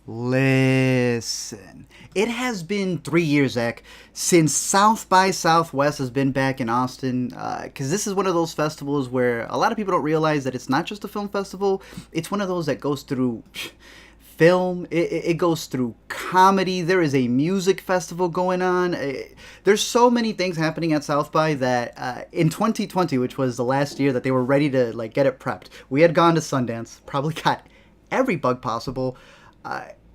Listen, it has been 3 years, Zach, since South by Southwest has been back in Austin, because this is one of those festivals where a lot of people don't realize that it's not just a film festival. It's one of those that goes through film, it goes through comedy, there is a music festival going on. There's so many things happening at South by that in 2020, which was the last year that they were ready to like get it prepped, we had gone to Sundance, probably got every bug possible,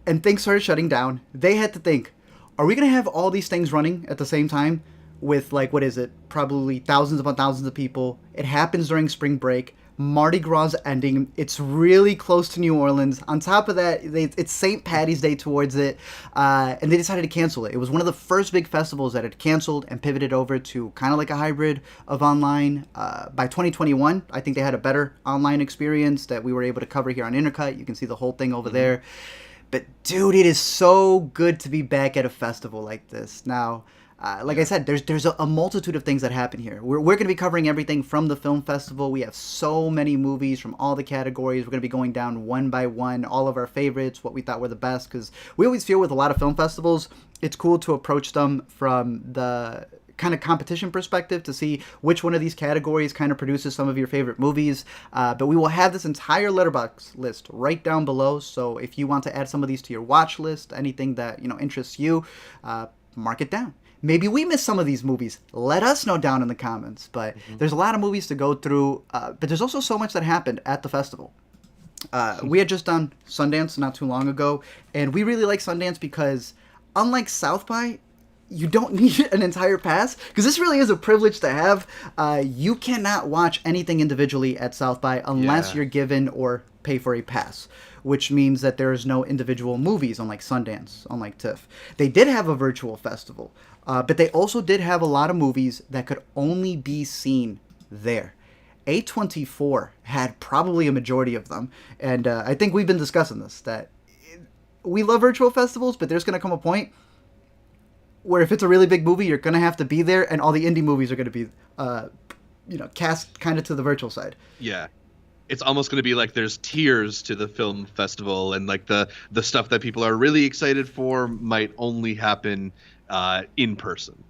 and things started shutting down. They had to think, are we going to have all these things running at the same time with, like, what is it, probably thousands upon thousands of people? It happens during spring break. Mardi Gras ending. It's really close to New Orleans. On top of that, it's St. Patty's Day towards it, and they decided to cancel it. It was one of the first big festivals that had canceled and pivoted over to kind of like a hybrid of online. By 2021, I think they had a better online experience that we were able to cover here on Intercut. You can see the whole thing over there. But, dude, it is so good to be back at a festival like this. Now, like I said, there's a multitude of things that happen here. We're going to be covering everything from the film festival. We have so many movies from all the categories. We're going to be going down one by one, all of our favorites, what we thought were the best. Because we always feel with a lot of film festivals, it's cool to approach them from the kind of competition perspective to see which one of these categories kind of produces some of your favorite movies. But we will have this entire letterbox list right down below. So if you want to add some of these to your watch list, anything that interests you, mark it down. Maybe we missed some of these movies. Let us know down in the comments. But there's a lot of movies to go through. But there's also so much that happened at the festival. We had just done Sundance not too long ago. And we really like Sundance because, unlike South by, you don't need an entire pass. Because this really is a privilege to have. You cannot watch anything individually at South by unless you're given or pay for a pass, which means that there is no individual movies, unlike Sundance, unlike TIFF. They did have a virtual festival, but they also did have a lot of movies that could only be seen there. A24 had probably a majority of them, and I think we've been discussing this, that we love virtual festivals, but there's going to come a point where if it's a really big movie, you're going to have to be there, and all the indie movies are going to be cast kind of to the virtual side. Yeah. It's almost going to be like there's tiers to the film festival, and like the stuff that people are really excited for might only happen in person.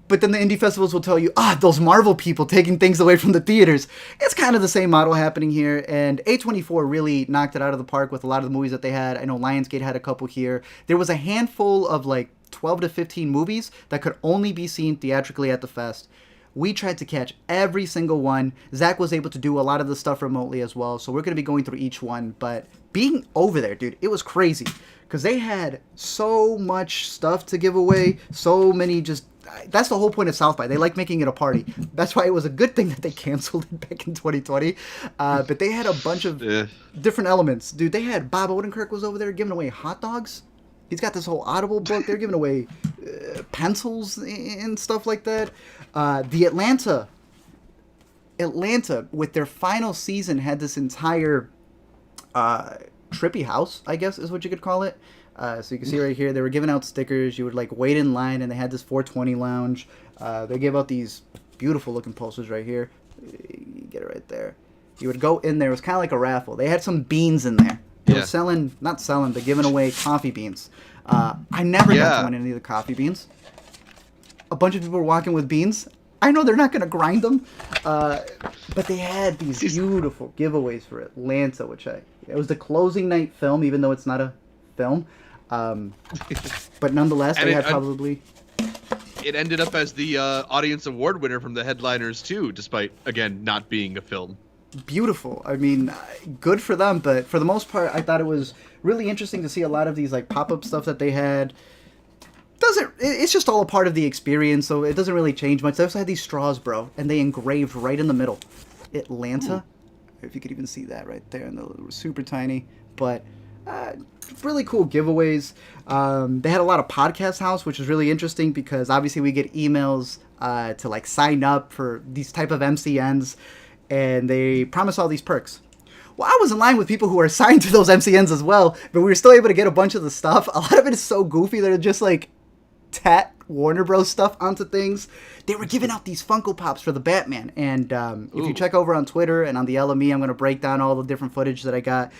But then the indie festivals will tell you, those Marvel people taking things away from the theaters. It's kind of the same model happening here, and A24 really knocked it out of the park with a lot of the movies that they had. I know Lionsgate had a couple here. There was a handful of like 12 to 15 movies that could only be seen theatrically at the fest. We tried to catch every single one. Zach was able to do a lot of the stuff remotely as well, so we're going to be going through each one. But being over there, dude, it was crazy. Because they had so much stuff to give away, so many just... That's the whole point of South by. They like making it a party. That's why it was a good thing that they canceled it back in 2020. But they had a bunch of different elements. Dude, they had... Bob Odenkirk was over there giving away hot dogs. He's got this whole Audible book. They're giving away pencils and stuff like that. The Atlanta, with their final season, had this entire trippy house, I guess is what you could call it. So you can see right here, they were giving out stickers. You would like wait in line, and they had this 420 lounge. They gave out these beautiful looking posters right here. You get it right there. You would go in there. It was kind of like a raffle. They had some beans in there. They were not selling, but giving away coffee beans. I never got to win any of the coffee beans. A bunch of people were walking with beans. I know they're not going to grind them, but they had these beautiful giveaways for Atlanta, it was the closing night film, even though it's not a film. But nonetheless, they had probably... It ended up as the audience award winner from the headliners, too, despite, again, not being a film. Beautiful. I mean, good for them, but for the most part, I thought it was really interesting to see a lot of these like pop-up stuff that they had. It's just all a part of the experience, so it doesn't really change much. They also had these straws, bro, and they engraved right in the middle. Atlanta. If you could even see that right there, and they were super tiny, but really cool giveaways. They had a lot of podcast house, which was really interesting because obviously we get emails to like sign up for these type of MCNs. And they promise all these perks. Well, I was in line with people who were assigned to those MCNs as well, but we were still able to get a bunch of the stuff. A lot of it is so goofy that it just like tat Warner Bros. Stuff onto things. They were giving out these Funko Pops for the Batman. And if you check over on Twitter and on the LME, I'm going to break down all the different footage that I got.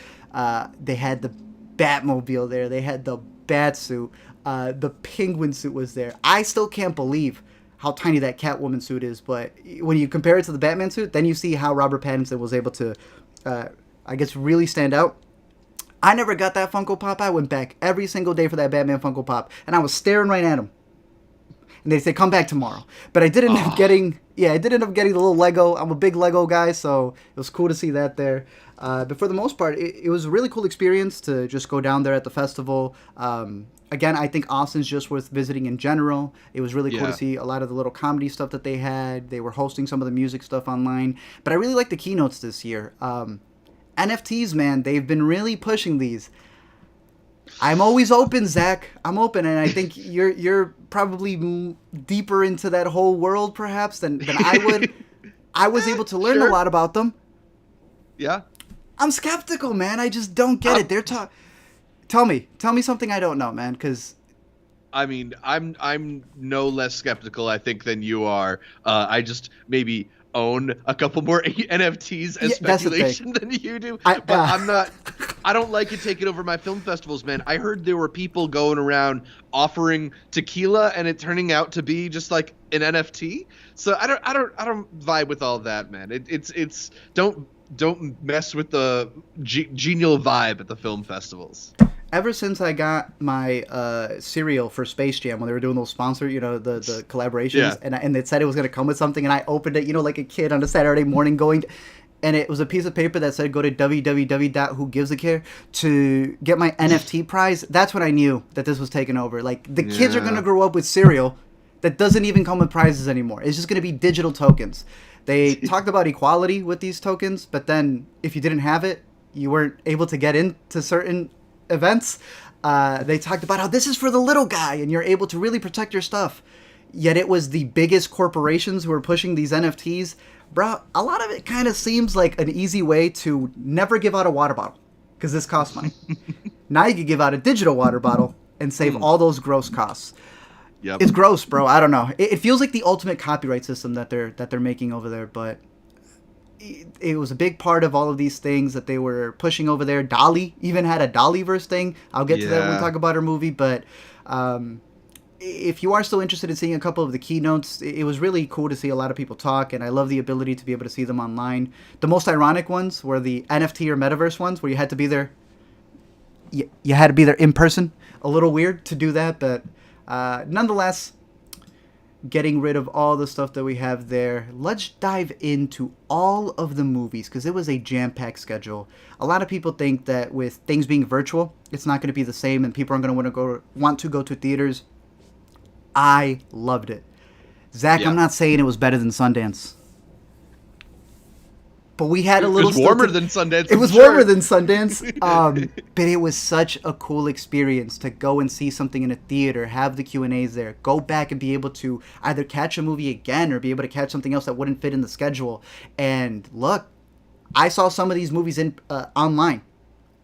They had the Batmobile there. They had the Batsuit. The Penguin suit was there. I still can't believe how tiny that Catwoman suit is, but when you compare it to the Batman suit, then you see how Robert Pattinson was able to, I guess, really stand out. I never got that Funko Pop. I went back every single day for that Batman Funko Pop, and I was staring right at him. And they say, come back tomorrow. But I did end up getting, the little Lego. I'm a big Lego guy, so it was cool to see that there. But for the most part, it was a really cool experience to just go down there at the festival. Again, I think Austin's just worth visiting in general. It was really cool to see a lot of the little comedy stuff that they had. They were hosting some of the music stuff online. But I really like the keynotes this year. NFTs, man, they've been really pushing these. I'm always open, Zach. I'm open, and I think you're probably deeper into that whole world, perhaps, than I would. I was able to learn a lot about them. Yeah. I'm skeptical, man. I just don't get it. They're Tell me something I don't know, man, because I mean, I'm no less skeptical, I think, than you are. I just maybe own a couple more NFTs as speculation than you do. But I'm not. I don't like it taking over my film festivals, man. I heard there were people going around offering tequila and it turning out to be just like an NFT. So I don't vibe with all that, man. It's don't mess with the genial vibe at the film festivals. Ever since I got my cereal for Space Jam when they were doing those sponsor, the collaborations, and it said it was going to come with something, and I opened it, like a kid on a Saturday morning and it was a piece of paper that said go to www.whogivesacare to get my NFT prize. That's when I knew that this was taking over. Like, the kids are going to grow up with cereal that doesn't even come with prizes anymore. It's just going to be digital tokens. They talked about equality with these tokens, but then if you didn't have it, you weren't able to get into certain events. They talked about how this is for the little guy and you're able to really protect your stuff. Yet it was the biggest corporations who were pushing these NFTs. Bro, a lot of it kind of seems like an easy way to never give out a water bottle because this costs money. Now you could give out a digital water bottle and save all those gross costs. Yep. It's gross, bro. I don't know. It feels like the ultimate copyright system that they're making over there, but it was a big part of all of these things that they were pushing over there. Dolly even had a Dollyverse thing. I'll get to that when we talk about her movie, but if you are still interested in seeing a couple of the keynotes, it was really cool to see a lot of people talk, and I love the ability to be able to see them online. The most ironic ones were the NFT or metaverse ones, where you had to be there. You had to be there in person. A little weird to do that, but nonetheless, getting rid of all the stuff that we have there, let's dive into all of the movies, because it was a jam-packed schedule. A lot of people think that with things being virtual, it's not going to be the same, and people aren't going to want to go to theaters. I loved it. Zach, I'm not saying it was better than Sundance. But we had a little... It was warmer than Sundance. It was warmer than Sundance. But it was such a cool experience to go and see something in a theater, have the Q&As there, go back and be able to either catch a movie again or be able to catch something else that wouldn't fit in the schedule. And look, I saw some of these movies online.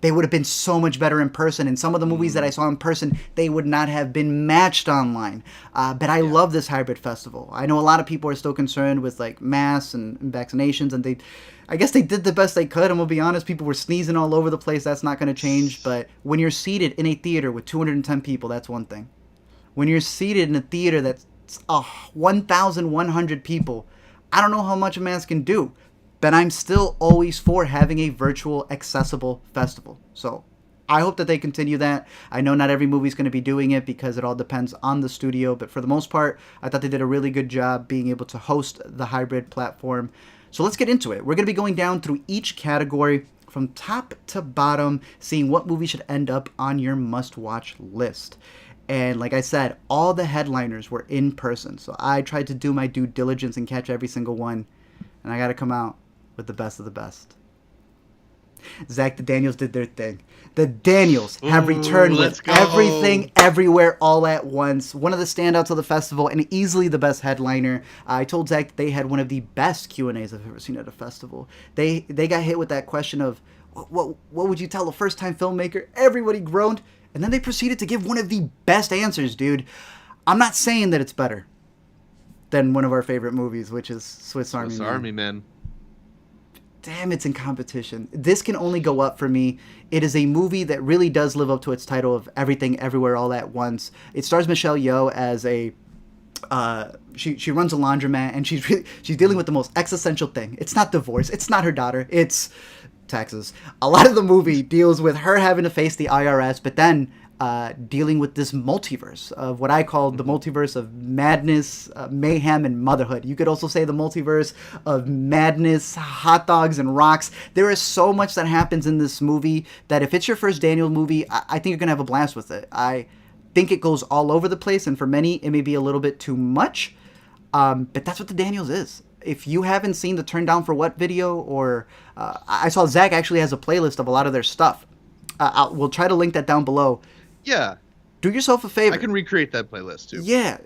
They would have been so much better in person. And some of the movies that I saw in person, they would not have been matched online. But I love this hybrid festival. I know a lot of people are still concerned with like masks and vaccinations, and I guess they did the best they could. And we'll be honest, people were sneezing all over the place. That's not going to change. But when you're seated in a theater with 210 people, that's one thing. When you're seated in a theater that's 1,100 people, I don't know how much a mask can do. But I'm still always for having a virtual, accessible festival. So I hope that they continue that. I know not every movie's going to be doing it because it all depends on the studio. But for the most part, I thought they did a really good job being able to host the hybrid platform. So let's get into it. We're going to be going down through each category from top to bottom, seeing what movie should end up on your must-watch list. And like I said, all the headliners were in person. So I tried to do my due diligence and catch every single one. And I got to come out with the best of the best. Zach, the Daniels did their thing. The Daniels have returned with Everything, Everywhere, All at Once. One of the standouts of the festival and easily the best headliner. I told Zach that they had one of the best Q&As I've ever seen at a festival. They got hit with that question of, what would you tell a first-time filmmaker? Everybody groaned. And then they proceeded to give one of the best answers, dude. I'm not saying that it's better than one of our favorite movies, which is Swiss Army Man. Man. damn, it's in competition. This can only go up for me. It is a movie that really does live up to its title of Everything Everywhere All at Once. It stars Michelle Yeoh as a she runs a laundromat, and she's dealing with the most existential thing. It's not divorce. It's not her daughter. It's taxes. A lot of the movie deals with her having to face the IRS, but then dealing with this multiverse of what I call the multiverse of madness, mayhem, and motherhood. You could also say the multiverse of madness, hot dogs, and rocks. There is so much that happens in this movie that if it's your first Daniel movie, I think you're going to have a blast with it. I think it goes all over the place, and for many, it may be a little bit too much, but that's what the Daniels is. If you haven't seen the Turn Down for What video, or I saw Zach actually has a playlist of a lot of their stuff. We'll try to link that down below. Yeah. Do yourself a favor. I can recreate that playlist too. Yeah.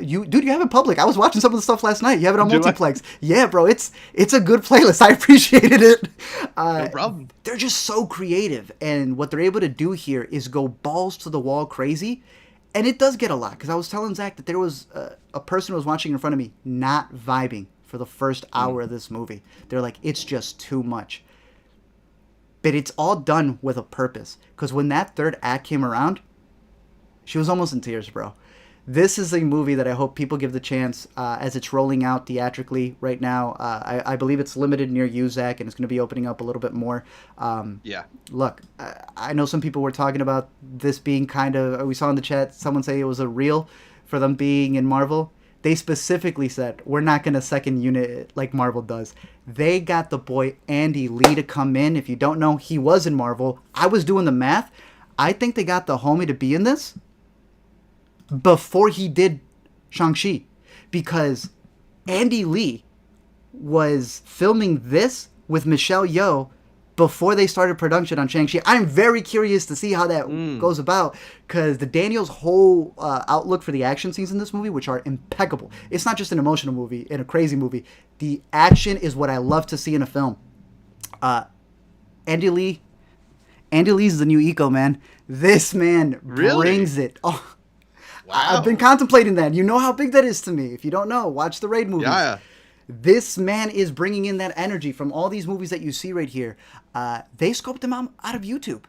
You have it public. I was watching some of the stuff last night. You have it on multiplex. Yeah, bro. It's a good playlist. I appreciated it. No problem. They're just so creative. And what they're able to do here is go balls to the wall crazy. And it does get a lot. Because I was telling Zach that there was a person who was watching in front of me not vibing for the first hour of this movie. They're like, it's just too much. But it's all done with a purpose. Because when that third act came around, she was almost in tears, bro. This is a movie that I hope people give the chance as it's rolling out theatrically right now. I believe it's limited near you, Zach, and it's going to be opening up a little bit more. Yeah. Look, I know some people were talking about this being kind of... We saw in the chat someone say it was a reel for them being in Marvel. They specifically said, we're not going to second unit it like Marvel does. They got the boy Andy Lee to come in. If you don't know, he was in Marvel. I was doing the math. I think they got the homie to be in this before he did Shang-Chi, because Andy Lee was filming this with Michelle Yeoh before they started production on Shang-Chi. I'm very curious to see how that goes about, because the Daniels' whole outlook for the action scenes in this movie, which are impeccable. It's not just an emotional movie and a crazy movie. The action is what I love to see in a film. Andy Lee's the new Eco, man. This man brings it. Oh, wow. I've been contemplating that. You know how big that is to me. If you don't know, watch the Raid movies. Yeah. This man is bringing in that energy from all these movies that you see right here. They scoped him out of YouTube.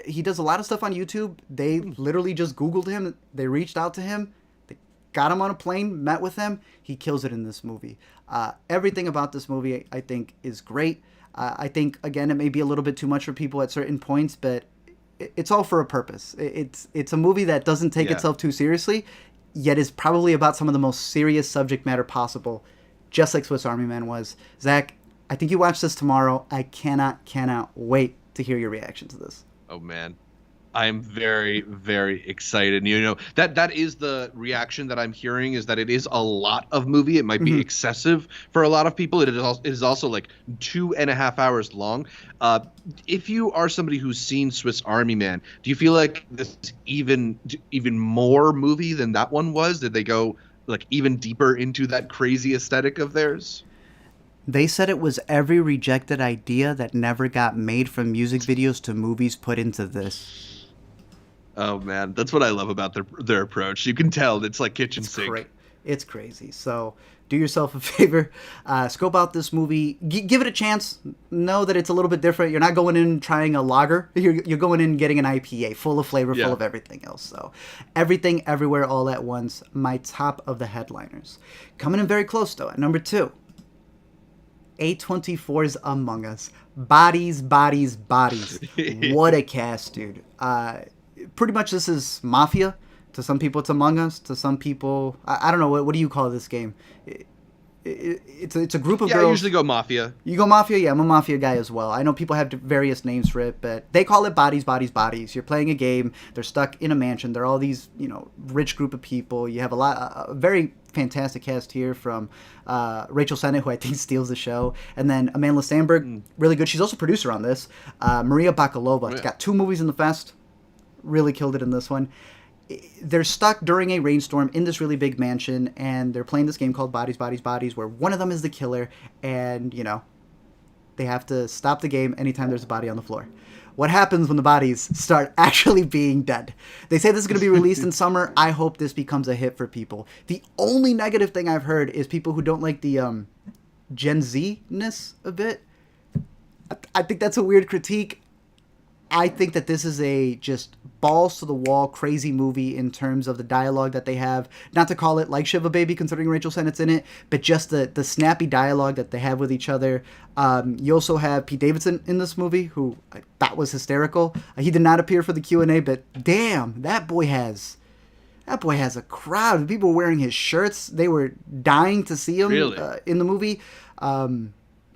He does a lot of stuff on YouTube. They literally just Googled him. They reached out to him. They got him on a plane, met with him. He kills it in this movie. Everything about this movie, I think, is great. I think, again, it may be a little bit too much for people at certain points, but it's all for a purpose. It's a movie that doesn't take itself too seriously, yet is probably about some of the most serious subject matter possible, just like Swiss Army Man was. Zach, I think you watch this tomorrow. I cannot wait to hear your reaction to this. Oh, man. I am very, very excited. You know, that is the reaction that I'm hearing, is that it is a lot of movie. It might be excessive for a lot of people. It is also like 2.5 hours long. If you are somebody who's seen Swiss Army Man, do you feel like this is even more movie than that one was? Did they go like even deeper into that crazy aesthetic of theirs? They said it was every rejected idea that never got made, from music videos to movies, put into this. Oh, man. That's what I love about their approach. You can tell it's like kitchen sink. It's crazy. So do yourself a favor. Scope out this movie. Give it a chance. Know that it's a little bit different. You're not going in trying a lager. You're going in getting an IPA full of flavor, full of everything else. So Everything Everywhere All at Once, my top of the headliners. Coming in very close, though, at number 2. A24's Among Us. Bodies. What a cast, dude. Pretty much this is Mafia. To some people, it's Among Us. To some people, I don't know. What do you call this game? It's a group of girls. Yeah, I usually go Mafia. You go Mafia? Yeah, I'm a Mafia guy as well. I know people have various names for it, but they call it Bodies. You're playing a game. They're stuck in a mansion. They're all these, rich group of people. You have a very fantastic cast here from Rachel Sennett, who I think steals the show, and then Amandla Stenberg, really good. She's also producer on this. Maria Bakalova. It's got 2 movies in the fest. Really killed it in this one. They're stuck during a rainstorm in this really big mansion, and they're playing this game called Bodies, where one of them is the killer, and, they have to stop the game anytime there's a body on the floor. What happens when the bodies start actually being dead? They say this is going to be released in summer. I hope this becomes a hit for people. The only negative thing I've heard is people who don't like the Gen Z-ness a bit. I think that's a weird critique. I think that this is a just balls to the wall crazy movie in terms of the dialogue that they have. Not to call it like Shiva Baby, considering Rachel Sennett's in it, but just the snappy dialogue that they have with each other. You also have Pete Davidson in this movie, who I thought was hysterical. He did not appear for the Q&A, but damn, that boy has a crowd. People were wearing his shirts. They were dying to see him in the movie.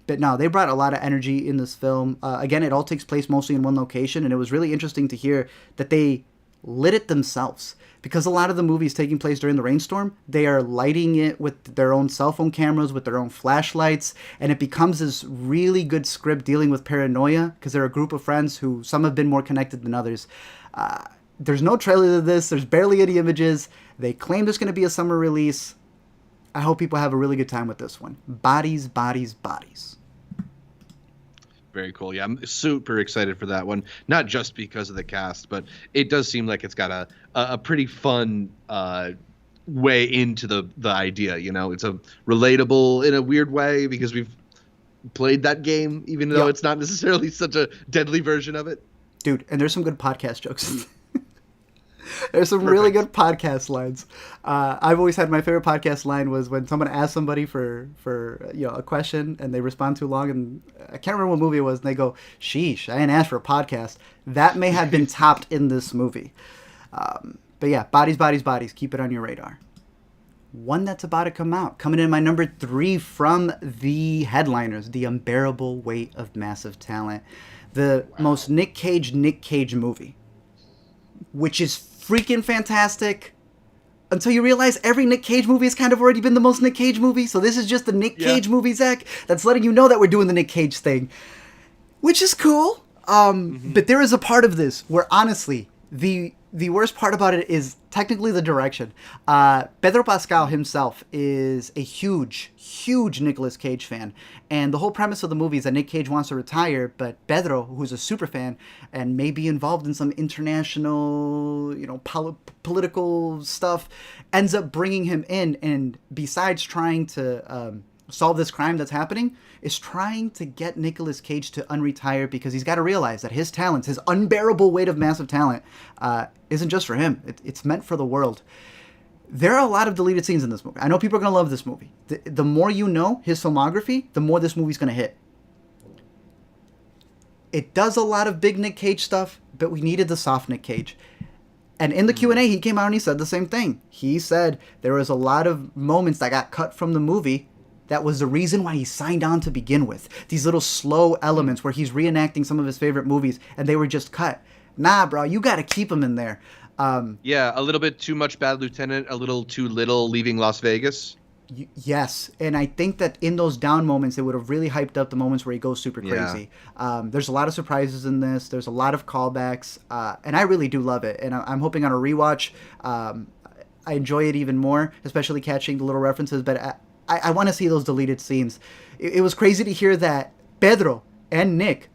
But no, they brought a lot of energy in this film. Again, it all takes place mostly in one location, and it was really interesting to hear that they lit it themselves. Because a lot of the movies taking place during the rainstorm, they are lighting it with their own cell phone cameras, with their own flashlights, and it becomes this really good script dealing with paranoia, because they're a group of friends who some have been more connected than others. There's no trailer to this. There's barely any images. They claim there's going to be a summer release. I hope people have a really good time with this one. Bodies, bodies, bodies. Very cool. Yeah, I'm super excited for that one. Not just because of the cast, but it does seem like it's got a pretty fun way into the idea. You know, it's a relatable in a weird way because we've played that game, even though it's not necessarily such a deadly version of it. Dude, and there's some good podcast jokes. There's some really good podcast lines. I've always had my favorite podcast line was when someone asks somebody for a question and they respond too long, and I can't remember what movie it was, and they go, "Sheesh, I didn't ask for a podcast." That may have been topped in this movie. But yeah, bodies, bodies, bodies. Keep it on your radar. One that's about to come out. Coming in my number 3 from the headliners, The Unbearable Weight of Massive Talent. The most Nick Cage movie. Which is freaking fantastic until you realize every Nick Cage movie has kind of already been the most Nick Cage movie. So this is just the Nick Cage movie, Zach, that's letting you know that we're doing the Nick Cage thing, which is cool. But there is a part of this where honestly, the worst part about it is technically the direction. Pedro Pascal himself is a huge Nicolas Cage fan. And the whole premise of the movie is that Nick Cage wants to retire, but Pedro, who's a super fan and may be involved in some international, political stuff, ends up bringing him in. And besides trying to solve this crime that's happening, is trying to get Nicolas Cage to unretire because he's got to realize that his talents, his unbearable weight of massive talent, isn't just for him. It's meant for the world. There are a lot of deleted scenes in this movie. I know people are going to love this movie. The more you know his filmography, the more this movie's going to hit. It does a lot of big Nick Cage stuff, but we needed the soft Nick Cage. And in the Q&A, he came out and he said the same thing. He said there was a lot of moments that got cut from the movie that was the reason why he signed on to begin with. These little slow elements where he's reenacting some of his favorite movies, and they were just cut. Nah, bro, you got to keep them in there. Yeah, a little bit too much Bad Lieutenant, a little too little Leaving Las Vegas. Yes, and I think that in those down moments, it would have really hyped up the moments where he goes super crazy. There's a lot of surprises in this. There's a lot of callbacks, and I really do love it. And I'm hoping on a rewatch, I enjoy it even more, especially catching the little references. But I want to see those deleted scenes. It was crazy to hear that Pedro and Nick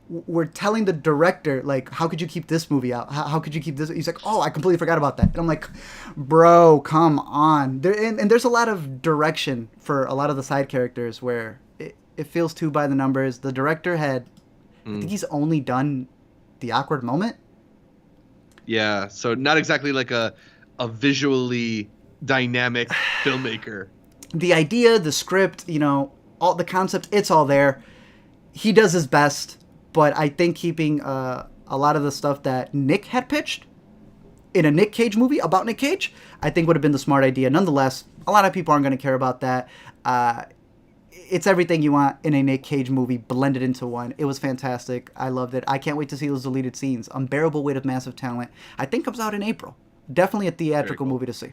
were telling the director, like, how could you keep this movie out? How could you keep this? He's like, oh, I completely forgot about that. And I'm like, bro, come on. And there's a lot of direction for a lot of the side characters where it feels too by the numbers. The director had, I think he's only done The Awkward Moment. Yeah, so not exactly like a visually dynamic filmmaker. The idea, the script, all the concept, it's all there. He does his best. But I think keeping a lot of the stuff that Nick had pitched in a Nick Cage movie about Nick Cage, I think would have been the smart idea. Nonetheless, a lot of people aren't going to care about that. It's everything you want in a Nick Cage movie blended into one. It was fantastic. I loved it. I can't wait to see those deleted scenes. Unbearable Weight of Massive Talent, I think comes out in April. Definitely a theatrical movie to see.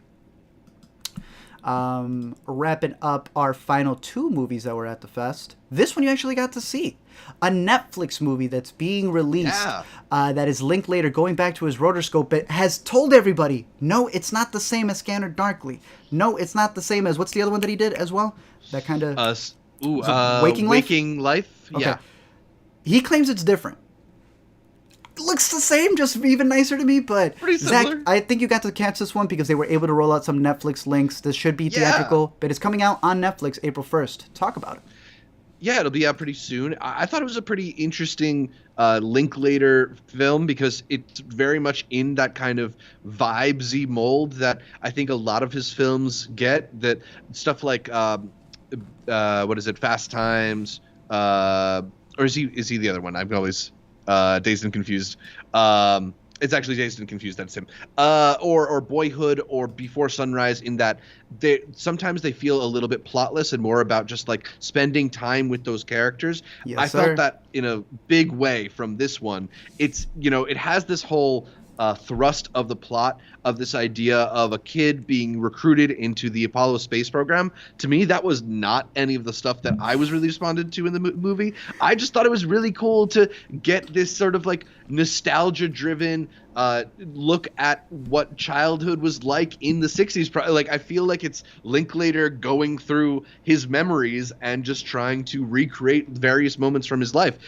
Wrapping up our final 2 movies that were at the fest. This one you actually got to see. A Netflix movie that's being released that is linked later, going back to his rotoscope, but has told everybody, no, it's not the same as Scanner Darkly. No, it's not the same as, what's the other one that he did as well? That kind of... Waking Life? Okay. Yeah. He claims it's different. It looks the same, just even nicer to me, but Zach, I think you got to catch this one because they were able to roll out some Netflix links. This should be theatrical, but it's coming out on Netflix April 1st. Talk about it. Yeah, it'll be out pretty soon. I thought it was a pretty interesting Linklater film because it's very much in that kind of vibesy mold that I think a lot of his films get. That stuff like what is it, Fast Times, or is he the other one? I'm always dazed and confused. It's actually Dazed and Confused. That's him. Or Boyhood or Before Sunrise. In that sometimes they feel a little bit plotless and more about just like spending time with those characters. Yes, I sir. felt that in a big way from this one. It's it has this whole thrust of the plot of this idea of a kid being recruited into the Apollo space program. To me, that was not any of the stuff that I was really responded to in the movie. I just thought it was really cool to get this sort of like nostalgia-driven look at what childhood was like in the 60s. Like, I feel like it's Linklater going through his memories and just trying to recreate various moments from his life.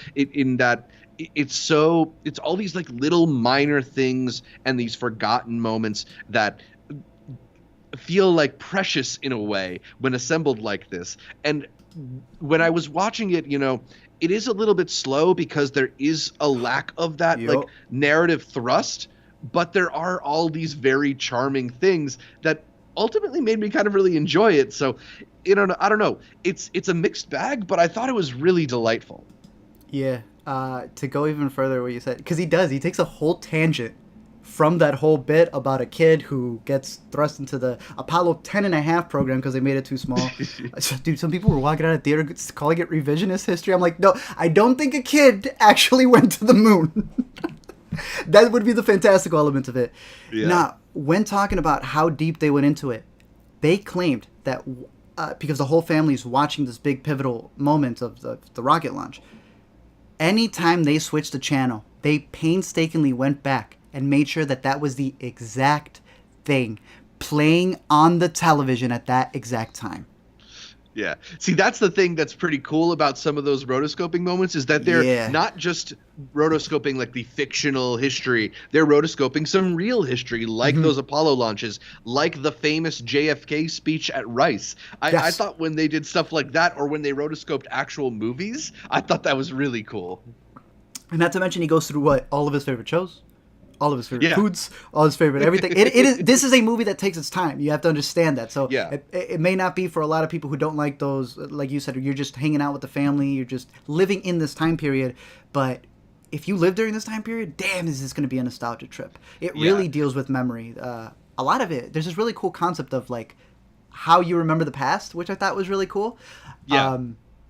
It's all these like little minor things and these forgotten moments that feel like precious in a way when assembled like this. And when I was watching it, it is a little bit slow because there is a lack of that like narrative thrust, but there are all these very charming things that ultimately made me kind of really enjoy it. So, I don't know. It's a mixed bag, but I thought it was really delightful. Yeah. To go even further, what you said, because he takes a whole tangent from that whole bit about a kid who gets thrust into the Apollo 10.5 program because they made it too small. Dude, some people were walking out of theater calling it revisionist history. I'm like, no, I don't think a kid actually went to the moon. That would be the fantastical element of it. Yeah. Now, when talking about how deep they went into it, they claimed that because the whole family's watching this big pivotal moment of the rocket launch, anytime they switched the channel, they painstakingly went back and made sure that was the exact thing playing on the television at that exact time. Yeah. See, that's the thing that's pretty cool about some of those rotoscoping moments is that they're not just rotoscoping like the fictional history. They're rotoscoping some real history, like those Apollo launches, like the famous JFK speech at Rice. I thought when they did stuff like that, or when they rotoscoped actual movies, I thought that was really cool. And not to mention, he goes through all of his favorite shows, all of his favorite foods, all his favorite everything. This is a movie that takes its time. You have to understand that. So it may not be for a lot of people who don't like those, like you said, you're just hanging out with the family, you're just living in this time period. But if you live during this time period, damn, is this going to be a nostalgia trip. It really deals with memory. A lot of it, there's this really cool concept of like how you remember the past, which I thought was really cool. Yeah.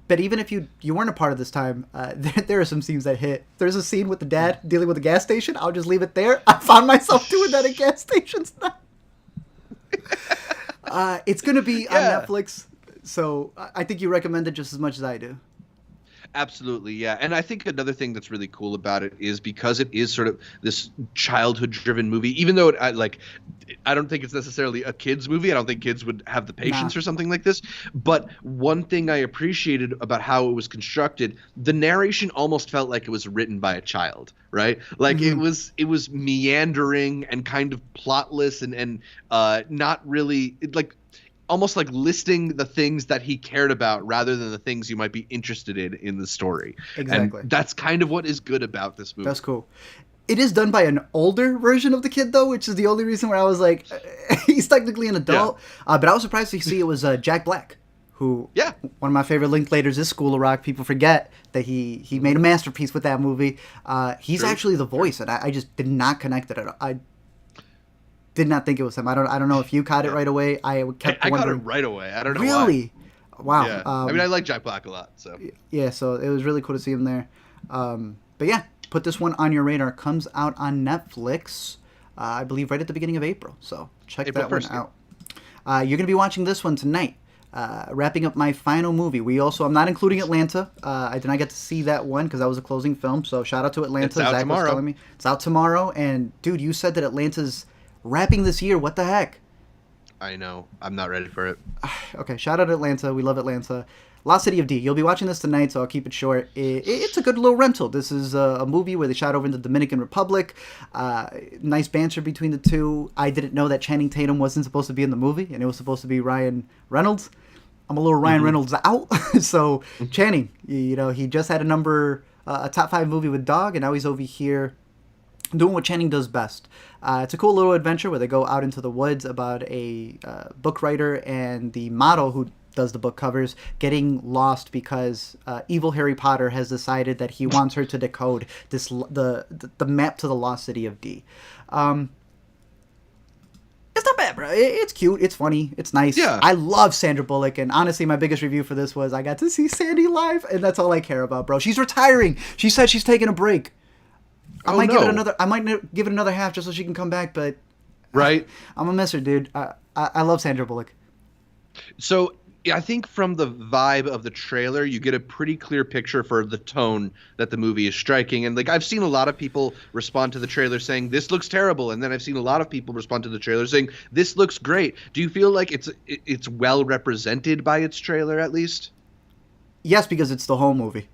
But even if you weren't a part of this time, there are some scenes that hit. There's a scene with the dad dealing with a gas station. I'll just leave it there. I found myself doing that at gas stations now. It's going to be on Netflix, so I think you recommend it just as much as I do. Absolutely, yeah. And I think another thing that's really cool about it is because it is sort of this childhood-driven movie, even though I don't think it's necessarily a kid's movie. I don't think kids would have the patience for something like this. But one thing I appreciated about how it was constructed, the narration almost felt like it was written by a child, right? Like it was meandering and kind of plotless and not really almost like listing the things that he cared about rather than the things you might be interested in the story. Exactly. And that's kind of what is good about this movie. That's cool. It is done by an older version of the kid, though, which is the only reason where I was like, he's technically an adult. Yeah. But I was surprised to see it was Jack Black, who, one of my favorite Linklaters is School of Rock. People forget that he made a masterpiece with that movie. He's actually the voice, and I just did not connect it at all. I did not think it was him. I don't know if you caught it right away. I kept wondering. I caught it right away. I don't know really? Why. Wow. Yeah. I mean, I like Jack Black a lot. So yeah, so it was really cool to see him there. But yeah, put this one on your radar. Comes out on Netflix, I believe, right at the beginning of April. So check April that 1st, one out. You're gonna be watching this one tonight. Wrapping up my final movie. I'm not including Atlanta. I did not get to see that one because that was a closing film. So shout out to Atlanta. It's out Zach tomorrow. was telling me it's out tomorrow. And dude, you said that Atlanta's wrapping this year. What the heck? I know. I'm not ready for it. Okay, shout out Atlanta. We love Atlanta. Lost City of D. You'll be watching this tonight, so I'll keep it short. It's a good little rental. This is a movie where they shot over in the Dominican Republic. Nice banter between the two. I didn't know that Channing Tatum wasn't supposed to be in the movie, and it was supposed to be Ryan Reynolds. I'm a little Ryan Reynolds out. So Channing, you know, he just had a top 5 movie with Dog, and now he's over here doing what Channing does best. It's a cool little adventure where they go out into the woods about a book writer and the model who does the book covers getting lost because evil Harry Potter has decided that he wants her to decode the map to the lost city of D. It's not bad, bro. It's cute. It's funny. It's nice. Yeah. I love Sandra Bullock, and honestly, my biggest review for this was I got to see Sandy live, and that's all I care about, bro. She's retiring. She said she's taking a break. I might give it another half just so she can come back, but right. I'm gonna miss her, dude. I love Sandra Bullock. So I think from the vibe of the trailer, you get a pretty clear picture for the tone that the movie is striking. And like I've seen a lot of people respond to the trailer saying this looks terrible, and then I've seen a lot of people respond to the trailer saying this looks great. Do you feel like it's well represented by its trailer at least? Yes, because it's the whole movie.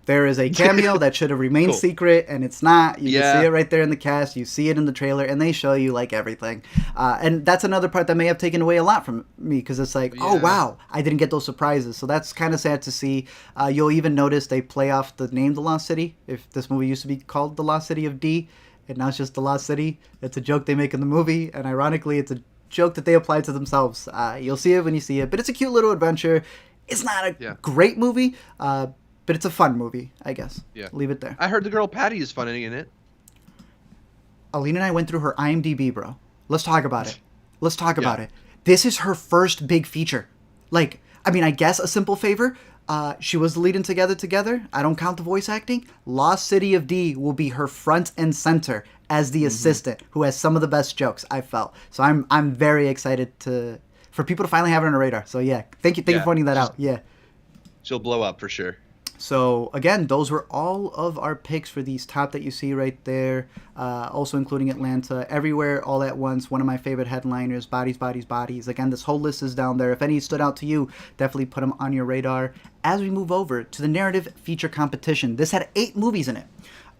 There is a cameo that should have remained secret, and it's not. You can see it right there in the cast. You see it in the trailer, and they show you, like, everything. And that's another part that may have taken away a lot from me, because it's like, oh, wow, I didn't get those surprises. So that's kind of sad to see. You'll even notice they play off the name The Lost City. If this movie used to be called The Lost City of D, and now it's just The Lost City. It's a joke they make in the movie, and ironically, it's a joke that they apply to themselves. You'll see it when you see it, but it's a cute little adventure. It's not a great movie, but it's a fun movie, I guess. Yeah. Leave it there. I heard the girl Patty is funny in it. Alina and I went through her IMDb, bro. Let's talk about it. Let's talk about it. This is her first big feature. Like, I mean, I guess A Simple Favor. She was the lead in Together. I don't count the voice acting. Lost City of D will be her front and center as the assistant, who has some of the best jokes, I felt. So I'm very excited for people to finally have her on the radar. So yeah, thank you for pointing that out. Yeah. She'll blow up for sure. So, again, those were all of our picks for these top that you see right there, also including Atlanta, Everywhere, All at Once, one of my favorite headliners, Bodies, Bodies, Bodies. Again, this whole list is down there. If any stood out to you, definitely put them on your radar. As we move over to the narrative feature competition, this had 8 movies in it.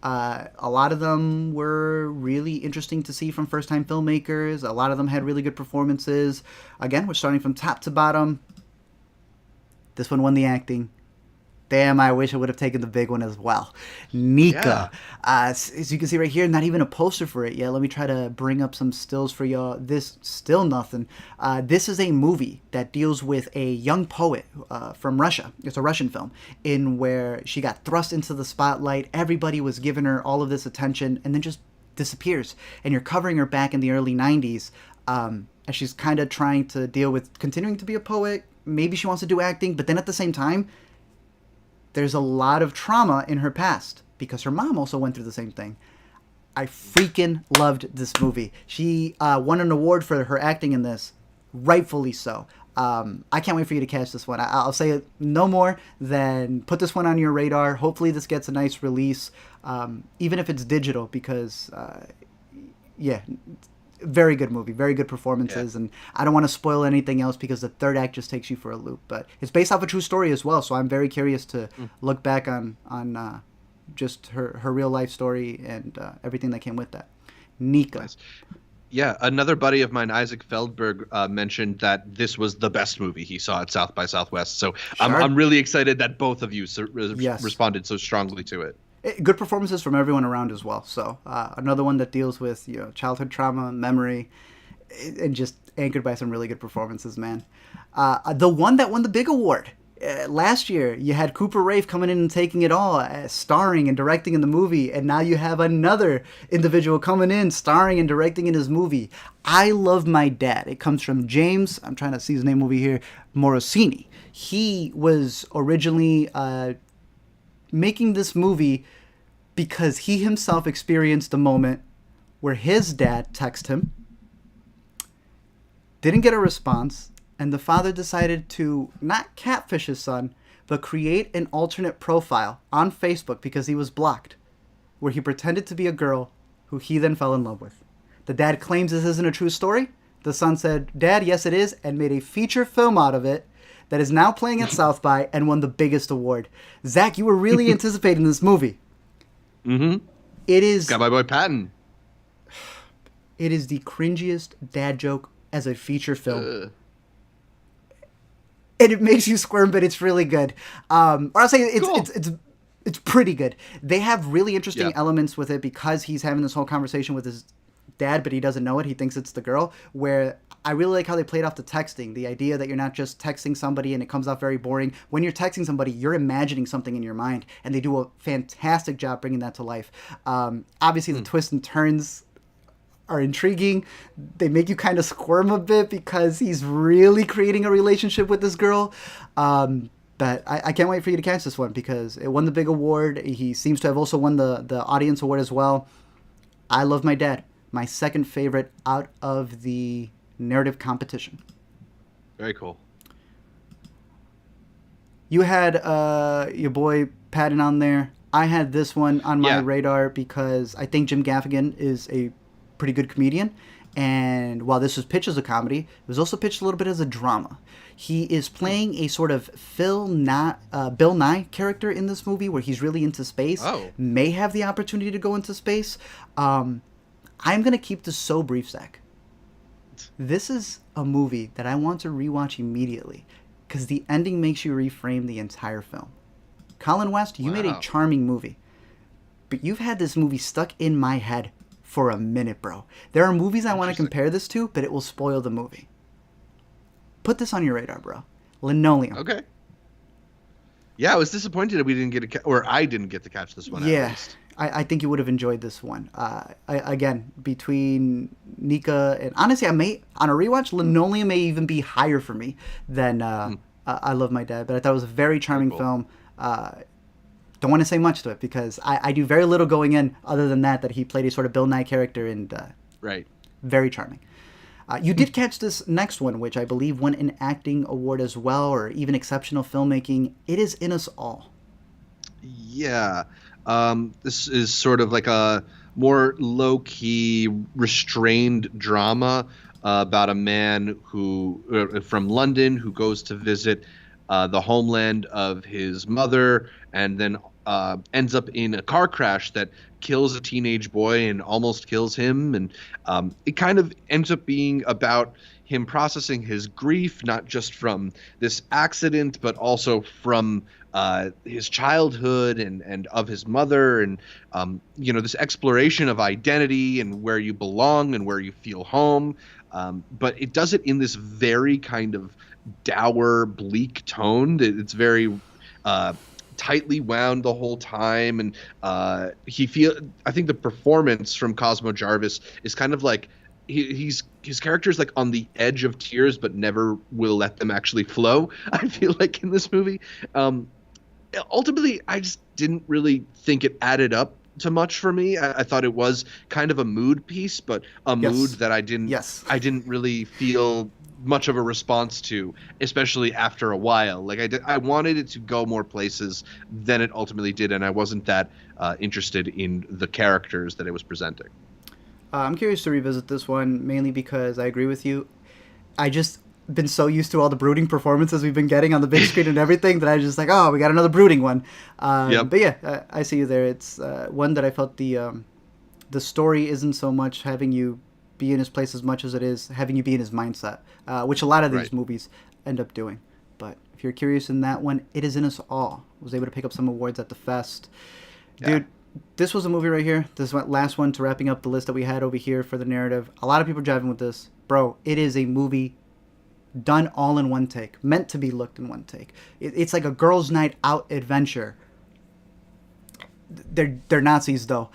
A lot of them were really interesting to see from first-time filmmakers. A lot of them had really good performances. Again, we're starting from top to bottom. This one won the acting. Damn, I wish I would have taken the big one as well. Nika. As you can see right here, not even a poster for it yet. Let me try to bring up some stills for y'all. This, still nothing. This is a movie that deals with a young poet from Russia. It's a Russian film in where she got thrust into the spotlight. Everybody was giving her all of this attention and then just disappears. And you're covering her back in the early 90s as she's kind of trying to deal with continuing to be a poet. Maybe she wants to do acting, but then at the same time, there's a lot of trauma in her past because her mom also went through the same thing. I freaking loved this movie. She won an award for her acting in this, rightfully so. I can't wait for you to catch this one. I'll say no more than put this one on your radar. Hopefully this gets a nice release, even if it's digital, because, very good movie, very good performances, and I don't want to spoil anything else because the third act just takes you for a loop. But it's based off a true story as well, so I'm very curious to look back on just her real life story and everything that came with that. Nika. Nice. Yeah, another buddy of mine, Isaac Feldberg, mentioned that this was the best movie he saw at South by Southwest. So I'm really excited that both of you responded so strongly to it. Good performances from everyone around as well. So another one that deals with childhood trauma, memory, and just anchored by some really good performances, man. The one that won the big award last year, you had Cooper Raiff coming in and taking it all, starring and directing in the movie, and now you have another individual coming in, starring and directing in his movie. I Love My Dad. It comes from James, I'm trying to see his name over here, Morosini. He was originally making this movie because he himself experienced a moment where his dad texted him, didn't get a response, and the father decided to not catfish his son, but create an alternate profile on Facebook because he was blocked, where he pretended to be a girl who he then fell in love with. The dad claims this isn't a true story. The son said, "Dad, yes it is," and made a feature film out of it that is now playing at South by and won the biggest award. Zach, you were really anticipating this movie. Mm-hmm. It is... Got my boy Patton. It is the cringiest dad joke as a feature film. and it makes you squirm, but it's really good. Or I'll say it's pretty good. They have really interesting elements with it because he's having this whole conversation with his dad, but he doesn't know it. He thinks it's the girl, where I really like how they played off the texting, the idea that you're not just texting somebody and it comes off very boring. When you're texting somebody, you're imagining something in your mind, and they do a fantastic job bringing that to life. Obviously, the twists and turns are intriguing. They make you kind of squirm a bit because he's really creating a relationship with this girl. But I can't wait for you to catch this one because it won the big award. He seems to have also won the audience award as well. I Love My Dad. My second favorite out of the narrative competition. Very cool. You had your boy Patton on there. I had this one on my radar because I think Jim Gaffigan is a pretty good comedian. And while this was pitched as a comedy, it was also pitched a little bit as a drama. He is playing a sort of Bill Nye character in this movie where he's really into space. Oh. May have the opportunity to go into space. I'm going to keep this so brief, Zach. This is a movie that I want to rewatch immediately because the ending makes you reframe the entire film. Colin West, you made a charming movie, but you've had this movie stuck in my head for a minute, bro. There are movies I want to compare this to, but it will spoil the movie. Put this on your radar, bro. Linoleum. Okay. Yeah, I was disappointed that we didn't get or I didn't get to catch this one. Yeah, at least. I think you would have enjoyed this one. Again, between Nika and honestly, on a rewatch, Linoleum may even be higher for me than I Love My Dad. But I thought it was a very charming film. Don't want to say much to it because I do very little going in other than that he played a sort of Bill Nye character and right. Very charming. You did catch this next one, which I believe won an acting award as well, or even exceptional filmmaking. It Is In Us All. Yeah. This is sort of like a more low-key, restrained drama about a man who from London who goes to visit the homeland of his mother and then ends up in a car crash that kills a teenage boy and almost kills him. And it kind of ends up being about him processing his grief, not just from this accident, but also from his childhood and of his mother and, this exploration of identity and where you belong and where you feel home. But it does it in this very kind of dour, bleak tone. It's very tightly wound the whole time. And I think the performance from Cosmo Jarvis is kind of like, his character is like on the edge of tears, but never will let them actually flow. I feel like in this movie, ultimately, I just didn't really think it added up to much for me. I thought it was kind of a mood piece, but a mood that I didn't really feel much of a response to, especially after a while. Like I wanted it to go more places than it ultimately did, and I wasn't that interested in the characters that it was presenting. I'm curious to revisit this one, mainly because I agree with you. I just been so used to all the brooding performances we've been getting on the big screen and everything that I was just like, oh, we got another brooding one. But yeah, I see you there. It's one that I felt the story isn't so much having you be in his place as much as it is having you be in his mindset, which a lot of these movies end up doing. But if you're curious in that one, It Is In Us All. I was able to pick up some awards at the fest. Dude, this was a movie right here. This last one to wrapping up the list that we had over here for the narrative. A lot of people are driving with this. Bro, it is a movie done all in one take. Meant to be looked in one take. It's like a girls' night out adventure. They're Nazis, though.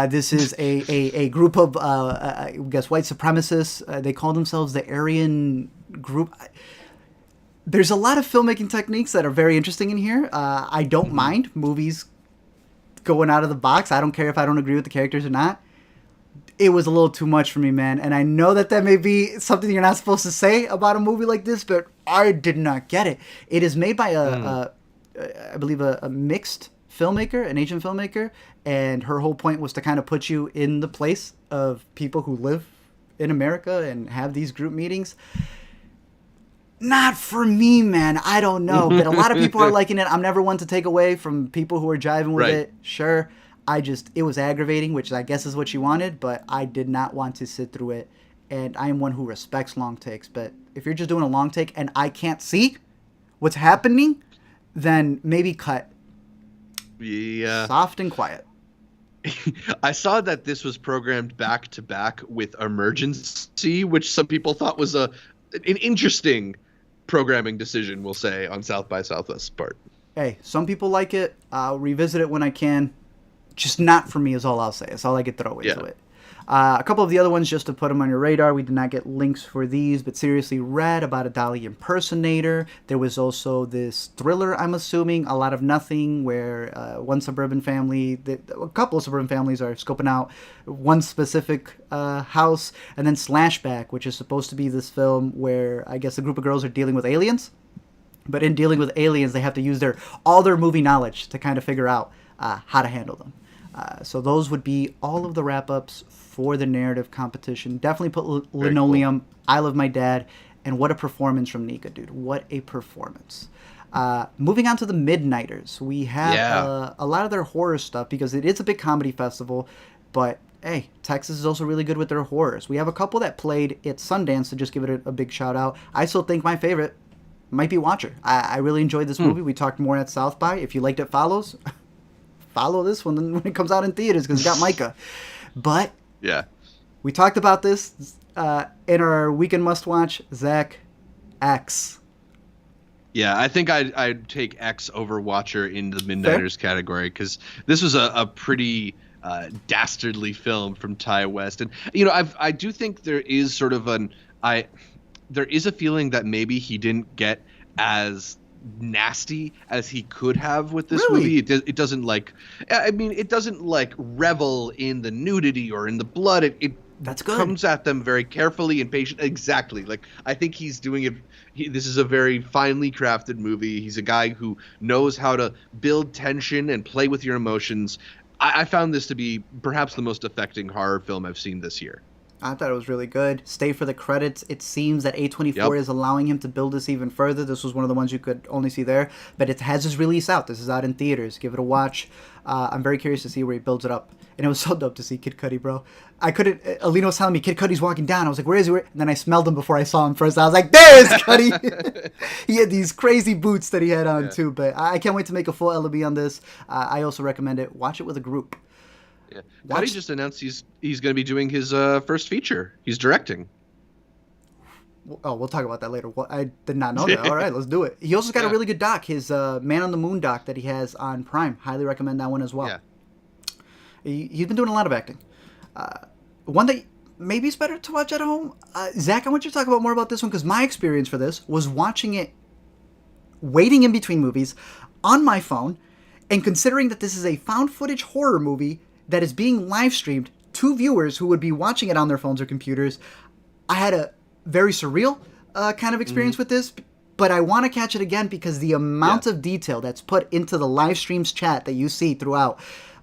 This is a group of, I guess, white supremacists. They call themselves the Aryan group. There's a lot of filmmaking techniques that are very interesting in here. I don't mind movies going out of the box. I don't care if I don't agree with the characters or not. It was a little too much for me, man. And I know that may be something you're not supposed to say about a movie like this, but I did not get it. It is made by I believe a mixed filmmaker, an Asian filmmaker, and her whole point was to kind of put you in the place of people who live in America and have these group meetings. Not for me, man. I don't know, but a lot of people are liking it. I'm never one to take away from people who are jiving with it. Sure. It was aggravating, which I guess is what she wanted, but I did not want to sit through it. And I am one who respects long takes. But if you're just doing a long take and I can't see what's happening, then maybe cut. Yeah. Soft and quiet. I saw that this was programmed back to back with Emergency, which some people thought was an interesting programming decision, we'll say, on South by Southwest's part. Hey, some people like it. I'll revisit it when I can. Just not for me is all I'll say. That's all I could throw into it. A couple of the other ones, just to put them on your radar, we did not get links for these, but seriously read about a Dolly impersonator. There was also this thriller, I'm assuming, A Lot of Nothing, where one suburban family, a couple of suburban families are scoping out one specific house, and then Slashback, which is supposed to be this film where I guess a group of girls are dealing with aliens. But in dealing with aliens, they have to use all their movie knowledge to kind of figure out how to handle them. So those would be all of the wrap-ups for the narrative competition. Definitely put Linoleum, cool. I Love My Dad, and what a performance from Nika, dude. What a performance. Moving on to the Midnighters. We have a lot of their horror stuff because it is a big comedy festival, but hey, Texas is also really good with their horrors. We have a couple that played at Sundance to just give it a big shout out. I still think my favorite might be Watcher. I really enjoyed this movie. We talked more at South by. If you liked It Follows, follow this one when it comes out in theaters because it's got Micah. But yeah, we talked about this in our weekend must watch. Zach, X. Yeah, I think I'd take X over Watcher in the Midnighters category because this was a pretty dastardly film from Ty West, and I do think there is sort of there is a feeling that maybe he didn't get as nasty as he could have with this movie. It doesn't it doesn't revel in the nudity or in the blood. It That's good. Comes at them very carefully and patient. Exactly. I think he's doing it. This is a very finely crafted movie. He's a guy who knows how to build tension and play with your emotions. I found this to be perhaps the most affecting horror film I've seen this year. I thought it was really good. Stay for the credits. It seems that A24 is allowing him to build this even further. This was one of the ones you could only see there. But it has his release out. This is out in theaters. Give it a watch. I'm very curious to see where he builds it up. And it was so dope to see Kid Cudi, bro. I couldn't... Alina was telling me Kid Cudi's walking down. I was like, where is he? And then I smelled him before I saw him first. I was like, there's Cudi! He had these crazy boots that he had on, too. But I can't wait to make a full LB on this. I also recommend it. Watch it with a group. Yeah. Cudi just announced he's going to be doing his first feature. He's directing. Oh, we'll talk about that later. I did not know that. All right, let's do it. He also got a really good doc, his Man on the Moon doc that he has on Prime. Highly recommend that one as well. Yeah. He's been doing a lot of acting. One that maybe is better to watch at home. Zach, I want you to talk about more about this one because my experience for this was watching it, waiting in between movies on my phone, and considering that this is a found footage horror movie that is being live streamed to viewers who would be watching it on their phones or computers. I had a very surreal kind of experience with this, but I want to catch it again because the amount of detail that's put into the live streams chat that you see throughout,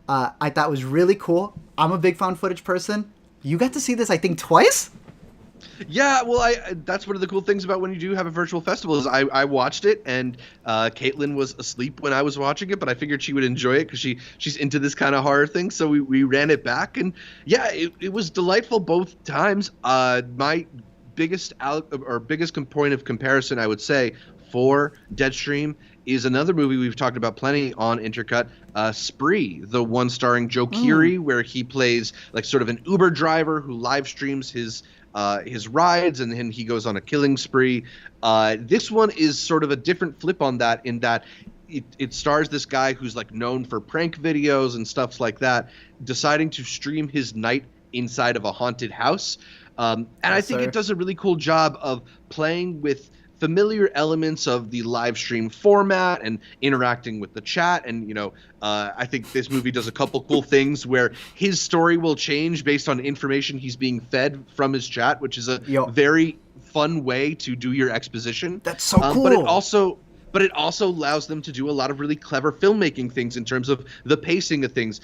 I thought was really cool. I'm a big found footage person. You got to see this, I think, twice? Yeah, well, that's one of the cool things about when you do have a virtual festival is I watched it, and Caitlin was asleep when I was watching it, but I figured she would enjoy it because she's into this kind of horror thing, so we ran it back, and yeah, it was delightful both times. My biggest point of comparison, I would say, for Deadstream is another movie we've talked about plenty on Intercut, Spree, the one starring Joe Keery, where he plays like sort of an Uber driver who live streams his rides, and then he goes on a killing spree. This one is sort of a different flip on that in that it stars this guy who's like known for prank videos and stuff like that, deciding to stream his night inside of a haunted house. And I think it does a really cool job of playing with familiar elements of the live stream format and interacting with the chat. And, I think this movie does a couple cool things where his story will change based on information he's being fed from his chat, which is a very fun way to do your exposition. That's so cool. But it also allows them to do a lot of really clever filmmaking things in terms of the pacing of things.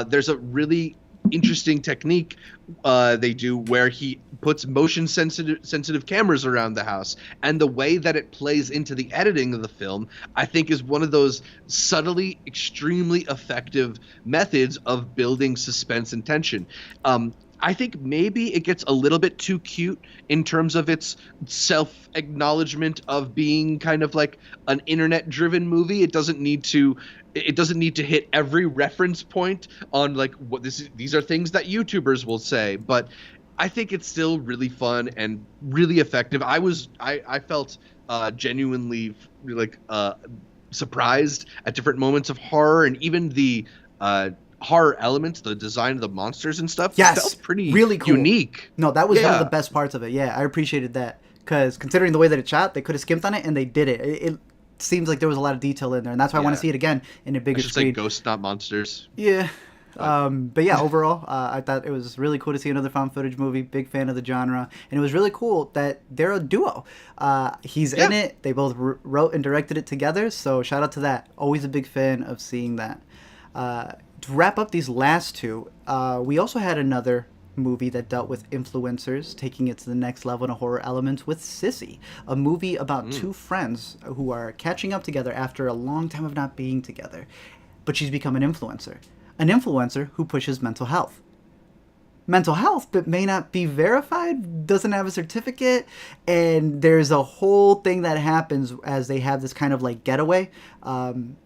There's a really interesting technique they do where he puts motion sensitive cameras around the house, and the way that it plays into the editing of the film I think is one of those subtly extremely effective methods of building suspense and tension. I think maybe it gets a little bit too cute in terms of its self-acknowledgement of being kind of like an internet-driven movie. It doesn't need to hit every reference point on like what these are things that YouTubers will say, but I think it's still really fun and really effective. I felt genuinely like surprised at different moments of horror, and even the horror elements, the design of the monsters and stuff, felt pretty really cool. Unique. No, that was one of the best parts of it. Yeah, I appreciated that, because considering the way that it shot, they could have skimped on it, and they did it. It seems like there was a lot of detail in there, and that's why I want to see it again in a bigger screen. Say ghosts, not monsters. Yeah. But yeah, overall, I thought it was really cool to see another found footage movie. Big fan of the genre, and it was really cool that they're a duo. He's in it. They both wrote and directed it together, so shout out to that. Always a big fan of seeing that. To wrap up these last two, we also had another movie that dealt with influencers, taking it to the next level in a horror element with Sissy, a movie about two friends who are catching up together after a long time of not being together, but she's become an influencer. An influencer who pushes mental health. Mental health, but may not be verified, doesn't have a certificate, and there's a whole thing that happens as they have this kind of like getaway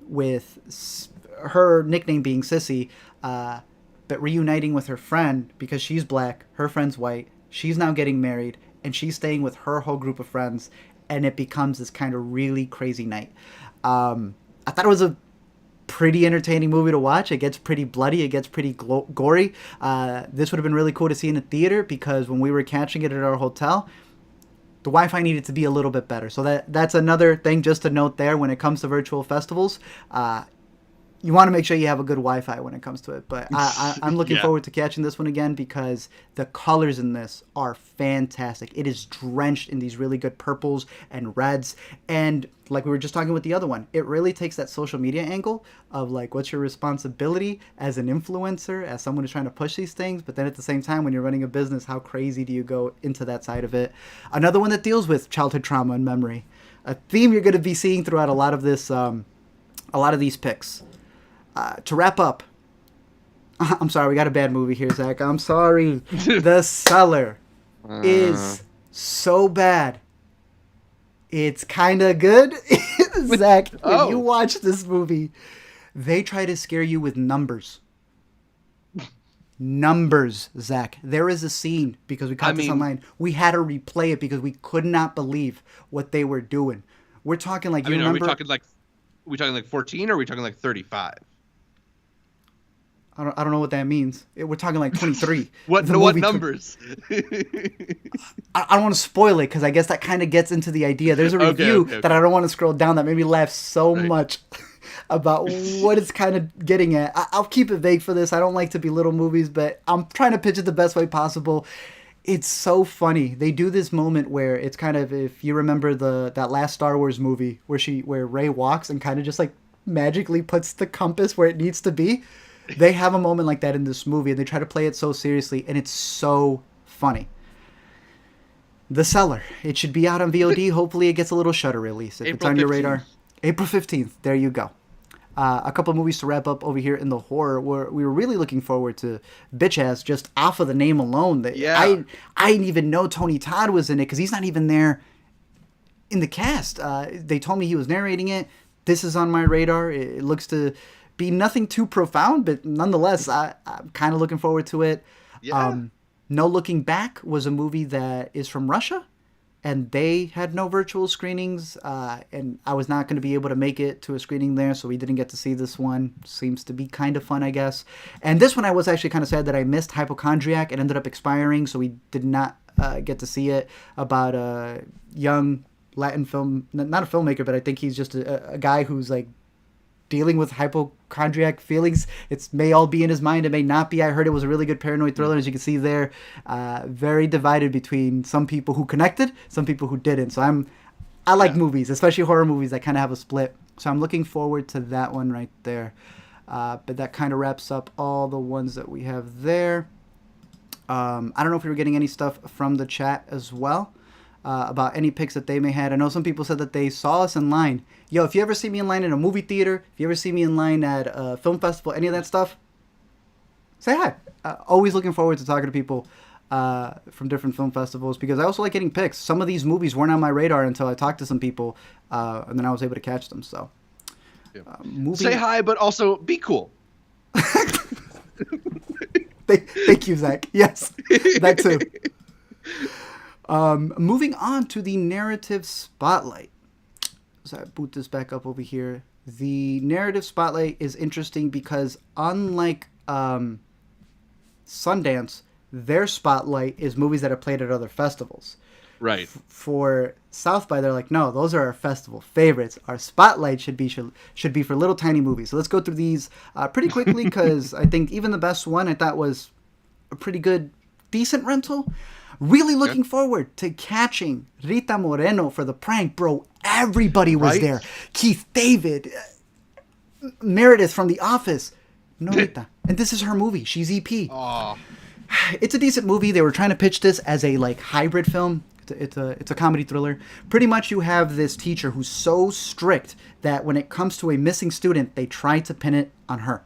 with her nickname being Sissy, but reuniting with her friend because she's black, her friend's white, she's now getting married, and she's staying with her whole group of friends, and it becomes this kind of really crazy night. I thought it was a pretty entertaining movie to watch. It gets pretty bloody. It gets pretty gory. This would have been really cool to see in a theater, because when we were catching it at our hotel, the Wi-Fi needed to be a little bit better. So that's another thing just to note there when it comes to virtual festivals. You want to make sure you have a good Wi-Fi when it comes to it. But I'm looking forward to catching this one again, because the colors in this are fantastic. It is drenched in these really good purples and reds. And like we were just talking with the other one, it really takes that social media angle of like, what's your responsibility as an influencer, as someone who's trying to push these things. But then at the same time, when you're running a business, how crazy do you go into that side of it? Another one that deals with childhood trauma and memory. A theme you're going to be seeing throughout a lot of this, a lot of these picks. To wrap up, I'm sorry, we got a bad movie here, Zach. I'm sorry. The Cellar is so bad. It's kind of good. Zach, when you watch this movie, they try to scare you with numbers. Numbers, Zach. There is a scene, because we caught this online. We had to replay it because we could not believe what they were doing. We're talking like, remember? Are we talking like 14 or are we talking like 35? I don't know what that means. We're talking like 23. What numbers? I don't want to spoil it, because I guess that kind of gets into the idea. There's a review that I don't want to scroll down that made me laugh so much about what it's kind of getting at. I'll keep it vague for this. I don't like to belittle movies, but I'm trying to pitch it the best way possible. It's so funny. They do this moment where it's kind of, if you remember that last Star Wars movie where Rey walks and kind of just like magically puts the compass where it needs to be. They have a moment like that in this movie, and they try to play it so seriously, and it's so funny. The Cellar. It should be out on VOD. Hopefully it gets a little Shudder release. If it's on your radar. April 15th. There you go. A couple of movies to wrap up over here in the horror. We were really looking forward to Bitch Ass, just off of the name alone. I didn't even know Tony Todd was in it, because he's not even there in the cast. They told me he was narrating it. This is on my radar. It looks to be nothing too profound, but nonetheless, I'm kind of looking forward to it. Yeah. No Looking Back was a movie that is from Russia, and they had no virtual screenings, and I was not going to be able to make it to a screening there, so we didn't get to see this one. Seems to be kind of fun, I guess. And this one I was actually kind of sad that I missed. Hypochondriac. It ended up expiring, so we did not get to see it, about a young Latin film, not a filmmaker, but I think he's just a guy who's like dealing with hypochondriac feelings. It may all be in his mind, it may not be. I heard it was a really good paranoid thriller, as you can see there. Very divided between some people who connected, some people who didn't. So I like movies, especially horror movies that kind of have a split. So I'm looking forward to that one right there. But that kind of wraps up all the ones that we have there. I don't know if we were getting any stuff from the chat as well. About any picks that they may had. I know some people said that they saw us in line. Yo, if you ever see me in line in a movie theater, if you ever see me in line at a film festival, any of that stuff, say hi. always looking forward to talking to people from different film festivals, because I also like getting picks. Some of these movies weren't on my radar until I talked to some people, and then I was able to catch them. So, say hi, but also be cool. Thank you, Zach. Yes, that too. Moving on to the narrative spotlight. So I boot this back up over here. The narrative spotlight is interesting because unlike Sundance, their spotlight is movies that are played at other festivals. Right. For South by, they're like, no, those are our festival favorites. Our spotlight should be for little tiny movies. So let's go through these pretty quickly, because I think even the best one I thought was a pretty good, decent rental. Really looking forward to catching Rita Moreno for the prank, bro. Everybody was there. Keith David, Meredith from The Office, Norita, and this is her movie. She's EP. Oh. It's a decent movie. They were trying to pitch this as a like hybrid film. It's a comedy thriller. Pretty much, you have this teacher who's so strict that when it comes to a missing student, they try to pin it on her.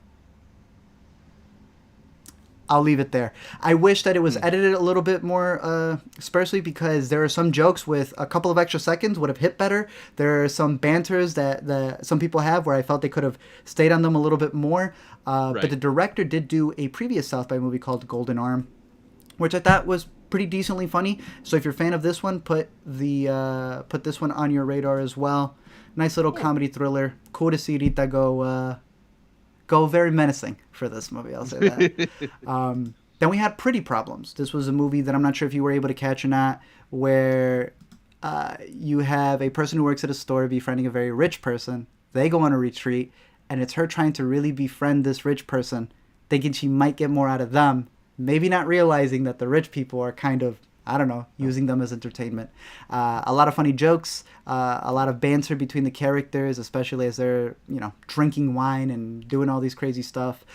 I'll leave it there. I wish that it was edited a little bit more sparsely, because there are some jokes with a couple of extra seconds would have hit better. There are some banters that some people have where I felt they could have stayed on them a little bit more. But the director did do a previous South by movie called Golden Arm, which I thought was pretty decently funny. So if you're a fan of this one, put this one on your radar as well. Nice little comedy thriller. Cool to see Rita go very menacing for this movie, I'll say that. Then we had Pretty Problems. This was a movie that I'm not sure if you were able to catch or not, where you have a person who works at a store befriending a very rich person. They go on a retreat, and it's her trying to really befriend this rich person, thinking she might get more out of them, maybe not realizing that the rich people are kind of, I don't know, using them as entertainment. A lot of funny jokes, a lot of banter between the characters, especially as they're, drinking wine and doing all these crazy stuff.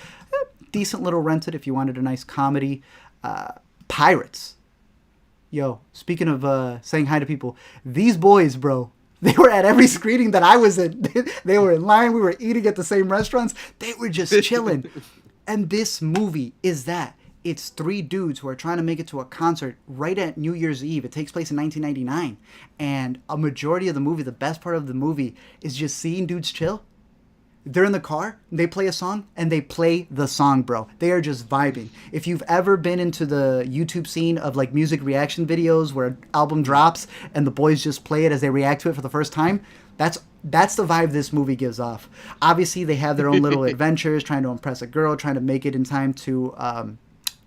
Decent little rented if you wanted a nice comedy. Pirates. Yo, speaking of saying hi to people, these boys, bro, they were at every screening that I was in. They were in line. We were eating at the same restaurants. They were just chilling. And this movie is that. It's three dudes who are trying to make it to a concert right at New Year's Eve. It takes place in 1999. And a majority of the movie, the best part of the movie, is just seeing dudes chill. They're in the car, they play a song, and they play the song, bro. They are just vibing. If you've ever been into the YouTube scene of like music reaction videos where an album drops and the boys just play it as they react to it for the first time, that's the vibe this movie gives off. Obviously, they have their own little adventures, trying to impress a girl, trying to make it in time to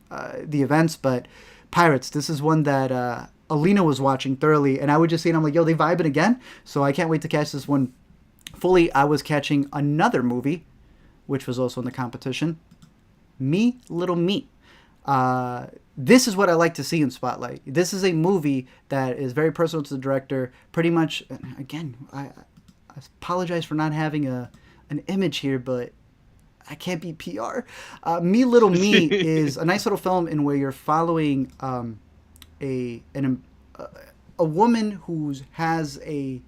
the events. But Pirates, this is one that Alina was watching thoroughly, and I would just see it, I'm like, yo, they vibing again? So I can't wait to catch this one fully. I was catching another movie, which was also in the competition, Me, Little Me. This is what I like to see in Spotlight. This is a movie that is very personal to the director. Pretty much, again, I apologize for not having an image here, but I can't be PR. Me, Little Me is a nice little film in where you're following a woman who has a...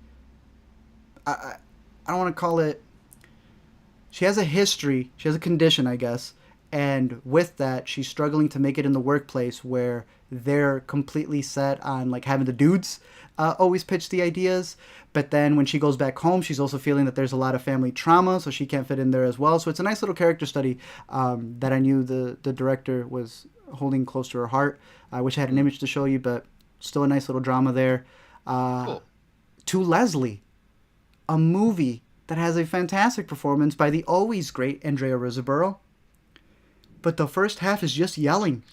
I don't want to call it... She has a history. She has a condition, I guess. And with that, she's struggling to make it in the workplace where they're completely set on like having the dudes always pitch the ideas. But then when she goes back home, she's also feeling that there's a lot of family trauma, so she can't fit in there as well. So it's a nice little character study that I knew the director was holding close to her heart. I wish I had an image to show you, but still a nice little drama there. Cool. To Leslie, a movie that has a fantastic performance by the always great Andrea Riseborough. But the first half is just yelling.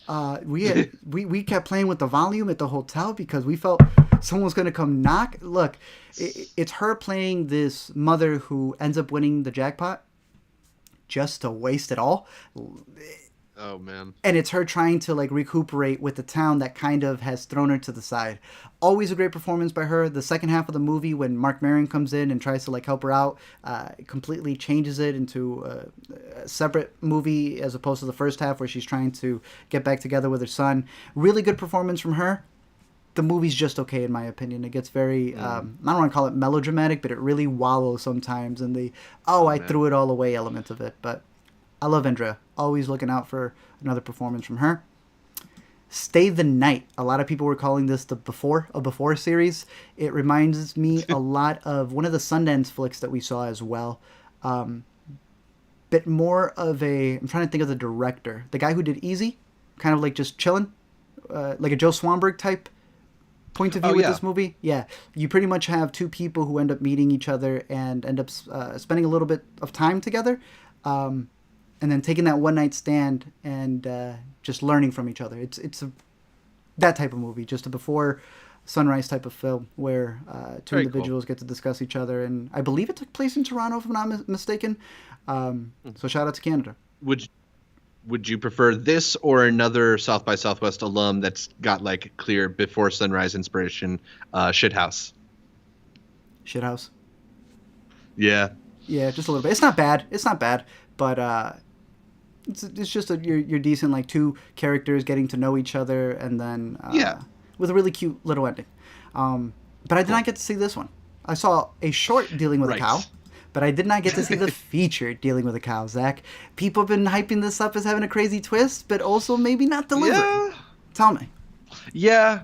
We kept playing with the volume at the hotel because we felt someone was going to come knock. Look, it's her playing this mother who ends up winning the jackpot just to waste it all. Oh, man. And it's her trying to like recuperate with the town that kind of has thrown her to the side. Always a great performance by her. The second half of the movie, when Mark Maron comes in and tries to like help her out, completely changes it into a separate movie as opposed to the first half where she's trying to get back together with her son. Really good performance from her. The movie's just okay in my opinion. It gets very, I don't want to call it melodramatic, but it really wallows sometimes in the, I threw it all away element of it. But I love Andrea. Always looking out for another performance from her. Stay the Night. A lot of people were calling this the Before series. It reminds me a lot of one of the Sundance flicks that we saw as well. Bit more of I'm trying to think of the director. The guy who did Easy, kind of like just chilling, like a Joe Swanberg type point of view with this movie. Yeah, you pretty much have two people who end up meeting each other and end up spending a little bit of time together. And then taking that one night stand and just learning from each other. It's that type of movie, just a before sunrise type of film where two individuals get to discuss each other. And I believe it took place in Toronto, if I'm not mistaken. So shout out to Canada. Would you prefer this or another South by Southwest alum that's got like clear before sunrise inspiration? Shithouse. Shithouse. Yeah. Yeah, just a little bit. It's not bad, but it's just you're decent, like two characters getting to know each other, and then with a really cute little ending. But I did not get to see this one. I saw a short dealing with a cow, but I did not get to see the feature dealing with a cow. Zach, people have been hyping this up as having a crazy twist, but also maybe not delivering. Yeah. Tell me. Yeah,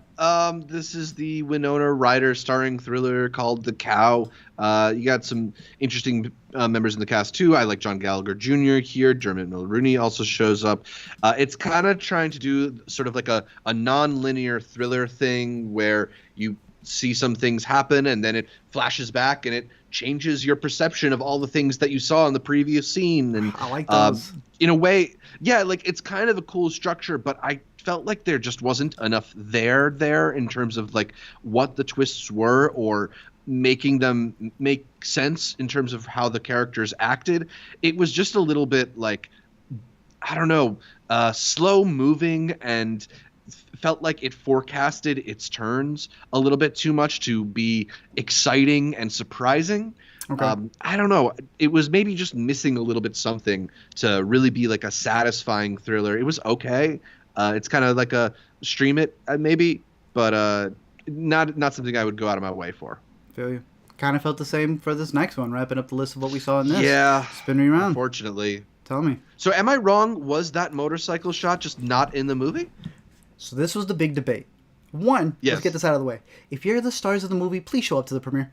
this is the Winona Ryder starring thriller called The Cow. You got some interesting members in the cast, too. I like John Gallagher Jr. here. Dermot Mulroney also shows up. It's kind of trying to do sort of like a non-linear thriller thing where you see some things happen and then it flashes back and it changes your perception of all the things that you saw in the previous scene. And I like those. In a way, yeah, like it's kind of a cool structure, but I felt like there just wasn't enough there in terms of like what the twists were or making them make sense in terms of how the characters acted. It was just a little bit like, I don't know, slow moving and felt like it forecasted its turns a little bit too much to be exciting and surprising. Okay. I don't know. It was maybe just missing a little bit something to really be like a satisfying thriller. It was okay. It's kind of like a stream it maybe, but not something I would go out of my way for. Feel you. Kind of felt the same for this next one, wrapping up the list of what we saw in this. Yeah. Spin me around. Unfortunately. Tell me. So am I wrong? Was that motorcycle shot just not in the movie? So this was the big debate. One, yes. Let's get this out of the way. If you're the stars of the movie, please show up to the premiere.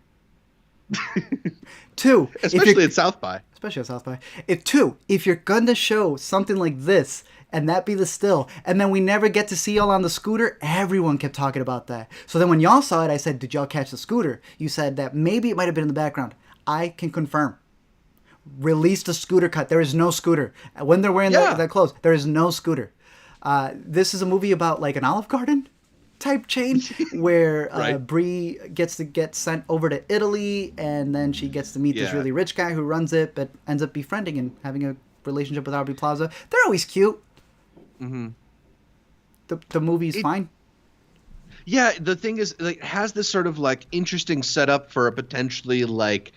Two, especially at South by. Especially at South by. If you're gonna show something like this and that be the still, and then we never get to see y'all on the scooter, everyone kept talking about that. So then when y'all saw it, I said, did y'all catch the scooter? You said that maybe it might have been in the background. I can confirm. Release the scooter cut. There is no scooter. When they're wearing that clothes, there is no scooter. This is a movie about like an Olive Garden type chain where Bree gets to get sent over to Italy, and then she gets to meet this really rich guy who runs it, but ends up befriending and having a relationship with Aubrey Plaza. They're always cute. Mm-hmm. The movie's fine. Yeah, the thing is, like, it has this sort of like interesting setup for a potentially like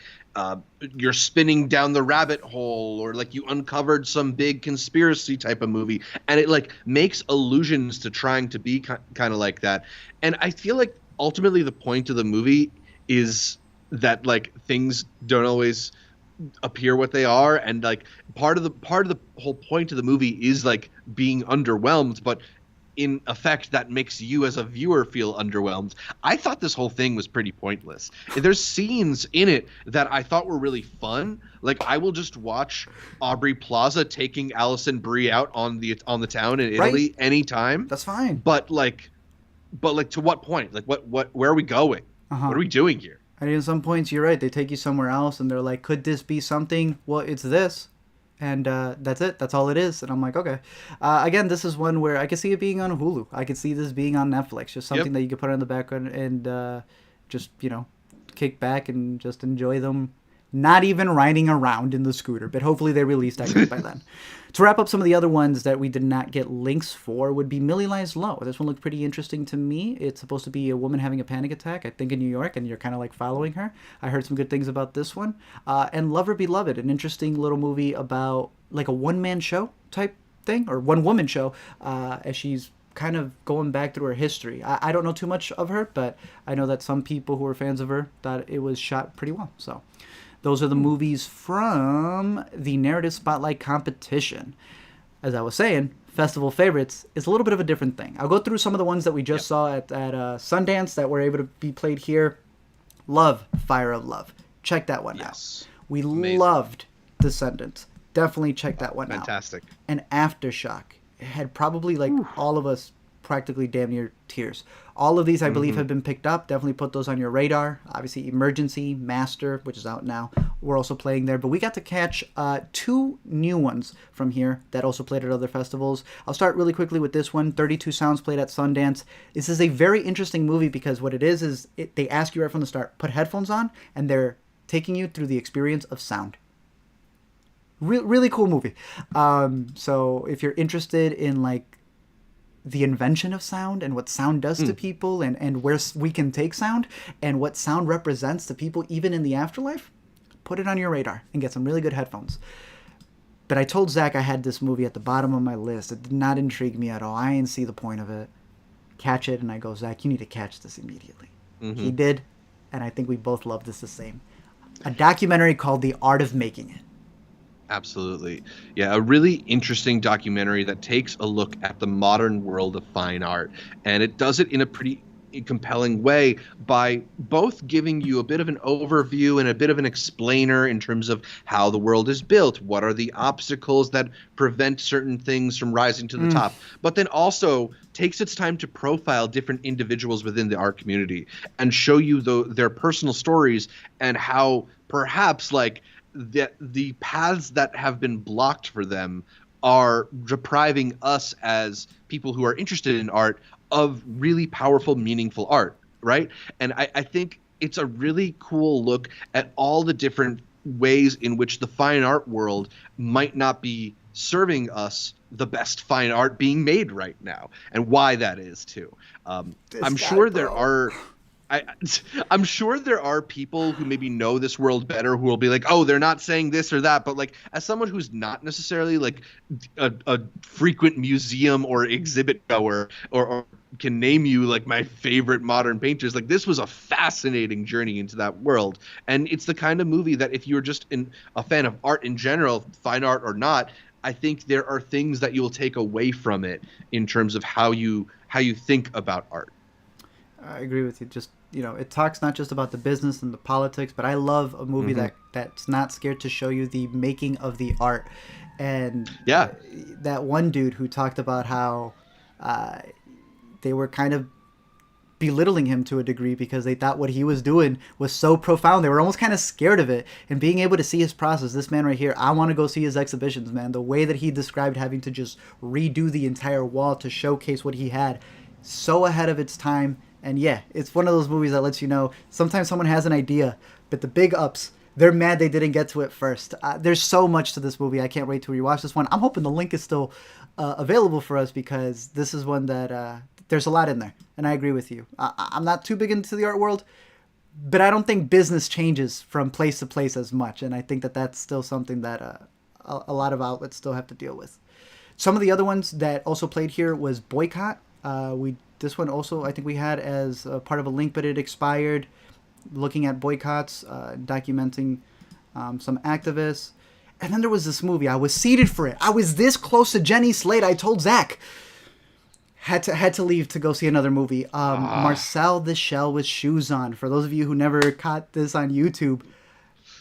you're spinning down the rabbit hole, or like you uncovered some big conspiracy type of movie, and it like makes allusions to trying to be kind of like that. And I feel like ultimately the point of the movie is that like things don't always appear what they are, and like part of the whole point of the movie is like being underwhelmed, but in effect that makes you as a viewer feel underwhelmed. I thought this whole thing was pretty pointless. There's scenes in it that I thought were really fun. Like I will just watch Aubrey Plaza taking Alison Brie out on the town in Italy anytime. That's fine. But like to what point? Like where are we going? What are we doing here? And at some points you're right. They take you somewhere else and they're like, could this be something? Well, it's this. And that's it. That's all it is. And I'm like, okay. Again, this is one where I could see it being on Hulu. I could see this being on Netflix. Just something that you could put on the background and just, kick back and just enjoy them. Not even riding around in the scooter. But hopefully they released that by then. To wrap up some of the other ones that we did not get links for would be Millie Lies Low. This one looked pretty interesting to me. It's supposed to be a woman having a panic attack, I think in New York, and you're kind of like following her. I heard some good things about this one. And Lover Beloved, an interesting little movie about like a one-man show type thing, or one-woman show, as she's kind of going back through her history. I don't know too much of her, but I know that some people who are fans of her thought it was shot pretty well. So Those are the movies from the Narrative Spotlight competition. As I was saying, festival favorites is a little bit of a different thing. I'll go through some of the ones that we just saw at Sundance that were able to be played here. Love Fire of Love. Check that one out. We loved Descendant. Definitely check that one out. Fantastic. And Aftershock. It had probably all of us practically damn near tears. All of these, I believe, have been picked up. Definitely put those on your radar. Obviously, Emergency, Master, which is out now. We're also playing there. But we got to catch 2 new ones from here that also played at other festivals. I'll start really quickly with this one. 32 Sounds played at Sundance. This is a very interesting movie because what it is they ask you right from the start, put headphones on, and they're taking you through the experience of sound. Really cool movie. So if you're interested in the invention of sound and what sound does to people and where we can take sound and what sound represents to people even in the afterlife, put it on your radar and get some really good headphones. But I told Zach I had this movie at the bottom of my list. It did not intrigue me at all. I didn't see the point of it. Catch it, and I go, Zach, you need to catch this immediately. He did, and I think we both love this the same. A documentary called The Art of Making It. Absolutely. Yeah, a really interesting documentary that takes a look at the modern world of fine art. And it does it in a pretty compelling way by both giving you a bit of an overview and a bit of an explainer in terms of how the world is built, what are the obstacles that prevent certain things from rising to the top, but then also takes its time to profile different individuals within the art community and show you their personal stories and how perhaps the paths that have been blocked for them are depriving us as people who are interested in art of really powerful, meaningful art, right? And I think it's a really cool look at all the different ways in which the fine art world might not be serving us the best fine art being made right now, and why that is too. I'm sure there are people who maybe know this world better who will be like, oh, they're not saying this or that. But as someone who's not necessarily a frequent museum or exhibit goer or can name you my favorite modern painters, this was a fascinating journey into that world. And it's the kind of movie that if you're just a fan of art in general, fine art or not, I think there are things that you'll take away from it in terms of how you think about art. I agree with you. Just, it talks not just about the business and the politics, but I love a movie that's not scared to show you the making of the art. And that one dude who talked about how they were kind of belittling him to a degree because they thought what he was doing was so profound. They were almost kind of scared of it. And being able to see his process, this man right here, I want to go see his exhibitions, man. The way that he described having to just redo the entire wall to showcase what he had, so ahead of its time. And yeah, it's one of those movies that lets you know sometimes someone has an idea, but the big ups, they're mad they didn't get to it first. There's so much to this movie. I can't wait to rewatch this one. I'm hoping the link is still available for us because this is one that there's a lot in there. And I agree with you. I'm not too big into the art world, but I don't think business changes from place to place as much. And I think that that's still something that a lot of outlets still have to deal with. Some of the other ones that also played here was Boycott. This one also, I think we had as part of a link, but it expired. Looking at boycotts, documenting some activists. And then there was this movie. I was seated for it. I was this close to Jenny Slate. I told Zach. Had to leave to go see another movie. Marcel the Shell with Shoes On. For those of you who never caught this on YouTube,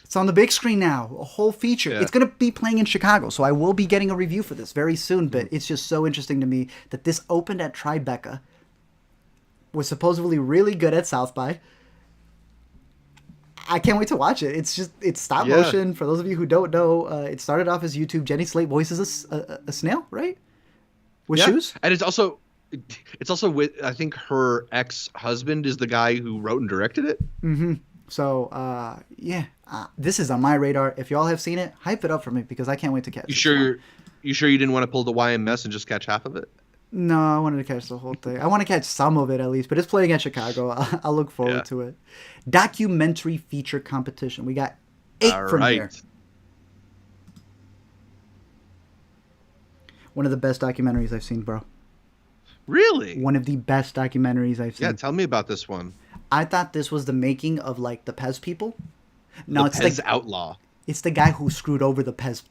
it's on the big screen now. A whole feature. Yeah. It's going to be playing in Chicago, so I will be getting a review for this very soon. But it's just so interesting to me that this opened at Tribeca. Was supposedly really good at South by. I can't wait to watch it. It's stop motion. For those of you who don't know, it started off as YouTube. Jenny Slate voices a snail, right? With shoes. And it's also with, I think her ex-husband is the guy who wrote and directed it. Mm-hmm. So, this is on my radar. If y'all have seen it, hype it up for me because I can't wait to catch it. You sure you didn't want to pull the YMS and just catch half of it? No, I wanted to catch the whole thing. I want to catch some of it at least, but it's playing at Chicago. I'll look forward to it. Documentary feature competition. We got 8 from here. One of the best documentaries I've seen, bro. Really? One of the best documentaries I've seen. Yeah, tell me about this one. I thought this was the making of the Pez people. No, the it's Pez Outlaw. It's the guy who screwed over the Pez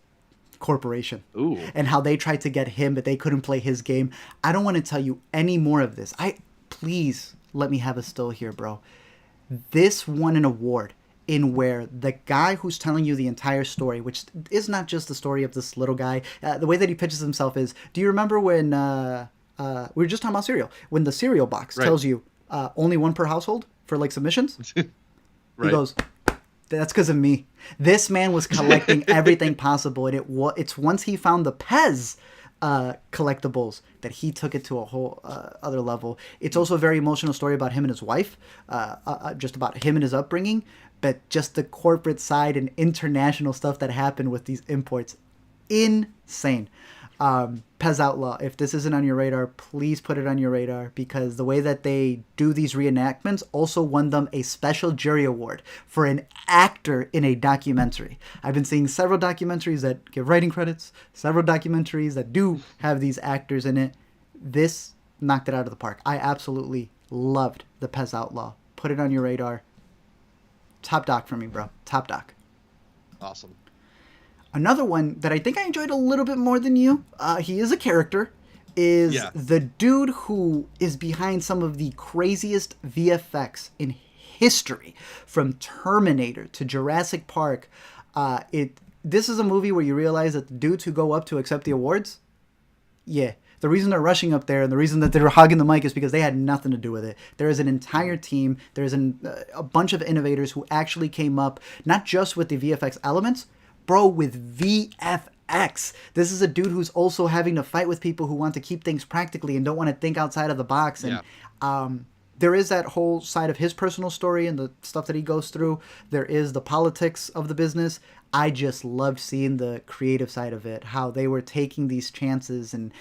Corporation. Ooh. And how they tried to get him, but they couldn't play his game. I don't want to tell you any more of this. Please let me have a still here, bro. This won an award in where the guy who's telling you the entire story, which is not just the story of this little guy, the way that he pitches himself is, do you remember when we were just talking about cereal, when the cereal box tells you only one per household for like submissions? Right. He goes, that's because of me. This man was collecting everything possible, and it's once he found the Pez collectibles that he took it to a whole other level. It's also a very emotional story about him and his wife, just about him and his upbringing, but just the corporate side and international stuff that happened with these imports. Insane. Pez Outlaw, if this isn't on your radar, please put it on your radar, because the way that they do these reenactments also won them a special jury award for an actor in a documentary. I've been seeing several documentaries that give writing credits, several documentaries that do have these actors in it. This knocked it out of the park. I absolutely loved the Pez Outlaw. Put it on your radar. Top doc for me, bro. Top doc. Awesome. Another one that I think I enjoyed a little bit more than you, he is a character, is the dude who is behind some of the craziest VFX in history, from Terminator to Jurassic Park. This is a movie where you realize that the dudes who go up to accept the awards, the reason they're rushing up there and the reason that they're hogging the mic is because they had nothing to do with it. There is an entire team. There's a bunch of innovators who actually came up, not just with the VFX elements, bro, with VFX. This is a dude who's also having to fight with people who want to keep things practically and don't want to think outside of the box. And there is that whole side of his personal story and the stuff that he goes through. There is the politics of the business. I just loved seeing the creative side of it, how they were taking these chances and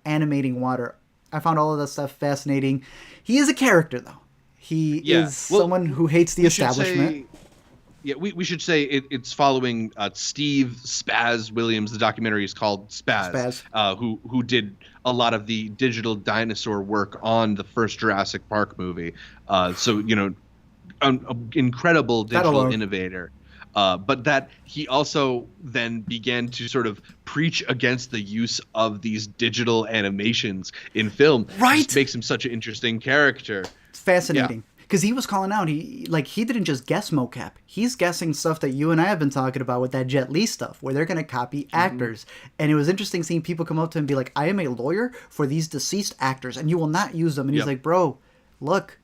animating water. I found all of that stuff fascinating. He is a character, though. He is someone who hates the establishment. We should say it's following Steve Spaz Williams. The documentary is called Spaz. Who did a lot of the digital dinosaur work on the first Jurassic Park movie. So, an incredible digital innovator. But that he also then began to sort of preach against the use of these digital animations in film. Right. Just makes him such an interesting character. It's fascinating. Because he was calling out, he didn't just guess mocap. He's guessing stuff that you and I have been talking about with that Jet Li stuff, where they're going to copy actors. And it was interesting seeing people come up to him and be like, I am a lawyer for these deceased actors, and you will not use them. And he's like, bro, look,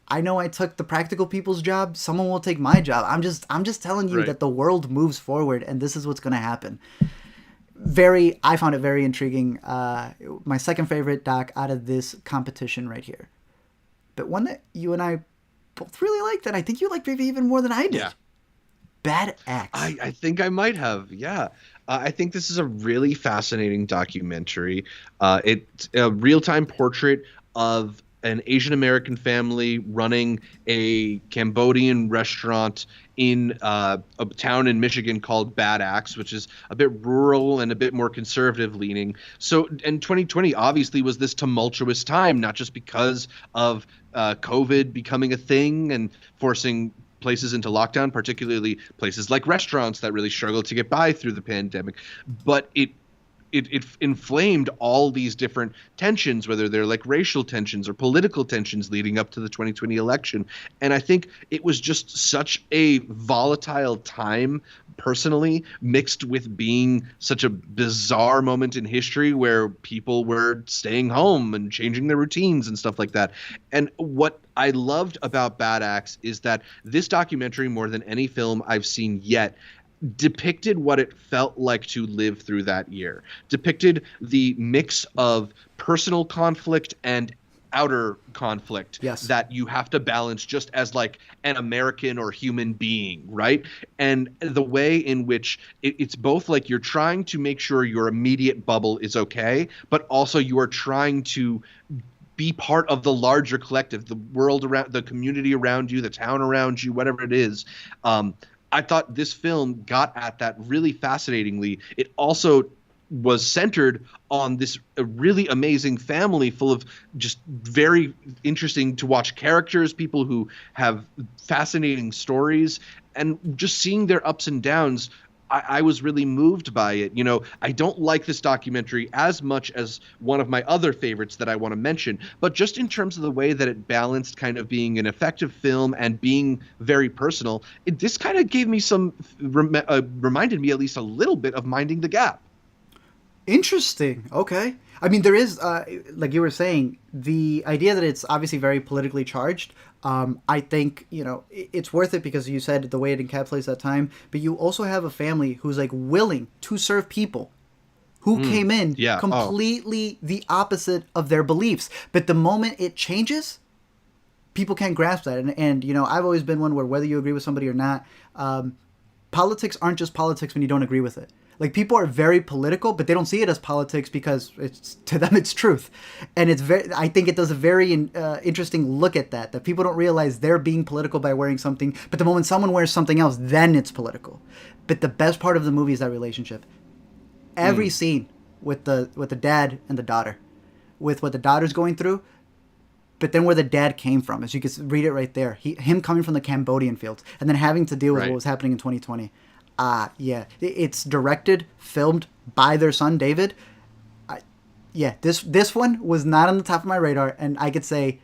I know I took the practical people's job. Someone will take my job. I'm just telling you that the world moves forward, and this is what's going to happen. I found it very intriguing. My second favorite doc out of this competition right here. But one that you and I both really liked, and I think you liked maybe even more than I did. Bad Axe. I think I might have, I think this is a really fascinating documentary. It's a real-time portrait of an Asian American family running a Cambodian restaurant in a town in Michigan called Bad Axe, which is a bit rural and a bit more conservative leaning. So, and 2020 obviously was this tumultuous time, not just because of COVID becoming a thing and forcing places into lockdown, particularly places like restaurants that really struggled to get by through the pandemic, but it inflamed all these different tensions, whether they're like racial tensions or political tensions leading up to the 2020 election. And I think it was just such a volatile time personally, mixed with being such a bizarre moment in history where people were staying home and changing their routines and stuff like that. And what I loved about Bad Axe is that this documentary, more than any film I've seen yet, depicted what it felt like to live through that year, depicted the mix of personal conflict and outer conflict that you have to balance just as like an American or human being, right? And the way in which it's both like you're trying to make sure your immediate bubble is okay, but also you are trying to be part of the larger collective, the world around, the community around you, the town around you, whatever it is. I thought this film got at that really fascinatingly. It also was centered on this really amazing family full of just very interesting to watch characters, people who have fascinating stories, and just seeing their ups and downs. I was really moved by it. You know, I don't like this documentary as much as one of my other favorites that I want to mention, but just in terms of the way that it balanced kind of being an effective film and being very personal, this kind of gave me reminded me at least a little bit of Minding the Gap. Interesting. Okay. I mean, there is, like you were saying, the idea that it's obviously very politically charged. I think, you know, it's worth it because you said the way it encapsulates that time, but you also have a family who's like willing to serve people who came in completely the opposite of their beliefs. But the moment it changes, people can't grasp that. And you know, I've always been one where whether you agree with somebody or not, politics aren't just politics when you don't agree with it. Like, people are very political, but they don't see it as politics because it's, to them, it's truth. And it's very, I think it does a very interesting look at that people don't realize they're being political by wearing something, but the moment someone wears something else, then it's political. But the best part of the movie is that relationship. Every scene with the dad and the daughter, with what the daughter's going through, but then where the dad came from, as you can read it right there, him coming from the Cambodian fields, and then having to deal with what was happening in 2020. Yeah, it's directed, filmed by their son David. This one was not on the top of my radar, and I could say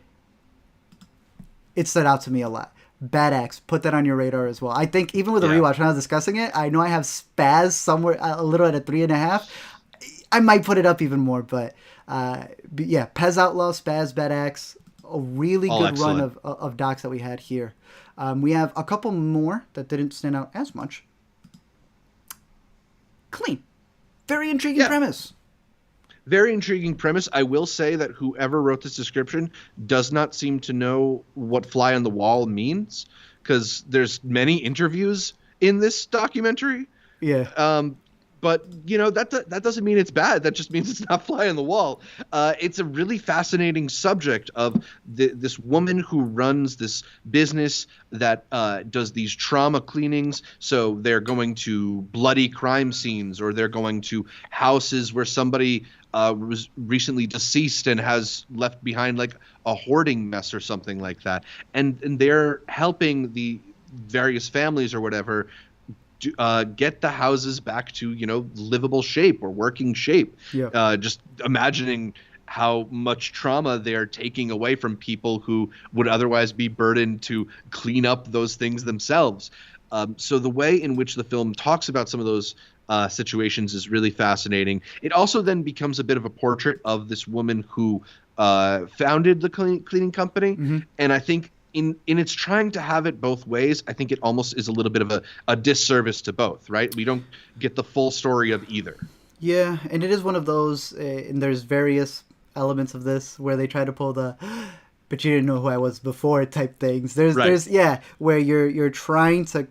it stood out to me a lot. Bad Axe, put that on your radar as well. I think even with a rewatch, when I was discussing it, I know I have Spaz somewhere a little at a 3.5. I might put it up even more, but yeah, Pez Outlaw, Spaz, Bad Axe, a really good run of docs that we had here. We have a couple more that didn't stand out as much. Clean. Very intriguing premise. Very intriguing premise. I will say that whoever wrote this description does not seem to know what fly on the wall means, because there's many interviews in this documentary. Yeah. But, you know, that doesn't mean it's bad. That just means it's not fly on the wall. It's a really fascinating subject of this woman who runs this business that does these trauma cleanings. So they're going to bloody crime scenes, or they're going to houses where somebody was recently deceased and has left behind like a hoarding mess or something like that. And they're helping the various families or whatever get the houses back to, you know, livable shape or working shape. Yeah. Just imagining how much trauma they're taking away from people who would otherwise be burdened to clean up those things themselves. So the way in which the film talks about some of those situations is really fascinating. It also then becomes a bit of a portrait of this woman who founded the cleaning company. Mm-hmm. And I think in its trying to have it both ways, I think it almost is a little bit of a disservice to both, right? We don't get the full story of either. Yeah, and it is one of those, and there's various elements of this where they try to pull the but you didn't know who I was before type things. There's where you're trying to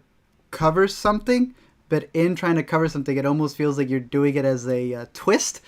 cover something, but in trying to cover something, it almost feels like you're doing it as a twist.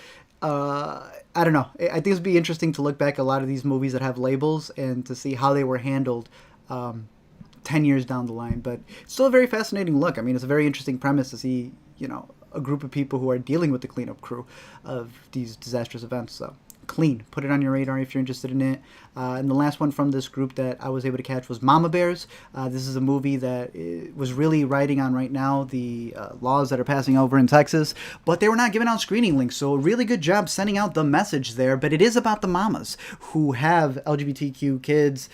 I don't know. I think it'd be interesting to look back at a lot of these movies that have labels and to see how they were handled 10 years down the line. But it's still a very fascinating look. I mean, it's a very interesting premise to see, you know, a group of people who are dealing with the cleanup crew of these disastrous events. So Clean. Put it on your radar if you're interested in it. And the last one from this group that I was able to catch was Mama Bears. This is a movie that was really riding on right now the laws that are passing over in Texas, but they were not giving out screening links, so a really good job sending out the message there. But it is about the mamas who have LGBTQ kids,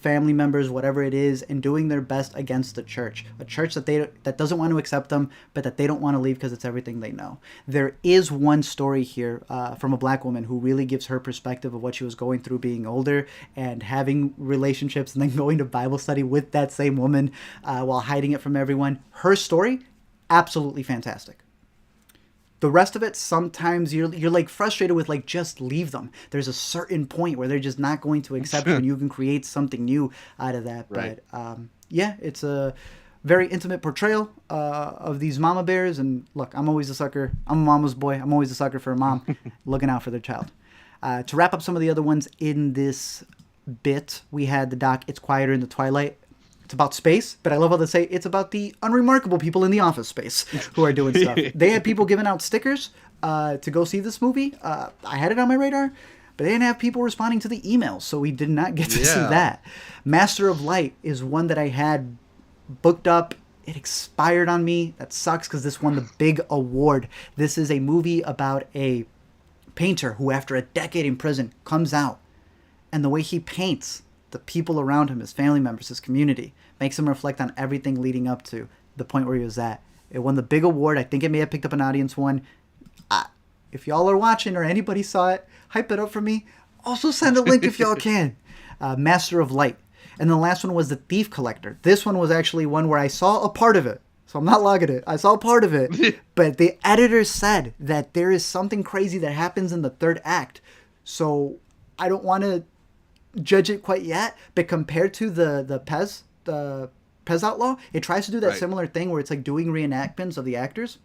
family members, whatever it is, and doing their best against the church. A church that doesn't want to accept them, but that they don't want to leave because it's everything they know. There is one story here from a black woman who really gives her perspective of what she was going through being older and having relationships and then going to Bible study with that same woman while hiding it from everyone. Her story, absolutely fantastic. The rest of it, sometimes you're like frustrated with like, just leave them. There's a certain point where they're just not going to accept you and you can create something new out of that. Right. But yeah, it's a very intimate portrayal of these mama bears. And look, I'm always a sucker. I'm a mama's boy. I'm always a sucker for a mom looking out for their child. To wrap up some of the other ones in this bit, we had the doc It's Quieter in the Twilight. It's about space, but I love how they say it's about the unremarkable people in the office space who are doing stuff. They had people giving out stickers to go see this movie. I had it on my radar, but they didn't have people responding to the emails, so we did not get to see that. Master of Light is one that I had booked up. It expired on me. That sucks because this won the big award. This is a movie about a painter who, after a decade in prison, comes out. And the way he paints the people around him, his family members, his community, makes him reflect on everything leading up to the point where he was at. It won the big award. I think it may have picked up an audience one. If y'all are watching or anybody saw it, hype it up for me. Also send a link if y'all can. Master of Light. And the last one was The Thief Collector. This one was actually one where I saw a part of it. So I'm not logging it. I saw part of it. But the editor said that there is something crazy that happens in the third act. So I don't want to judge it quite yet. But compared to the Pez Outlaw, it tries to do that similar thing where it's like doing reenactments of the actors.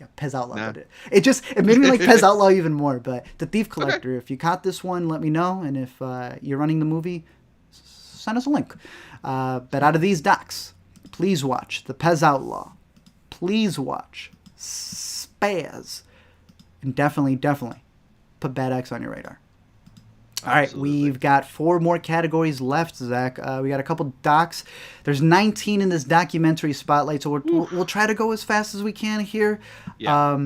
Yeah, Pez Outlaw did it. It made me like Pez Outlaw even more. But The Thief Collector, if you caught this one, let me know. And if you're running the movie, send us a link. But out of these docs, please watch The Pez Outlaw. Please watch Spaz. And definitely put Bad X on your radar. All right, we've got 4 more categories left, Zach. We got a couple docs. There's 19 in this documentary spotlight, so we'll try to go as fast as we can here. Yeah.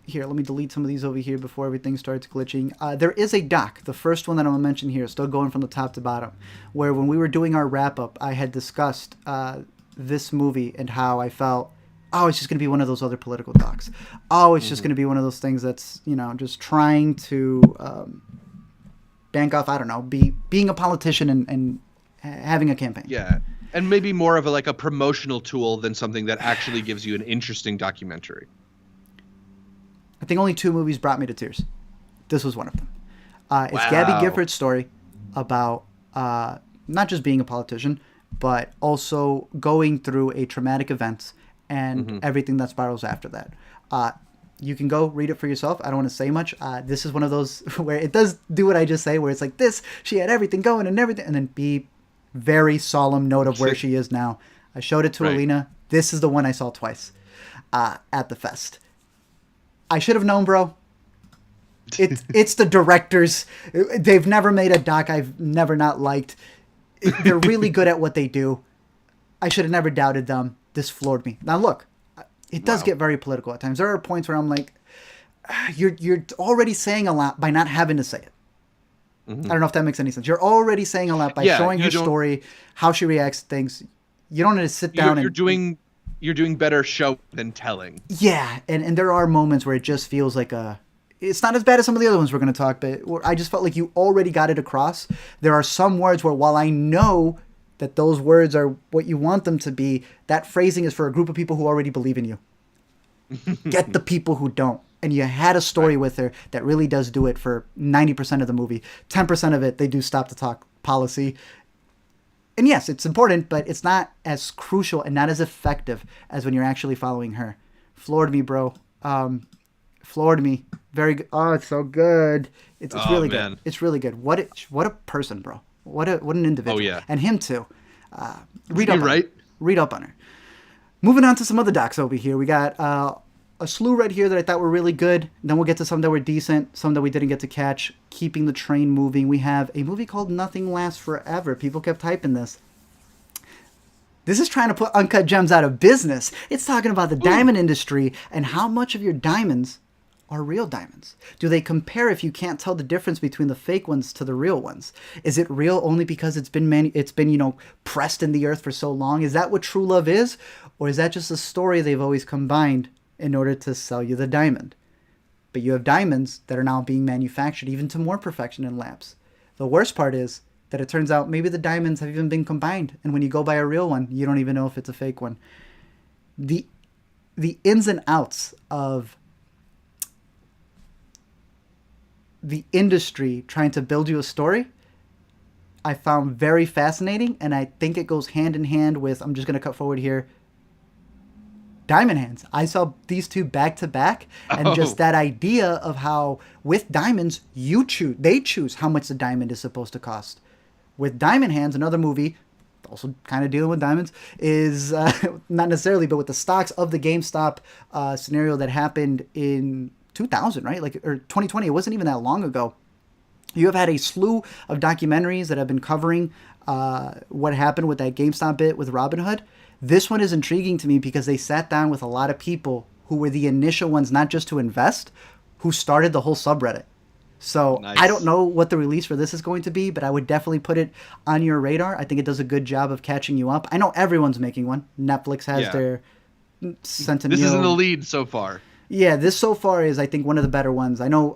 Here, let me delete some of these over here before everything starts glitching. There is a doc, the first one that I'm going to mention here, still going from the top to bottom, where when we were doing our wrap-up, I had discussed this movie and how I felt, oh, it's just going to be one of those other political docs. Oh, it's just going to be one of those things that's, just trying to... bank off, I don't know, being a politician and having a campaign. Yeah, and maybe more of a promotional tool than something that actually gives you an interesting documentary. I think only 2 movies brought me to tears. This was one of them. It's Gabby Giffords' story about not just being a politician, but also going through a traumatic event and everything that spirals after that. You can go read it for yourself. I don't want to say much. This is one of those where it does do what I just say, where it's like this, she had everything going and everything, and then be very solemn note of where she is now. I showed it to Alina. This is the one I saw twice at the fest. I should have known, bro. It's the directors. They've never made a doc I've never not liked. They're really good at what they do. I should have never doubted them. This floored me. Now look. It does get very political at times. There are points where I'm like, you're already saying a lot by not having to say it. I don't know if that makes any sense. You're already saying a lot by showing her story, how she reacts to things. You don't need to sit down you're doing better show than telling. Yeah, and there are moments where it just feels like it's not as bad as some of the other ones we're going to talk, but I just felt like you already got it across. There are some words where while I know that those words are what you want them to be, that phrasing is for a group of people who already believe in you. Get the people who don't. And you had a story with her that really does do it for 90% of the movie. 10% of it, they do stop to talk policy. And yes, it's important, but it's not as crucial and not as effective as when you're actually following her. Floored me, bro. Floored me. Very good. Oh, it's so good. It's really good. It's really good. What a person, bro. What an individual. Oh, yeah. And him, too. Read up on her. Moving on to some other docs over here. We got a slew right here that I thought were really good. Then we'll get to some that were decent, some that we didn't get to catch. Keeping the train moving. We have a movie called Nothing Lasts Forever. People kept hyping this. This is trying to put Uncut Gems out of business. It's talking about the diamond industry and how much of your diamonds are real diamonds. Do they compare if you can't tell the difference between the fake ones to the real ones? Is it real only because it's been pressed in the earth for so long? Is that what true love is? Or is that just a story they've always combined in order to sell you the diamond? But you have diamonds that are now being manufactured even to more perfection in labs. The worst part is that it turns out maybe the diamonds have even been combined, and when you go buy a real one, you don't even know if it's a fake one. The ins and outs of the industry trying to build you a story, I found very fascinating, and I think it goes hand in hand with, I'm just going to cut forward here, Diamond Hands. I saw these two back to back, and just that idea of how with diamonds, they choose how much the diamond is supposed to cost. With Diamond Hands, another movie, also kind of dealing with diamonds, is not necessarily, but with the stocks of the GameStop scenario that happened in 2000, right? Like, or 2020. It wasn't even that long ago. You have had a slew of documentaries that have been covering what happened with that GameStop bit with Robinhood. This one is intriguing to me because they sat down with a lot of people who were the initial ones, not just to invest, who started the whole subreddit. So nice. I don't know what the release for this is going to be, but I would definitely put it on your radar. I think it does a good job of catching you up. I know everyone's making one. Netflix has their Centennial. This is in the lead so far. Yeah, this so far is, I think, one of the better ones. I know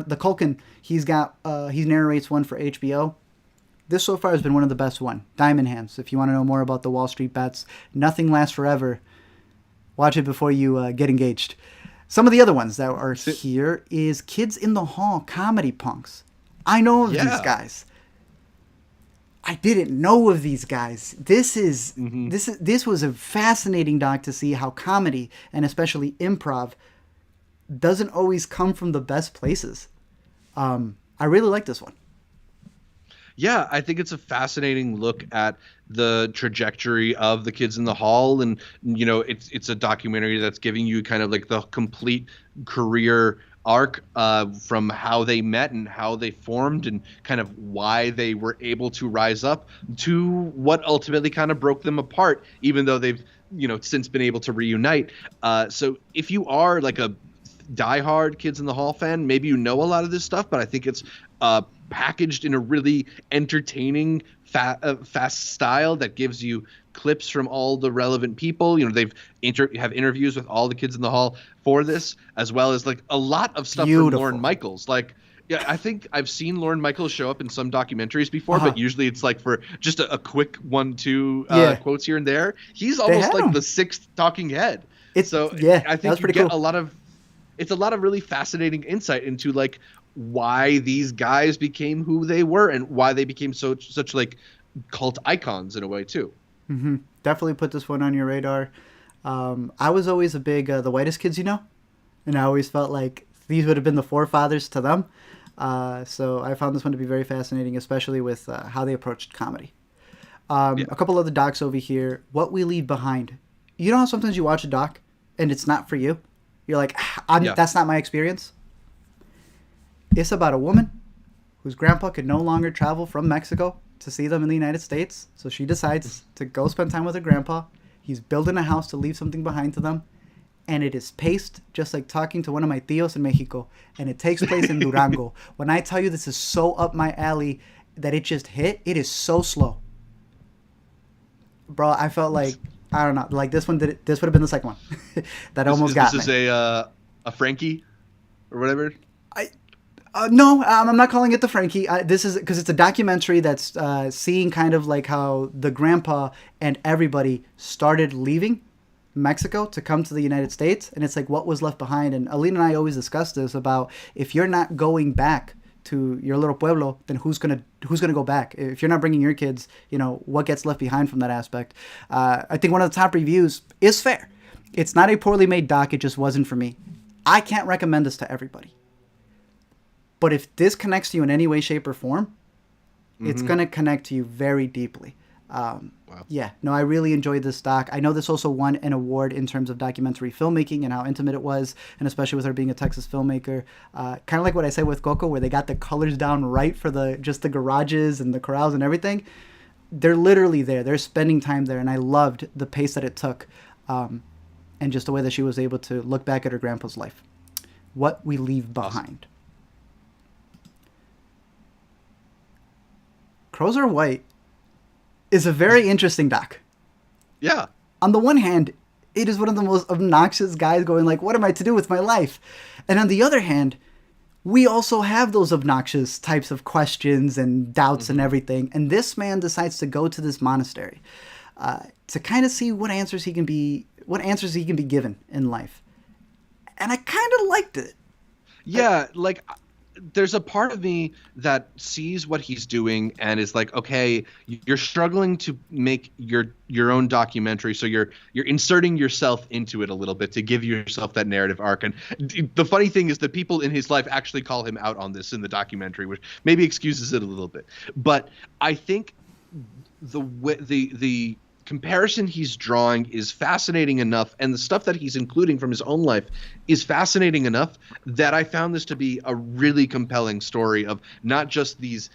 the Culkin, he narrates one for HBO. This so far has been one of the best one. Diamond Hands, if you want to know more about the Wall Street bets. Nothing lasts forever. Watch it before you get engaged. Some of the other ones that are here is Kids in the Hall, Comedy Punks. I know of these guys. I didn't know of these guys. This was a fascinating doc to see how comedy, and especially improv, doesn't always come from the best places. I really like this one. Yeah, I think it's a fascinating look at the trajectory of the Kids in the Hall, and it's a documentary that's giving you kind of like the complete career arc from how they met and how they formed and kind of why they were able to rise up to what ultimately kind of broke them apart, even though they've since been able to reunite. So if you are like a diehard Kids in the Hall fan, maybe you know a lot of this stuff, but I think it's packaged in a really entertaining fast style that gives you clips from all the relevant people. They've have interviews with all the Kids in the Hall for this, as well as like a lot of stuff from Lorne Michaels. Like, yeah, I think I've seen Lorne Michaels show up in some documentaries before, but usually it's like for just a quick 1-2 quotes here and there. He's almost like the sixth talking head. I think you get cool. It's a lot of really fascinating insight into like why these guys became who they were and why they became such like cult icons in a way too. Mm-hmm. Definitely put this one on your radar. I was always a big The Whitest Kids, and I always felt like these would have been the forefathers to them. So I found this one to be very fascinating, especially with how they approached comedy. A couple other docs over here. What We Leave Behind. You know how sometimes you watch a doc and it's not for you? You're like, that's not my experience. It's about a woman whose grandpa could no longer travel from Mexico to see them in the United States. So she decides to go spend time with her grandpa. He's building a house to leave something behind to them. And it is paced just like talking to one of my tios in Mexico. And it takes place in Durango. When I tell you this is so up my alley that it just hit, it is so slow. Bro, I felt like, I don't know, like this would have been the second one. That almost got me. This is a Frankie or whatever? No, I'm not calling it the Frankie. This is because it's a documentary that's seeing kind of like how the grandpa and everybody started leaving Mexico to come to the United States. And it's like what was left behind. And Alina and I always discuss this about if you're not going back to your little pueblo, then who's gonna go back? If you're not bringing your kids, what gets left behind from that aspect? I think one of the top reviews is fair. It's not a poorly made doc. It just wasn't for me. I can't recommend this to everybody. But if this connects to you in any way, shape, or form, it's going to connect to you very deeply. Wow. Yeah, no, I really enjoyed this doc. I know this also won an award in terms of documentary filmmaking and how intimate it was, and especially with her being a Texas filmmaker. Kind of like what I said with Coco, where they got the colors down right for the garages and the corrals and everything. They're literally there. They're spending time there, and I loved the pace that it took and just the way that she was able to look back at her grandpa's life. What We Leave Behind. Crows Are White is a very interesting doc. Yeah. On the one hand, it is one of the most obnoxious guys going like, what am I to do with my life? And on the other hand, we also have those obnoxious types of questions and doubts and everything. And this man decides to go to this monastery to kind of see what answers he can be given in life. And I kind of liked it. Yeah, there's a part of me that sees what he's doing and is like, okay, you're struggling to make your own documentary, so you're inserting yourself into it a little bit to give yourself that narrative arc. And the funny thing is the people in his life actually call him out on this in the documentary, which maybe excuses it a little bit. But I think the comparison he's drawing is fascinating enough, and the stuff that he's including from his own life is fascinating enough that I found this to be a really compelling story of not just these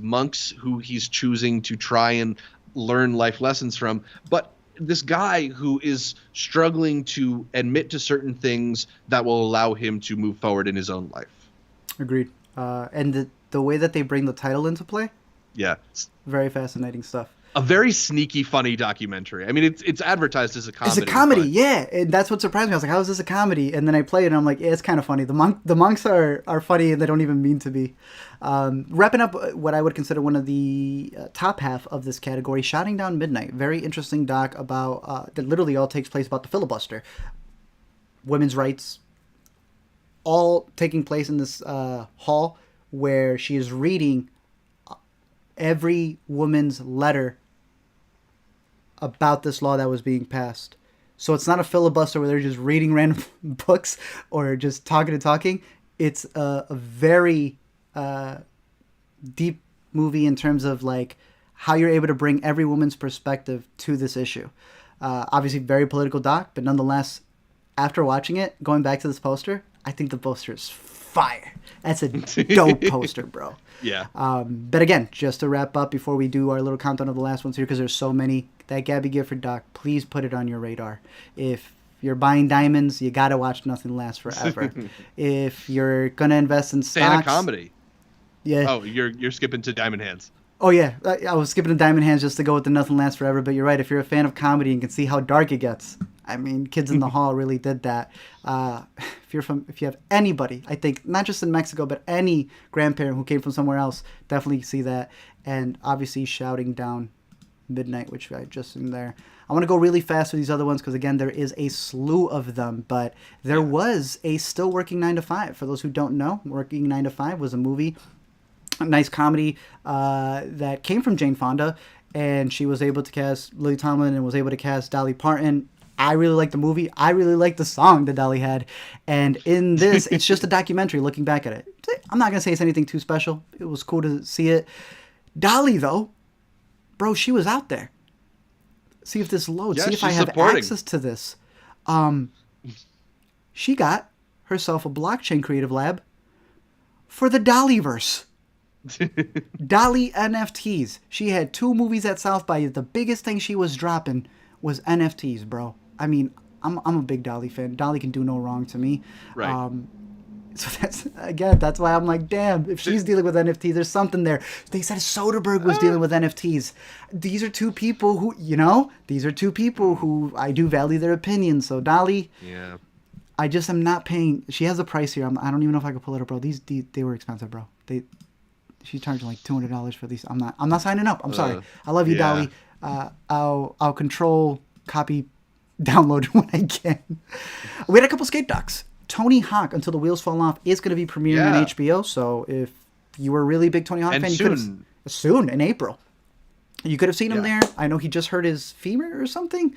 monks who he's choosing to try and learn life lessons from, but this guy who is struggling to admit to certain things that will allow him to move forward in his own life. Agreed. And the way that they bring the title into play, yeah, very fascinating stuff. A very sneaky, funny documentary. I mean, it's advertised as a comedy. It's a comedy, yeah. And that's what surprised me. I was like, how is this a comedy? And then I played it, and I'm like, yeah, it's kind of funny. The monks are funny, and they don't even mean to be. Wrapping up what I would consider one of the top half of this category, Shouting Down Midnight. Very interesting doc about that literally all takes place about the filibuster. Women's rights, all taking place in this hall where she is reading every woman's letter about this law that was being passed. So it's not a filibuster where they're just reading random books or just talking. It's a very deep movie in terms of like how you're able to bring every woman's perspective to this issue. Obviously very political doc, but nonetheless, after watching it, going back to this poster, I think the poster is fire. That's a dope poster, bro. Yeah. But again, just to wrap up before we do our little countdown of the last ones here, because there's so many, that Gabby Gifford doc, please put it on your radar. If you're buying diamonds, you got to watch Nothing Lasts Forever. If you're going to invest in stocks. Fan of comedy. Yeah. Oh, you're skipping to Diamond Hands. Oh, yeah. I was skipping to Diamond Hands just to go with the Nothing Lasts Forever, but you're right. If you're a fan of comedy and can see how dark it gets, I mean, Kids in the Hall really did that. If you have anybody, I think, not just in Mexico, but any grandparent who came from somewhere else, definitely see that. And obviously Shouting Down Midnight, which I just in there. I want to go really fast with these other ones because, again, there is a slew of them. But there was a Still Working 9 to 5. For those who don't know, Working 9 to 5 was a movie, a nice comedy that came from Jane Fonda. And she was able to cast Lily Tomlin and was able to cast Dolly Parton. I really like the movie. I really like the song that Dolly had. And in this, it's just a documentary looking back at it. I'm not going to say it's anything too special. It was cool to see it. Dolly, though, bro, she was out there. See if this loads. Yeah, see if I have access to this. She got herself a blockchain creative lab for the Dollyverse. Dolly NFTs. She had 2 movies at South by. The biggest thing she was dropping was NFTs, bro. I mean, I'm a big Dolly fan. Dolly can do no wrong to me. Right. So that's why I'm like, damn, if she's dealing with NFTs, there's something there. They said Soderbergh was dealing with NFTs. These are 2 people who, I do value their opinions. So Dolly, yeah, I just am not paying. She has a price here. I don't even know if I could pull it up, bro. They were expensive, bro. She's charging like $200 for these. I'm not signing up. I'm sorry. I love you, yeah. Dolly. I'll control, copy, download when I can. We had a couple skate docs. Tony Hawk, Until the Wheels Fall Off, is going to be premiering on HBO. So if you were a really big Tony Hawk fan, you could have soon in April. You could have seen him there. I know he just hurt his femur or something.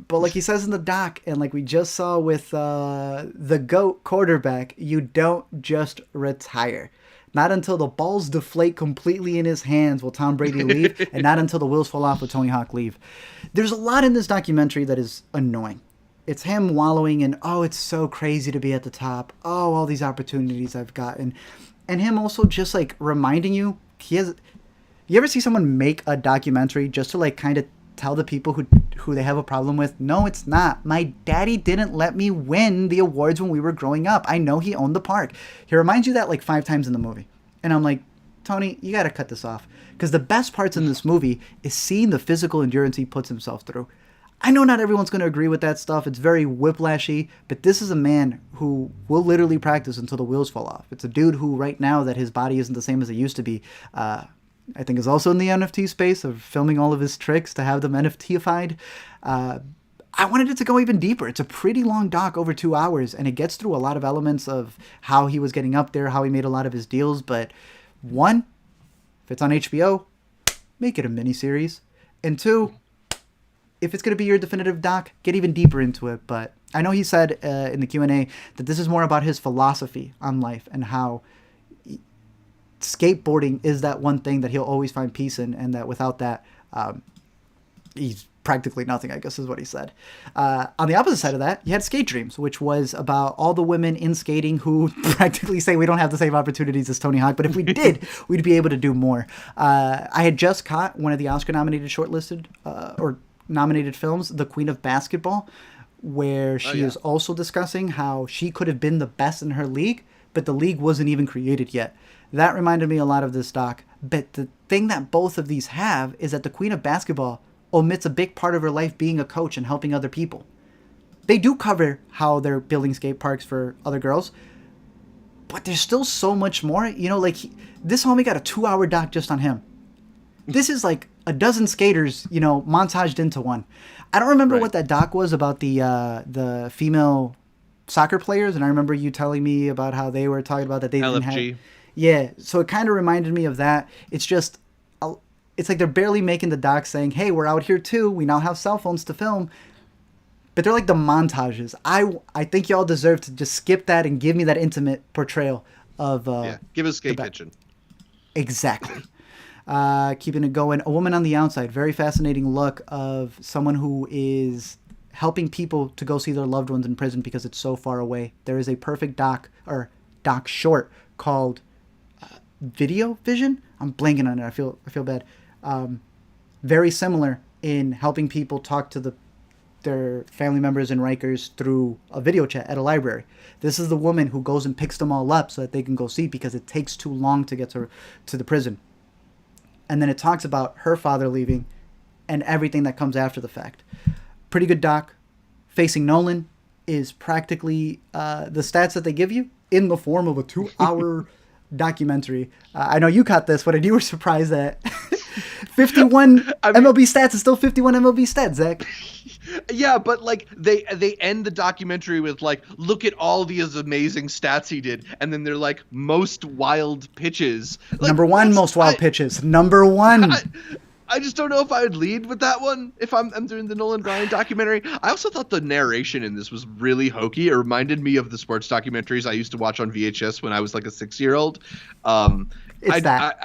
But like he says in the doc, and like we just saw with the GOAT quarterback, you don't just retire. Not until the balls deflate completely in his hands will Tom Brady leave, and not until the wheels fall off will Tony Hawk leave. There's a lot in this documentary that is annoying. It's him wallowing in, oh, it's so crazy to be at the top. Oh, all these opportunities I've gotten. And him also just like reminding you, you ever see someone make a documentary just to like kind of tell the people who they have a problem with, no, it's not. My daddy didn't let me win the awards when we were growing up. I know he owned the park. He reminds you that like 5 times in the movie. And I'm like, Tony, you got to cut this off. Because the best parts in this movie is seeing the physical endurance he puts himself through. I know not everyone's going to agree with that stuff. It's very whiplashy. But this is a man who will literally practice until the wheels fall off. It's a dude who right now that his body isn't the same as it used to be, I think is also in the NFT space of filming all of his tricks to have them NFTified. I wanted it to go even deeper. It's a pretty long doc, over 2 hours, and it gets through a lot of elements of how he was getting up there, how he made a lot of his deals. But 1, if it's on HBO, make it a miniseries. And 2, if it's going to be your definitive doc, get even deeper into it. But I know he said in the Q&A that this is more about his philosophy on life and how skateboarding is that one thing that he'll always find peace in, and that without that, he's practically nothing, I guess is what he said. On the opposite side of that, you had Skate Dreams, which was about all the women in skating who practically say we don't have the same opportunities as Tony Hawk, but if we did, we'd be able to do more. I had just caught one of the Oscar-nominated shortlisted or nominated films, The Queen of Basketball, where she is also discussing how she could have been the best in her league, but the league wasn't even created yet. That reminded me a lot of this doc. But the thing that both of these have is that The Queen of Basketball omits a big part of her life being a coach and helping other people. They do cover how they're building skate parks for other girls, but there's still so much more. You know, like this homie got a 2-hour doc just on him. This is like a dozen skaters, you know, montaged into one. I don't remember what that doc was about the female soccer players, and I remember you telling me about how they were talking about that they didn't have. Yeah, so it kind of reminded me of that. It's just, it's like they're barely making the doc saying, hey, we're out here too. We now have cell phones to film. But they're like the montages. I think y'all deserve to just skip that and give me that intimate portrayal of... give us Skate Kitchen. Exactly. Keeping it going. A Woman on the Outside. Very fascinating look of someone who is helping people to go see their loved ones in prison because it's so far away. There is a perfect doc short called Video Vision. I'm blanking on it. I feel bad. Very similar in helping people talk to their family members in Rikers through a video chat at a library. This is the woman who goes and picks them all up so that they can go see because it takes too long to get to the prison. And then it talks about her father leaving and everything that comes after the fact. Pretty good doc. Facing Nolan is practically the stats that they give you in the form of a 2-hour documentary. I know you caught this, but you were surprised that 51 MLB stats is still 51 MLB stats, Zach. Yeah, but like they end the documentary with like, look at all these amazing stats he did, and then they're like, most wild pitches. Like, number one, most wild pitches. Number one. I just don't know if I would lead with that one if I'm doing the Nolan Ryan documentary. I also thought the narration in this was really hokey. It reminded me of the sports documentaries I used to watch on VHS when I was like a 6-year-old. I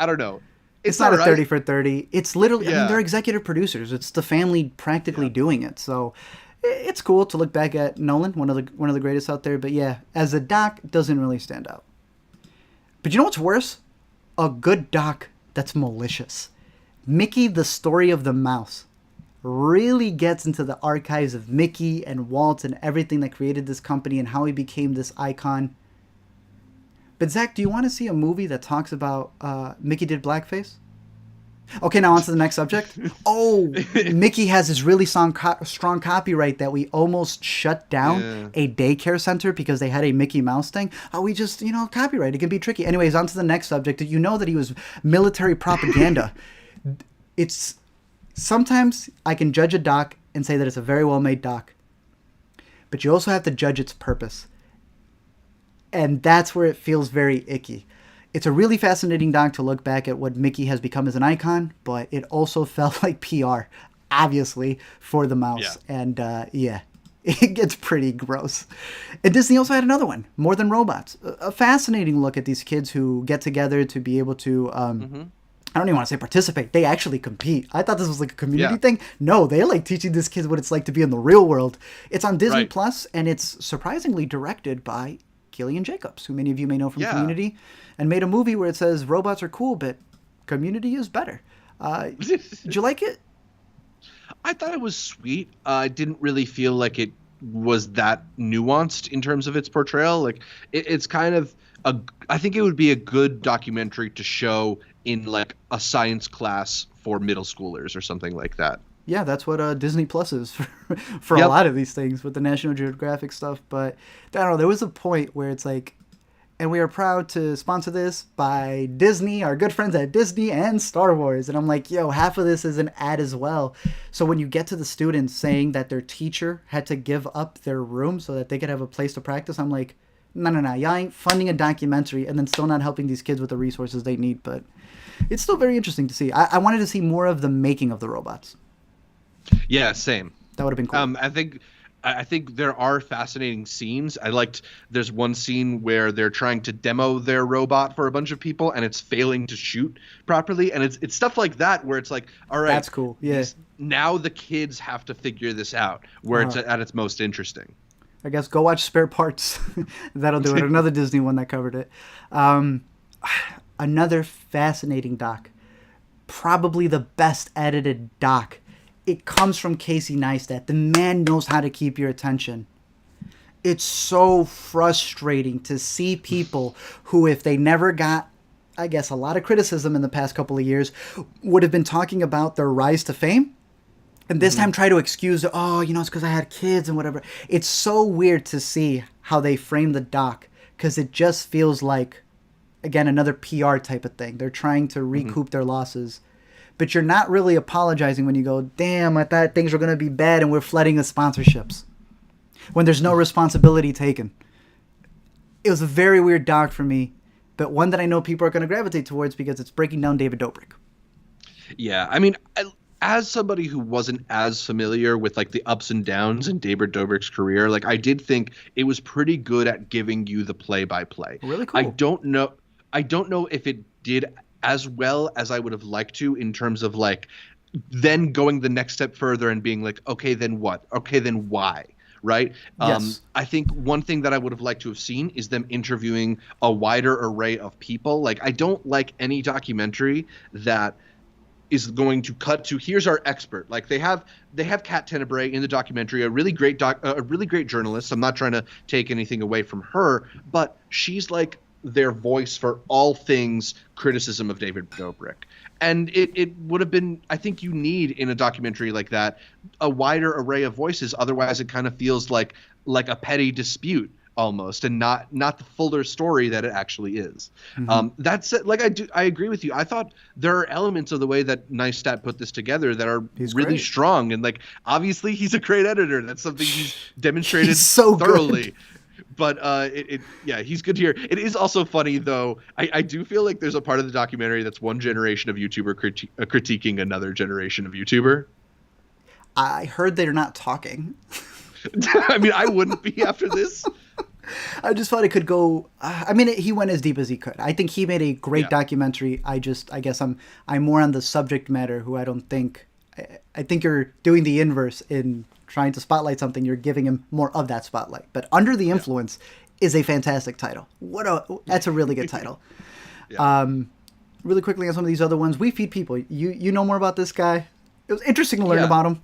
don't know. It's not a 30 for 30. It's literally, I mean, they're executive producers. It's the family practically doing it. So it's cool to look back at Nolan, one of the greatest out there. But yeah, as a doc, it doesn't really stand out. But you know what's worse? A good doc that's malicious. Mickey, the Story of the Mouse, really gets into the archives of Mickey and Walt and everything that created this company and how he became this icon. But Zach, do you want to see a movie that talks about Mickey did blackface? Okay, now on to the next subject. Oh, Mickey has this really strong copyright that we almost shut down a daycare center because they had a Mickey Mouse thing. Oh, we just, copyright. It can be tricky. Anyways, on to the next subject. You know that he was military propaganda. It's sometimes I can judge a doc and say that it's a very well-made doc. But you also have to judge its purpose. And that's where it feels very icky. It's a really fascinating doc to look back at what Mickey has become as an icon, but it also felt like PR, obviously, for the mouse. Yeah. And it gets pretty gross. And Disney also had another one, More Than Robots. A fascinating look at these kids who get together to be able to, I don't even want to say participate. They actually compete. I thought this was like a community thing. No, they're like teaching these kids what it's like to be in the real world. It's on Disney Plus, and it's surprisingly directed by Gillian Jacobs, who many of you may know from Community, and made a movie where it says robots are cool, but Community is better. Did you like it? I thought it was sweet. I didn't really feel like it was that nuanced in terms of its portrayal. Like it's kind of I think it would be a good documentary to show in like a science class for middle schoolers or something like that. Yeah, that's what Disney Plus is for a lot of these things with the National Geographic stuff. But I don't know, there was a point where it's like, and we are proud to sponsor this by Disney, our good friends at Disney and Star Wars. And I'm like, yo, half of this is an ad as well. So when you get to the students saying that their teacher had to give up their room so that they could have a place to practice, I'm like, no, y'all ain't funding a documentary and then still not helping these kids with the resources they need. But it's still very interesting to see. I wanted to see more of the making of the robots. Yeah, same. That would have been cool. I think I think there are fascinating scenes. There's one scene where they're trying to demo their robot for a bunch of people and it's failing to shoot properly. And it's stuff like that where it's like, all right, that's cool. Yeah. Now the kids have to figure this out where it's at its most interesting. I guess go watch Spare Parts. That'll do it. Another Disney one that covered it. Another fascinating doc. Probably the best edited doc. It comes from Casey Neistat. The man knows how to keep your attention. It's so frustrating to see people who, if they never got, I guess, a lot of criticism in the past couple of years, would have been talking about their rise to fame. And this time try to excuse, it's because I had kids and whatever. It's so weird to see how they frame the doc, because it just feels like, again, another PR type of thing. They're trying to recoup their losses. But you're not really apologizing when you go, damn, I thought things were going to be bad and we're flooding the sponsorships. When there's no responsibility taken. It was a very weird doc for me, but one that I know people are going to gravitate towards because it's breaking down David Dobrik. Yeah, I mean, as somebody who wasn't as familiar with like the ups and downs in David Dobrik's career, like I did think it was pretty good at giving you the play-by-play. Really cool. I don't know if it did as well as I would have liked to in terms of like then going the next step further and being like, okay, then what? Okay, then why? Right? Yes. I think one thing that I would have liked to have seen is them interviewing a wider array of people. Like, I don't like any documentary that is going to cut to here's our expert. Like they have Kat Tenebrae in the documentary, a really great journalist. I'm not trying to take anything away from her, but she's like their voice for all things criticism of David Dobrik. And it would have been, I think you need in a documentary like that, a wider array of voices. Otherwise it kind of feels like a petty dispute almost, and not the fuller story that it actually is. That's like, I agree with you. I thought there are elements of the way that Neistat put this together that are really strong. And like, obviously he's a great editor. That's something he's demonstrated so thoroughly. Good. But he's good here. It is also funny, though. I do feel like there's a part of the documentary that's one generation of YouTuber critiquing another generation of YouTuber. I heard they're not talking. I mean, I wouldn't be after this. I just thought it could go. I mean, he went as deep as he could. I think he made a great documentary. I guess I'm more on the subject matter. Who I think you're doing the inverse in trying to spotlight something. You're giving him more of that spotlight. But Under the Influence is a fantastic title. That's a really good title. Really quickly on some of these other ones, We Feed People. You know more about this guy. It was interesting to learn about him.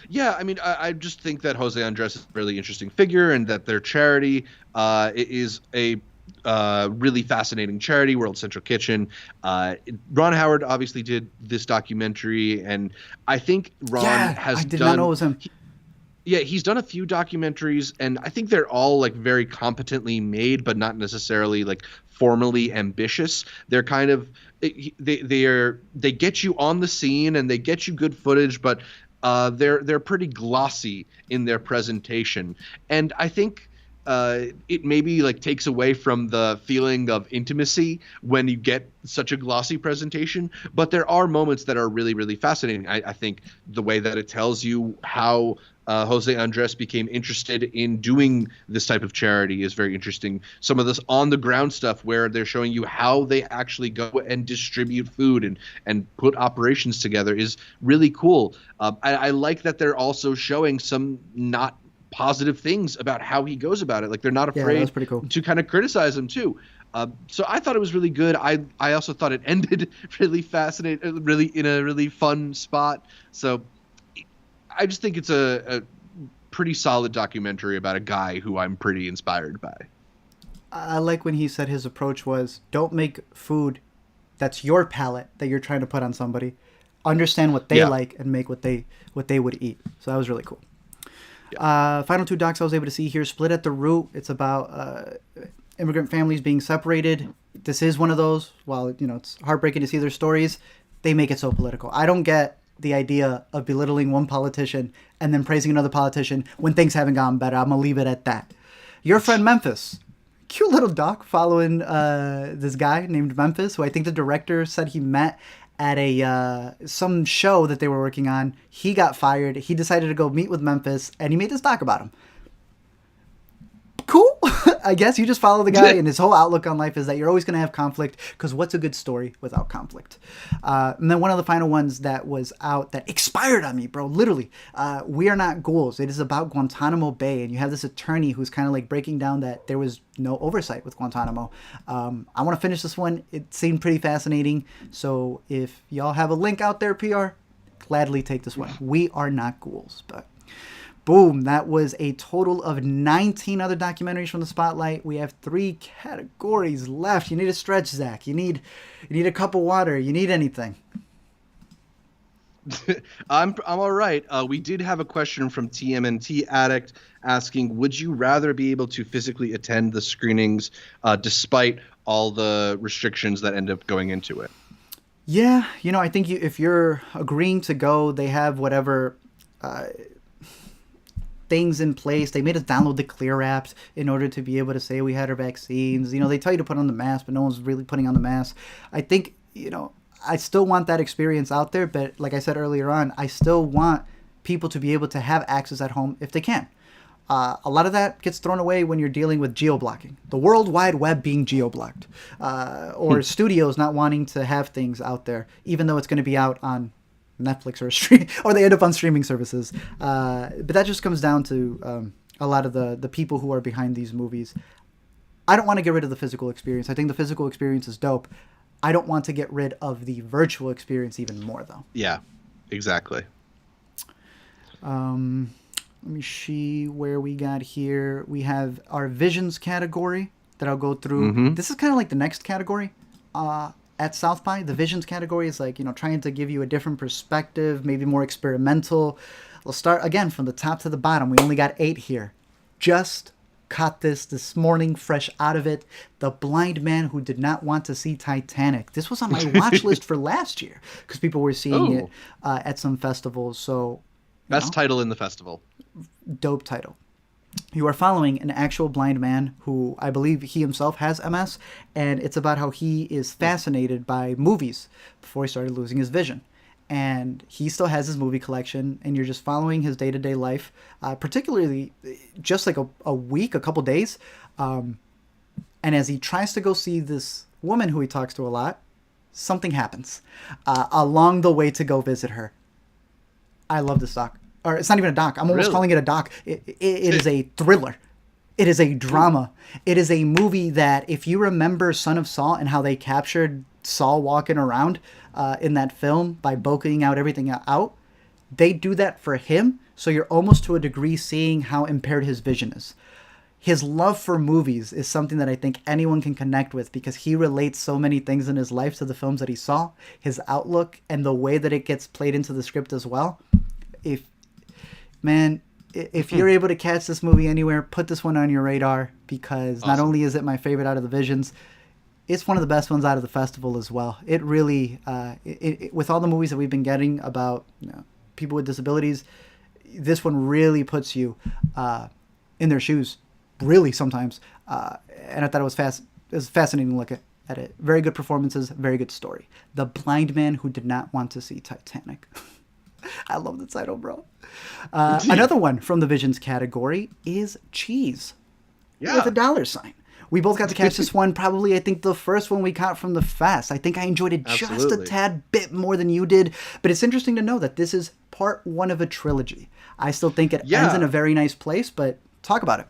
Yeah, I mean, I just think that Jose Andres is a really interesting figure, and that their charity is a really fascinating charity, World Central Kitchen. Ron Howard obviously did this documentary, and I think Ron has I did not know it was him. He's done a few documentaries, and I think they're all like very competently made, but not necessarily like formally ambitious. They're kind of they get you on the scene and they get you good footage, but they're pretty glossy in their presentation, and I think it maybe like takes away from the feeling of intimacy when you get such a glossy presentation. But there are moments that are really, really fascinating. I think the way that it tells you how Jose Andres became interested in doing this type of charity is very interesting. Some of this on the ground stuff where they're showing you how they actually go and distribute food and put operations together is really cool. I like that they're also showing some not positive things about how he goes about it. Like they're not afraid to kind of criticize him too. So I thought it was really good. I also thought it ended really fascinating, really in a really fun spot. So I just think it's a pretty solid documentary about a guy who I'm pretty inspired by. I like when he said his approach was, don't make food that's your palate that you're trying to put on somebody. Understand what they like and make what they would eat. So that was really cool. Final two docs I was able to see here. Split at the Root. It's about immigrant families being separated. This is one of those. While it's heartbreaking to see their stories, they make it so political. I don't get the idea of belittling one politician and then praising another politician when things haven't gotten better. I'm gonna leave it at that. Your friend Memphis. Cute little doc following this guy named Memphis, who I think the director said he met at a some show that they were working on. He got fired. He decided to go meet with Memphis, and he made this doc about him. Cool. I guess you just follow the guy, and his whole outlook on life is that you're always going to have conflict, because what's a good story without conflict? And then one of the final ones that was out that expired on me, bro, literally, We Are Not Ghouls. It is about Guantanamo Bay, and you have this attorney who's kind of like breaking down that there was no oversight with Guantanamo. I want to finish this one. It seemed pretty fascinating. So if y'all have a link out there, PR, gladly take this one. We Are Not Ghouls. But boom, that was a total of 19 other documentaries from the Spotlight. We have 3 categories left. You need a stretch, Zach. You need a cup of water. You need anything. I'm all right. We did have a question from TMNT Addict asking, would you rather be able to physically attend the screenings despite all the restrictions that end up going into it? Yeah, I think if you're agreeing to go, they have whatever things in place. They made us download the Clear apps in order to be able to say we had our vaccines. They tell you to put on the mask, but no one's really putting on the mask. I think, I still want that experience out there, but like I said earlier on, I still want people to be able to have access at home if they can. A lot of that gets thrown away when you're dealing with geo-blocking. The World Wide Web being geo-blocked. Or studios not wanting to have things out there, even though it's going to be out on Netflix or a stream, or they end up on streaming services. But that just comes down to a lot of the people who are behind these movies. I don't want to get rid of the physical experience. I think the physical experience is dope. I don't want to get rid of the virtual experience even more, though. Yeah, exactly. Let me see where we got here. We have our visions category that I'll go through. Mm-hmm. This is kind of like the next category at South by. The visions category is like, trying to give you a different perspective, maybe more experimental. We'll start again from the top to the bottom. We only got 8 here. Just caught this morning, fresh out of it. The Blind Man Who Did Not Want to See Titanic. This was on my watch list for last year because people were seeing it at some festivals. So best title in the festival. Dope title. You are following an actual blind man who I believe he himself has MS, and it's about how he is fascinated by movies before he started losing his vision. And he still has his movie collection, and you're just following his day-to-day life, particularly just like a couple days. And as he tries to go see this woman who he talks to a lot, something happens along the way to go visit her. I love this doc. Or it's not even a doc. I'm almost calling it a doc. It is a thriller. It is a drama. It is a movie that, if you remember Son of Saul and how they captured Saul walking around in that film by bokehing out everything out, they do that for him. So you're almost to a degree seeing how impaired his vision is. His love for movies is something that I think anyone can connect with because he relates so many things in his life to the films that he saw, his outlook, and the way that it gets played into the script as well. If you're able to catch this movie anywhere, put this one on your radar because not only is it my favorite out of the Visions, it's one of the best ones out of the festival as well. It really, with all the movies that we've been getting about people with disabilities, this one really puts you in their shoes, really sometimes. And I thought it was fascinating to look at it. Very good performances, very good story. The Blind Man Who Did Not Want to See Titanic. I love the title, bro. Another one from the Visions category is Cheese with a $. We both got to catch this one. Probably, I think, the first one we caught from the fest. I think I enjoyed it just a tad bit more than you did. But it's interesting to know that this is part 1 of a trilogy. I still think it ends in a very nice place, but talk about it.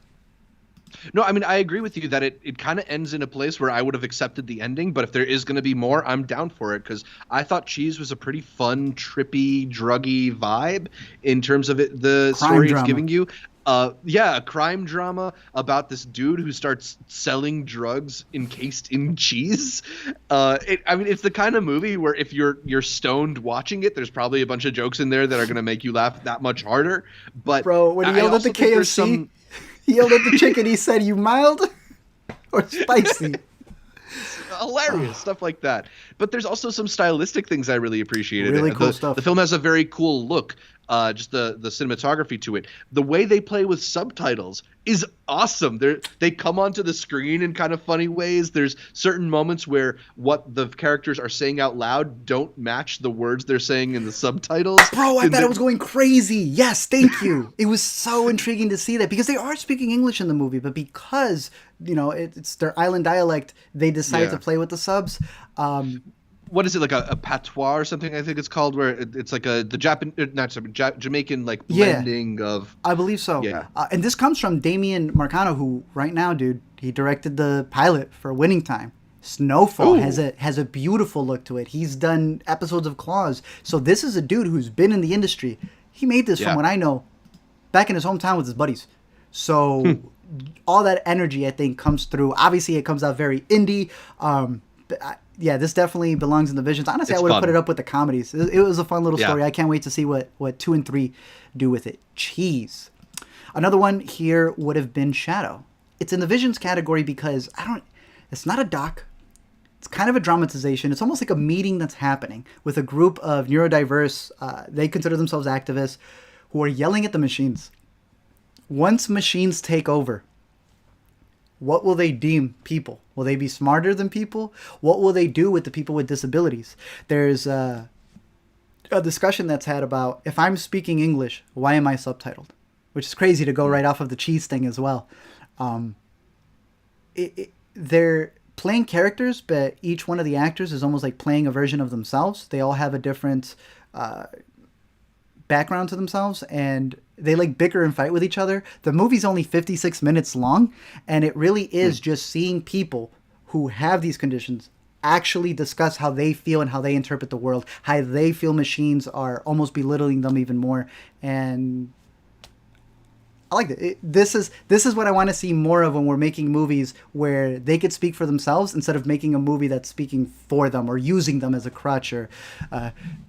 No, I mean, I agree with you that it kind of ends in a place where I would have accepted the ending, but if there is going to be more, I'm down for it because I thought Cheese was a pretty fun, trippy, druggy vibe in terms of the story it's giving you. A crime drama about this dude who starts selling drugs encased in cheese. It's the kind of movie where if you're stoned watching it, there's probably a bunch of jokes in there that are going to make you laugh that much harder. But bro, when he yelled at the KFC, he yelled at the chicken. He said, "You mild or spicy?" Hilarious stuff like that. But there's also some stylistic things I really appreciated. Really cool stuff. The film has a very cool look. just the cinematography to it. The way they play with subtitles is awesome. They come onto the screen in kind of funny ways. There's certain moments where what the characters are saying out loud don't match the words they're saying in the subtitles. Bro, I thought it was going crazy. Yes, thank you. It was so intriguing to see that, because they are speaking English in the movie, but because, it's their island dialect, they decide to play with the subs. What is it, like a patois or something? I think it's called, where it's like Jamaican like blending of. I believe so. Yeah. And this comes from Damien Marcano, who right now, dude, he directed the pilot for Winning Time. Snowfall has a beautiful look to it. He's done episodes of Claws. So this is a dude who's been in the industry. He made this, from what I know, back in his hometown with his buddies. So all that energy, I think, comes through. Obviously, it comes out very indie. This definitely belongs in the visions. Honestly, I would have put it up with the comedies. It was a fun little story. I can't wait to see what 2 and 3 do with it. Cheese. Another one here would have been Shadow. It's in the visions category because it's not a doc. It's kind of a dramatization. It's almost like a meeting that's happening with a group of neurodiverse, they consider themselves activists, who are yelling at the machines. Once machines take over, what will they deem people? Will they be smarter than people? What will they do with the people with disabilities? There's a discussion that's had about, if I'm speaking English, why am I subtitled? Which is crazy to go right off of the cheese thing as well. They're playing characters, but each one of the actors is almost like playing a version of themselves. They all have a different background to themselves, and they like bicker and fight with each other. The movie's only 56 minutes long, and it really is just seeing people who have these conditions actually discuss how they feel and how they interpret the world, how they feel machines are almost belittling them even more. And I like it. This is what I want to see more of when we're making movies where they could speak for themselves instead of making a movie that's speaking for them or using them as a crutch or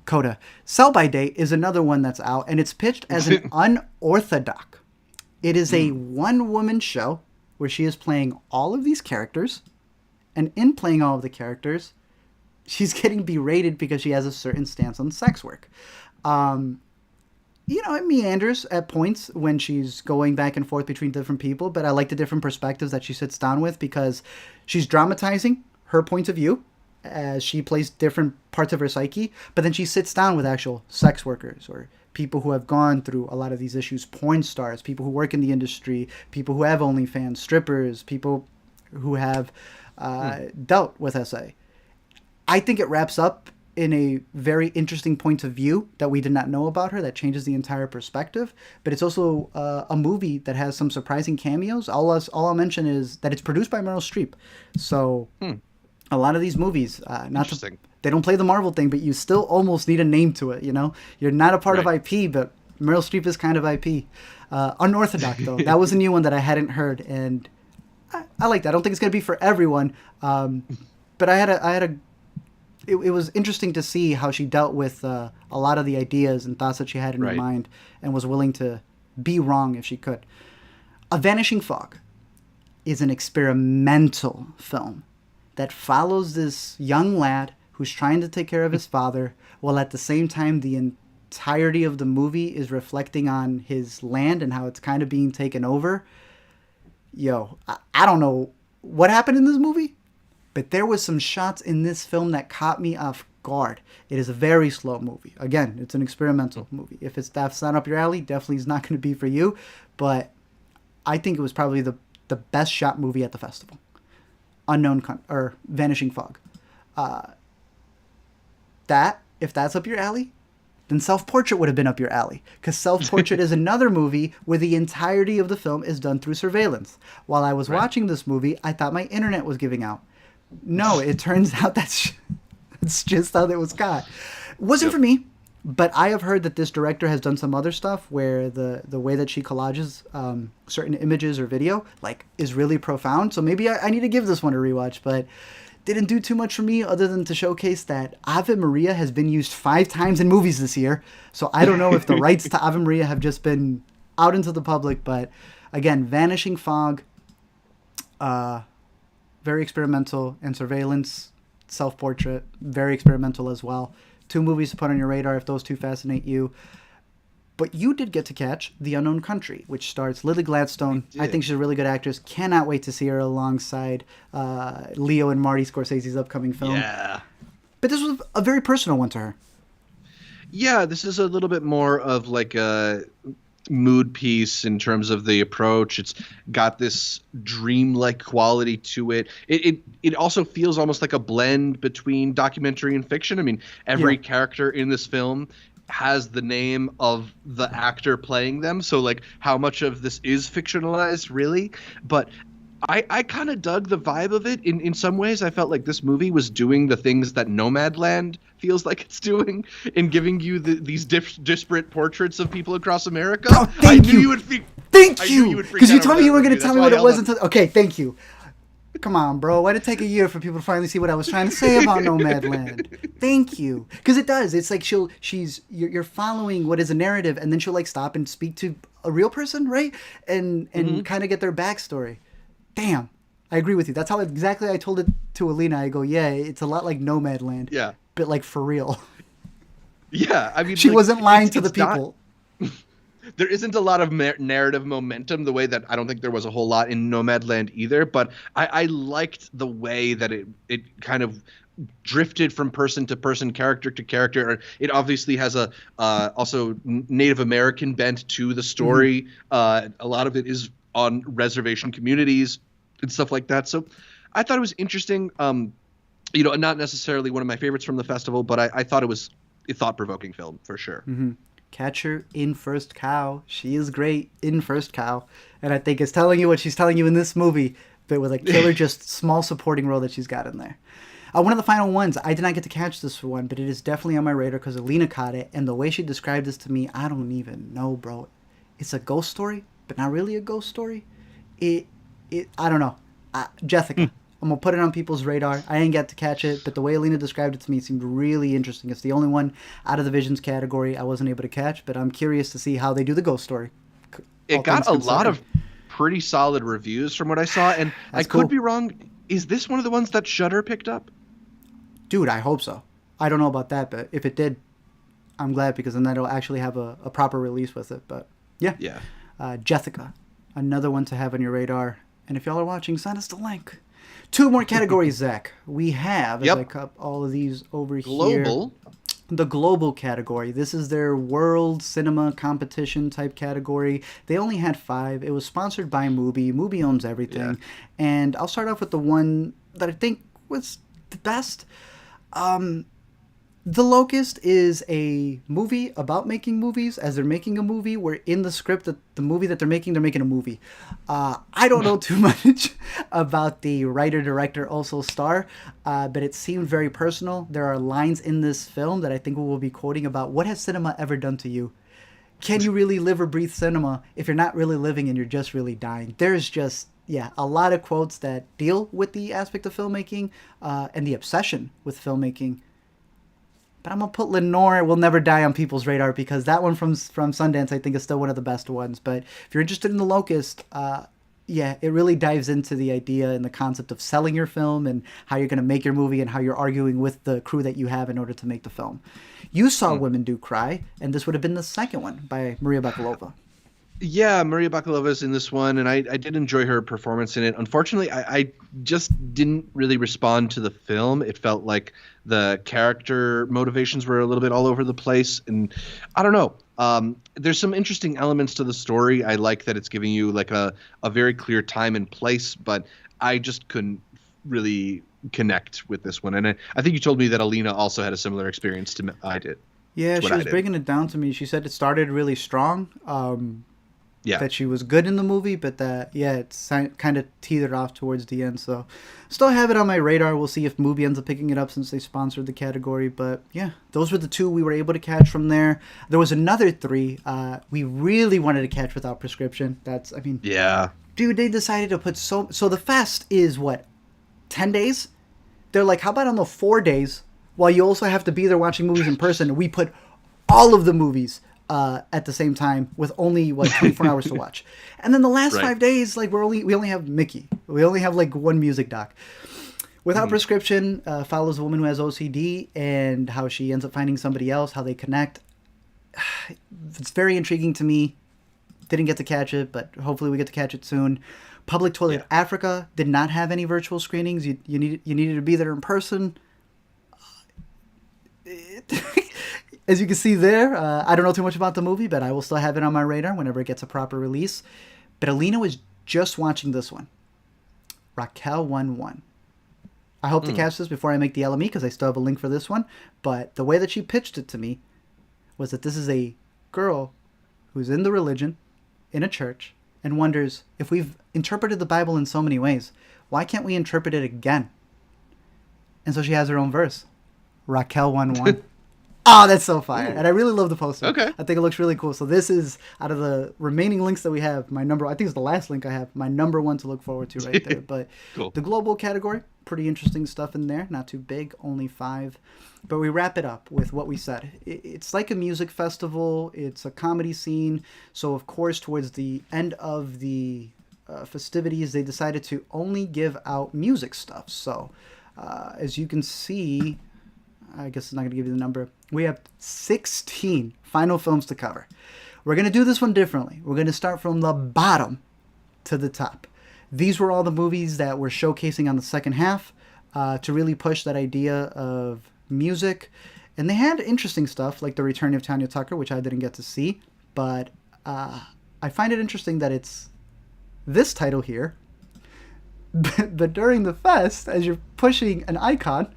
coda. Sell by Date is another one that's out, and it's pitched as an unorthodox. It is a one-woman show where she is playing all of these characters, and in playing all of the characters, she's getting berated because she has a certain stance on sex work. It meanders at points when she's going back and forth between different people, but I like the different perspectives that she sits down with, because she's dramatizing her point of view as she plays different parts of her psyche, but then she sits down with actual sex workers or people who have gone through a lot of these issues, porn stars, people who work in the industry, people who have OnlyFans, strippers, people who have dealt with SA. I think it wraps up in a very interesting point of view that we did not know about her, that changes the entire perspective. But it's also a movie that has some surprising cameos. All I'll mention is that it's produced by Meryl Streep. So a lot of these movies, they don't play the Marvel thing, but you still almost need a name to it, You're not a part of IP, but Meryl Streep is kind of IP. Unorthodox, though. That was a new one that I hadn't heard, and I like that. I don't think it's going to be for everyone, but it was interesting to see how she dealt with a lot of the ideas and thoughts that she had in her mind, and was willing to be wrong if she could. A Vanishing Fog is an experimental film that follows this young lad who's trying to take care of his father, while at the same time the entirety of the movie is reflecting on his land and how it's kind of being taken over. I don't know what happened in this movie, but there was some shots in this film that caught me off guard. It is a very slow movie. Again, it's an experimental movie. If that's not up your alley, definitely is not going to be for you. But I think it was probably the best shot movie at the festival. Vanishing Fog. If that's up your alley, then Self-Portrait would have been up your alley. Because Self-Portrait is another movie where the entirety of the film is done through surveillance. While I was watching this movie, I thought my internet was giving out. No, it turns out that's just how it was got. It wasn't for me, but I have heard that this director has done some other stuff where the way that she collages certain images or video is really profound. So maybe I need to give this one a rewatch, but didn't do too much for me other than to showcase that Ave Maria has been used 5 times in movies this year. So I don't know if the rights to Ave Maria have just been out into the public, but again, Vanishing Fog, very experimental, and Surveillance, Self-Portrait, very experimental as well. 2 movies to put on your radar if those 2 fascinate you. But you did get to catch The Unknown Country, which stars Lily Gladstone. I think she's a really good actress. Cannot wait to see her alongside Leo and Marty Scorsese's upcoming film. Yeah. But this was a very personal one to her. Yeah, this is a little bit more of like a mood piece in terms of the approach. It's got this dreamlike quality to it. It also feels almost like a blend between documentary and fiction. I mean, every character in this film has the name of the actor playing them, so like how much of this is fictionalized really, but I kind of dug the vibe of it. In some ways I felt like this movie was doing the things that Nomadland feels like it's doing in giving you these disparate portraits of people across America. Oh, thank you. Thank you, because you told me you were going to tell me what it was until... Okay, thank you. Come on, bro. Why did it take a year for people to finally see what I was trying to say about Nomadland? Thank you. Because it does. It's like you're following what is a narrative, and then she'll like stop and speak to a real person, right? And kind of get their backstory. Damn. I agree with you. That's how exactly I told it to Alina. I go, yeah, it's a lot like Nomadland. Yeah. But like for real. Yeah. I mean, she wasn't lying to the people. There isn't a lot of narrative momentum the way that I don't think there was a whole lot in Nomadland either, but I liked the way that it kind of drifted from person to person, character to character. It obviously has a also Native American bent to the story. A lot of it is on reservation communities and stuff like that. So I thought it was interesting. Not necessarily one of my favorites from the festival, but I thought it was a thought-provoking film for sure. Mm-hmm. Catch her in First Cow. She is great in First Cow. And I think it's telling you what she's telling you in this movie, but with a killer, just small supporting role that she's got in there. One of the final ones, I did not get to catch this one, but it is definitely on my radar because Alina caught it. And the way she described this to me, I don't even know, bro. It's a ghost story, but not really a ghost story. I don't know. Jethica. I'm going to put it on people's radar. I didn't get to catch it, but the way Alina described it to me seemed really interesting. It's the only one out of the Visions category I wasn't able to catch, but I'm curious to see how they do the ghost story. It got a lot of pretty solid reviews from what I saw, and I could be wrong. Is this one of the ones that Shudder picked up? Dude, I hope so. I don't know about that, but if it did, I'm glad, because then that'll actually have a proper release with it. But yeah. Jethica, another one to have on your radar. And if y'all are watching, send us the link. 2 more categories, Zach. We have, as I cup all of these over here, the global category. This is their world cinema competition type category. They only had 5. It was sponsored by Mubi. Mubi owns everything. Yeah. And I'll start off with the one that I think was the best. The Locust is a movie about making movies. As they're making a movie, where in the script that the movie that they're making a movie. I don't know too much about the writer, director, also star, but it seemed very personal. There are lines in this film that I think we will be quoting about what has cinema ever done to you? Can you really live or breathe cinema if you're not really living and you're just really dying? There's just, a lot of quotes that deal with the aspect of filmmaking and the obsession with filmmaking. But I'm going to put Lenore Will Never Die on people's radar because that one from Sundance I think is still one of the best ones. But if you're interested in The Locust, it really dives into the idea and the concept of selling your film and how you're going to make your movie and how you're arguing with the crew that you have in order to make the film. You saw Women Do Cry, and this would have been the second one by Maria Bakalova. Yeah, Maria Bakalova's in this one, and I did enjoy her performance in it. Unfortunately, I just didn't really respond to the film. It felt like the character motivations were a little bit all over the place, and I don't know. There's some interesting elements to the story. I like that it's giving you like a very clear time and place, but I just couldn't really connect with this one. And I think you told me that Alina also had a similar experience to I did. Yeah, she was breaking it down to me. She said it started really strong. That she was good in the movie, but that, it's kind of teetered off towards the end. So still have it on my radar. We'll see if Mubi ends up picking it up since they sponsored the category. But those were the 2 we were able to catch from there. There was another 3 we really wanted to catch without prescription. Dude, they decided to put so the fest is what, 10 days? They're like, how about on the 4 days while you also have to be there watching movies in person? We put all of the movies at the same time with only 24 hours to watch. And then the last 5 days, like we only have Mickey. We only have like one music doc. Without Prescription follows a woman who has OCD and how she ends up finding somebody else, how they connect. It's very intriguing to me. Didn't get to catch it, but hopefully we get to catch it soon. Public Toilet Africa did not have any virtual screenings. You needed to be there in person. As you can see there, I don't know too much about the movie, but I will still have it on my radar whenever it gets a proper release. But Alina was just watching this one. Raquel 1-1. I hope to catch this before I make the LME because I still have a link for this one. But the way that she pitched it to me was that this is a girl who's in the religion, in a church, and wonders, if we've interpreted the Bible in so many ways, why can't we interpret it again? And so she has her own verse. Raquel 1-1. Oh, that's so fire. And I really love the poster. Okay. I think it looks really cool. So this is, out of the remaining links that we have, I think it's the last link I have, my number one to look forward to right there. But cool. The global category, pretty interesting stuff in there. Not too big, only 5. But we wrap it up with what we said. It's like a music festival. It's a comedy scene. So, of course, towards the end of the festivities, they decided to only give out music stuff. So, as you can see, I guess it's not going to give you the number. We have 16 final films to cover. We're going to do this one differently. We're going to start from the bottom to the top. These were all the movies that we're showcasing on the second half to really push that idea of music. And they had interesting stuff like The Return of Tanya Tucker, which I didn't get to see. But I find it interesting that it's this title here. But during the fest, as you're pushing an icon,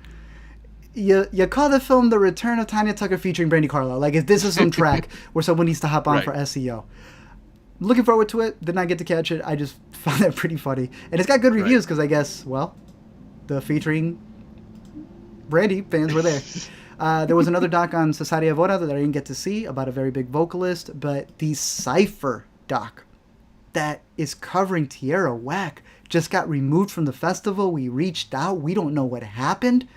you call the film The Return of Tanya Tucker featuring Brandy Carlisle. Like, if this is some track where someone needs to hop on for SEO. Looking forward to it. Did not get to catch it. I just found that pretty funny. And it's got good reviews because I guess, well, the featuring Brandy fans were there. There was another doc on Cesaria Evora that I didn't get to see about a very big vocalist, but the Cypher doc that is covering Tierra Whack just got removed from the festival. We reached out. We don't know what happened.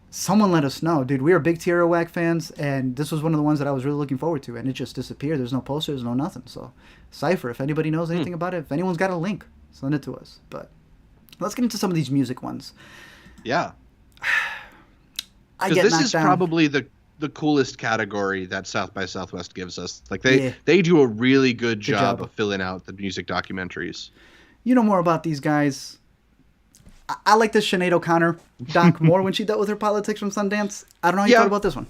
Someone let us know. Dude, we are big Tierra Whack fans, and this was one of the ones that I was really looking forward to, and it just disappeared. There's no posters, no nothing. So, Cypher, if anybody knows anything about it, if anyone's got a link, send it to us. But let's get into some of these music ones. Yeah. I get this knocked is down. Probably the coolest category that South by Southwest gives us. Like, they do a really good job of filling out the music documentaries. You know more about these guys. I like this Sinead O'Connor doc more when she dealt with her politics from Sundance. I don't know how you thought about this one.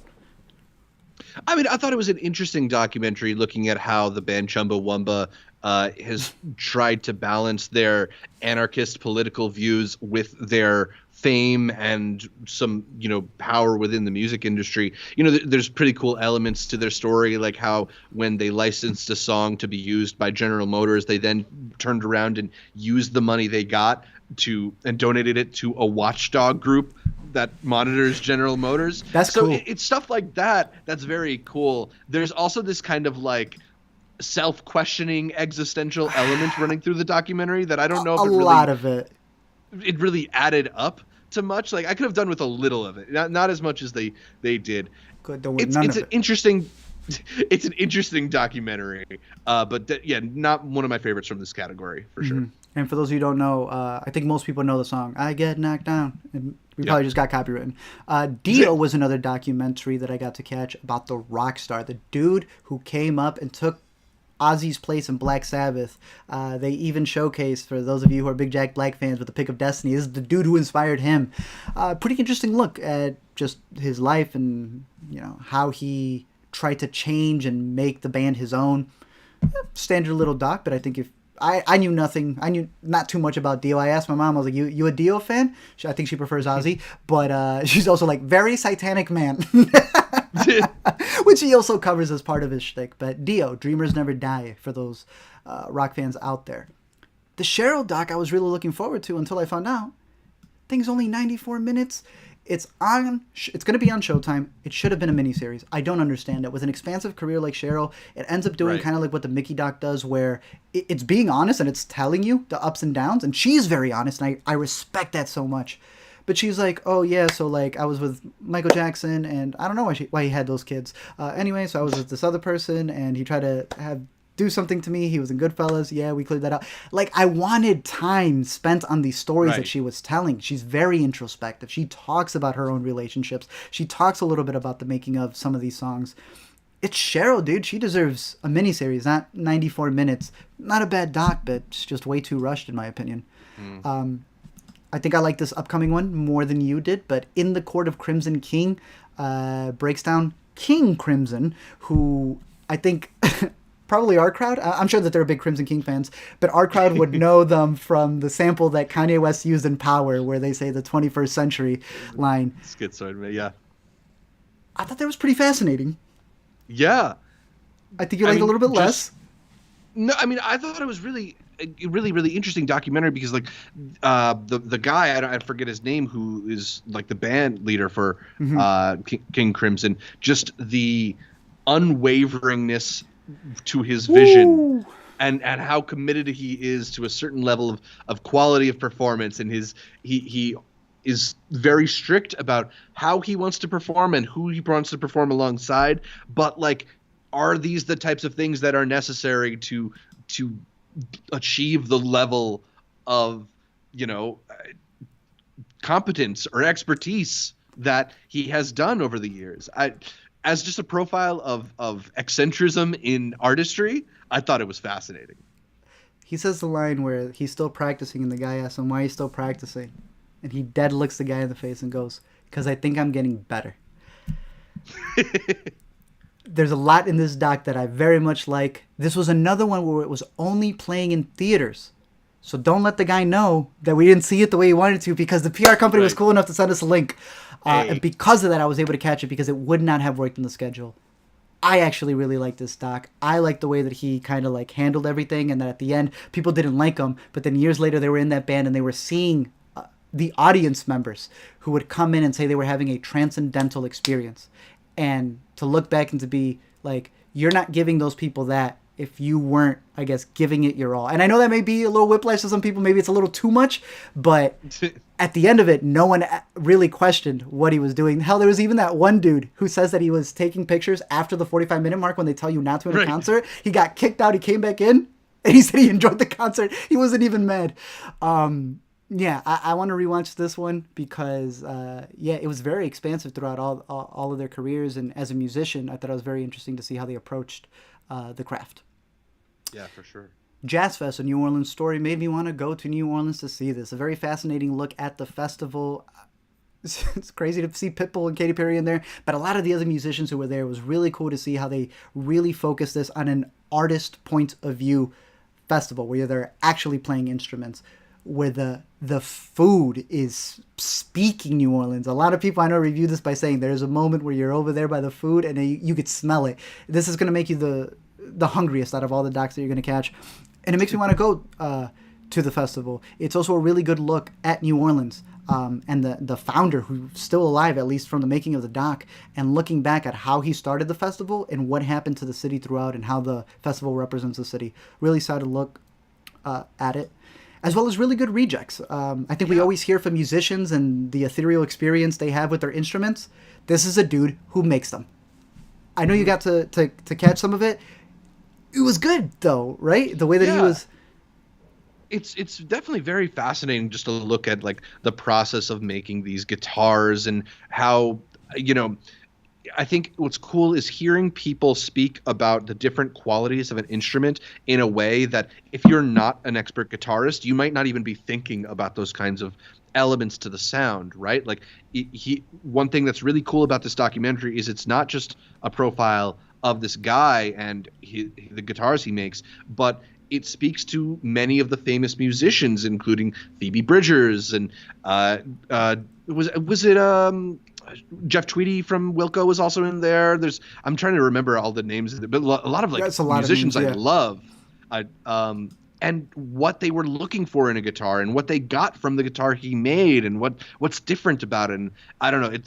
I mean, I thought it was an interesting documentary looking at how the band Chumbawamba has tried to balance their anarchist political views with their fame and some, power within the music industry. There's pretty cool elements to their story, like how when they licensed a song to be used by General Motors, they then turned around and used the money they got and donated it to a watchdog group that monitors General Motors. That's cool. So it's stuff like that that's very cool. There's also this kind of like self-questioning existential element running through the documentary that I don't know if it really added up to much. Like, I could have done with a little of it, not as much as they did. It's an interesting documentary, but not one of my favorites from this category for sure. And for those of you who don't know, I think most people know the song "I Get Knocked Down." And we probably just got copywritten. Dio was another documentary that I got to catch about the rock star, the dude who came up and took Ozzy's place in Black Sabbath. They even showcased, for those of you who are big Jack Black fans, with the Pick of Destiny, this is the dude who inspired him. Pretty interesting look at just his life and how he tried to change and make the band his own. Standard little doc, but I think if I knew nothing. I knew not too much about Dio. I asked my mom, I was like, you a Dio fan? I think she prefers Ozzy, but she's also like, very satanic man. Which he also covers as part of his shtick. But Dio, Dreamers Never Die, for those rock fans out there. The Cheryl doc I was really looking forward to until I found out. Thing's only 94 minutes. It's going to be on Showtime. It should have been a miniseries. I don't understand it. With an expansive career like Cheryl, it ends up doing kind of like what the Mickey doc does, where it's being honest and it's telling you the ups and downs. And she's very honest, and I respect that so much. But she's like, oh yeah, so like I was with Michael Jackson, and I don't know why he had those kids. Anyway, so I was with this other person, and he tried to do something to me. He was in Goodfellas. Yeah, we cleared that out. Like, I wanted time spent on these stories that she was telling. She's very introspective. She talks about her own relationships. She talks a little bit about the making of some of these songs. It's Cheryl, dude. She deserves a miniseries, not 94 minutes. Not a bad doc, but it's just way too rushed, in my opinion. I think I like this upcoming one more than you did, but In the Court of Crimson King breaks down King Crimson, who I think probably our crowd, I'm sure that they're big Crimson King fans, but our crowd would know them from the sample that Kanye West used in Power, where they say the 21st century line. Schizoid, yeah. I thought that was pretty fascinating. Yeah. I think you liked it a little bit less. No, I mean, I thought it was really interesting documentary because, like, the guy, I forget his name, who is, like, the band leader for King Crimson, just the unwaveringness to his vision and how committed he is to a certain level of quality of performance, and he is very strict about how he wants to perform and who he wants to perform alongside, but, like, are these the types of things that are necessary to achieve the level of, competence or expertise that he has done over the years? As just a profile of eccentricism in artistry, I thought it was fascinating. He says the line where he's still practicing, and the guy asks him why he's still practicing, and he dead looks the guy in the face and goes, "'Cause I think I'm getting better." There's a lot in this doc that I very much like. This was another one where it was only playing in theaters. So don't let the guy know that we didn't see it the way he wanted to, because the PR company was cool enough to send us a link. And because of that, I was able to catch it because it would not have worked in the schedule. I actually really like this doc. I like the way that he kind of like handled everything, and that at the end, people didn't like him. But then years later, they were in that band and they were seeing the audience members who would come in and say they were having a transcendental experience. And to look back and to be like, you're not giving those people that if you weren't, I guess, giving it your all. And I know that may be a little whiplash to some people. Maybe it's a little too much. But at the end of it, no one really questioned what he was doing. Hell, there was even that one dude who says that he was taking pictures after the 45-minute mark when they tell you not to in a concert. He got kicked out. He came back in. And he said he enjoyed the concert. He wasn't even mad. Yeah, I want to rewatch this one because, it was very expansive throughout all of their careers. And as a musician, I thought it was very interesting to see how they approached the craft. Yeah, for sure. Jazz Fest, a New Orleans story, made me want to go to New Orleans to see this. A very fascinating look at the festival. It's crazy to see Pitbull and Katy Perry in there, but a lot of the other musicians who were there, was really cool to see how they really focused this on an artist point of view festival where they're actually playing instruments, where the food is speaking New Orleans. A lot of people I know review this by saying there's a moment where you're over there by the food and you could smell it. This is going to make you the hungriest out of all the docs that you're going to catch. And it makes me want to go to the festival. It's also a really good look at New Orleans and the founder, who's still alive, at least from the making of the doc, and looking back at how he started the festival and what happened to the city throughout and how the festival represents the city. Really excited to look at it. As well as really good rejects. I think we always hear from musicians and the ethereal experience they have with their instruments. This is a dude who makes them. I know you got to catch some of it. It was good, though, right? The way that he was... It's definitely very fascinating just to look at, like, the process of making these guitars and how, I think what's cool is hearing people speak about the different qualities of an instrument in a way that if you're not an expert guitarist, you might not even be thinking about those kinds of elements to the sound, right? Like, one thing that's really cool about this documentary is it's not just a profile of this guy and the guitars he makes, but it speaks to many of the famous musicians, including Phoebe Bridgers and was it Jeff Tweedy from Wilco was also in there. I'm trying to remember all the names, but a lot of musicians I love, and what they were looking for in a guitar and what they got from the guitar he made and what's different about it. And I don't know,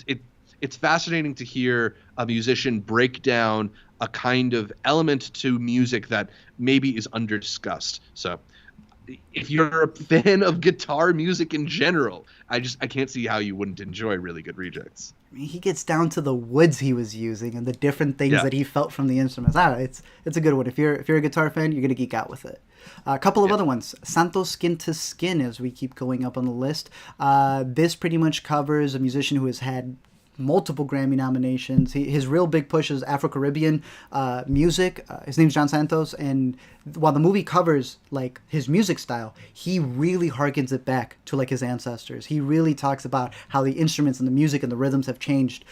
it's fascinating to hear a musician break down a kind of element to music that maybe is underdiscussed. So if you're a fan of guitar music in general, I can't see how you wouldn't enjoy really good rejects. I mean, he gets down to the woods he was using and the different things that he felt from the instruments. It's a good one. If you're a guitar fan, you're gonna geek out with it. A couple of other ones. Santos Skin to Skin, as we keep going up on the list. This pretty much covers a musician who has had multiple Grammy nominations. His real big push is Afro-Caribbean music. His name's John Santos, and while the movie covers like his music style, he really harkens it back to like his ancestors. He really talks about how the instruments and the music and the rhythms have changed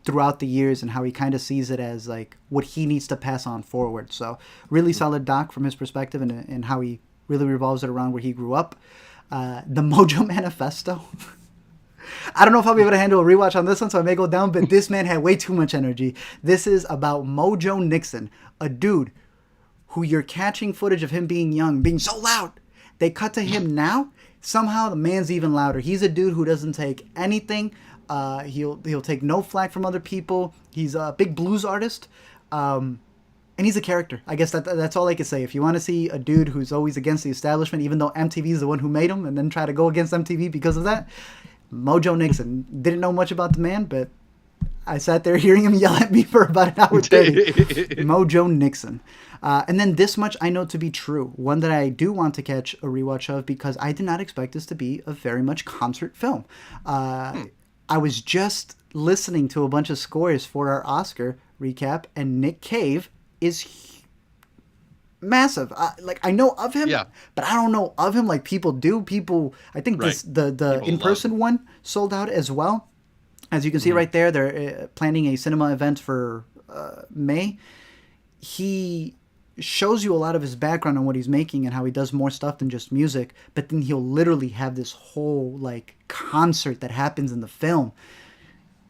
throughout the years, and how he kind of sees it as like what he needs to pass on forward. So really solid doc from his perspective, and how he really revolves it around where he grew up. The Mojo Manifesto. I don't know if I'll be able to handle a rewatch on this one, so I may go down, but this man had way too much energy. This is about Mojo Nixon, a dude who you're catching footage of him being young, being so loud. They cut to him now. Somehow the man's even louder. He's a dude who doesn't take anything. He'll take no flack from other people. He's a big blues artist. And he's a character. I guess that's all I could say. If you want to see a dude who's always against the establishment, even though MTV is the one who made him, and then try to go against MTV because of that, Mojo Nixon. Didn't know much about the man, but I sat there hearing him yell at me for about an hour 30. Mojo Nixon. And then This Much I Know to Be True. One that I do want to catch a rewatch of because I did not expect this to be a very much concert film. I was just listening to a bunch of scores for our Oscar recap, and Nick Cave is massive. Like, I know of him, but I don't know of him like people do. I think the in-person one sold out as well. As you can see right there, they're planning a cinema event for May. He shows you a lot of his background on what he's making and how he does more stuff than just music, but then he'll literally have this whole like concert that happens in the film.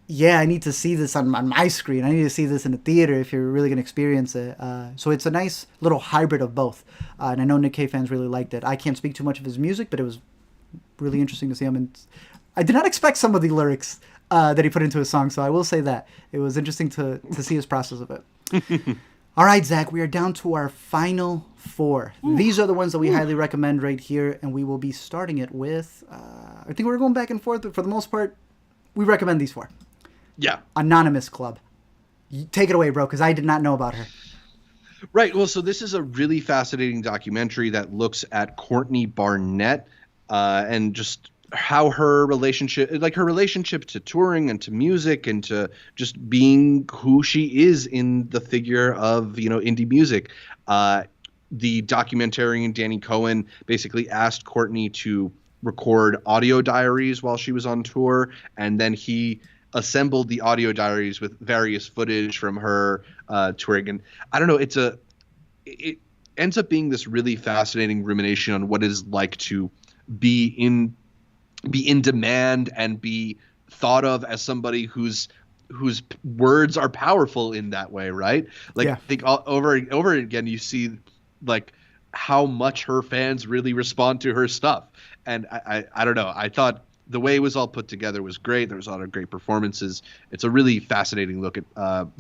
Yeah, I need to see this on my screen. I need to see this in a theater if you're really going to experience it. So it's a nice little hybrid of both. And I know Nick Cave fans really liked it. I can't speak too much of his music, but it was really interesting to see him. And I did not expect some of the lyrics that he put into his song, so I will say that. It was interesting to see his process of it. All right, Zach, we are down to our final four. These are the ones that we highly recommend right here, and we will be starting it with, I think we're going back and forth, but for the most part, we recommend these four. Yeah. Anonymous Club. Take it away, bro, because I did not know about her. Right. Well, so this is a really fascinating documentary that looks at Courtney Barnett and just how her relationship to touring and to music and to just being who she is in the figure of, indie music. The documentarian Danny Cohen basically asked Courtney to record audio diaries while she was on tour, and then he assembled the audio diaries with various footage from her touring. And I don't know, it ends up being this really fascinating rumination on what it's like to be in demand and be thought of as somebody whose words are powerful in that way, right? Like, I think over and over again you see like how much her fans really respond to her stuff. And I don't know, I thought the way it was all put together was great. There was a lot of great performances. It's a really fascinating look at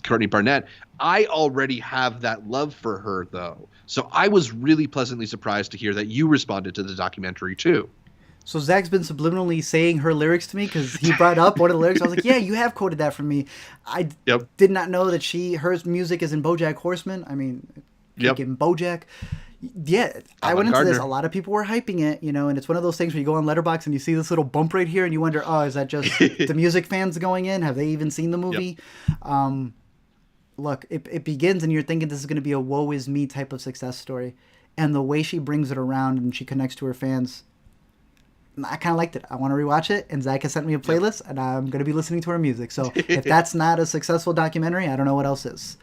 Courtney Barnett. I already have that love for her, though. So I was really pleasantly surprised to hear that you responded to the documentary, too. So Zach's been subliminally saying her lyrics to me because he brought up one of the lyrics. I was like, yeah, you have quoted that from me. I did not know that her music is in BoJack Horseman. I mean, in BoJack. Yeah, I went into this. A lot of people were hyping it, and it's one of those things where you go on Letterboxd and you see this little bump right here and you wonder, is that just the music fans going in? Have they even seen the movie? Look, it begins and you're thinking this is going to be a woe is me type of success story. And the way she brings it around and she connects to her fans, I kind of liked it. I want to rewatch it, and Zach has sent me a playlist, and I'm going to be listening to her music. So if that's not a successful documentary, I don't know what else is.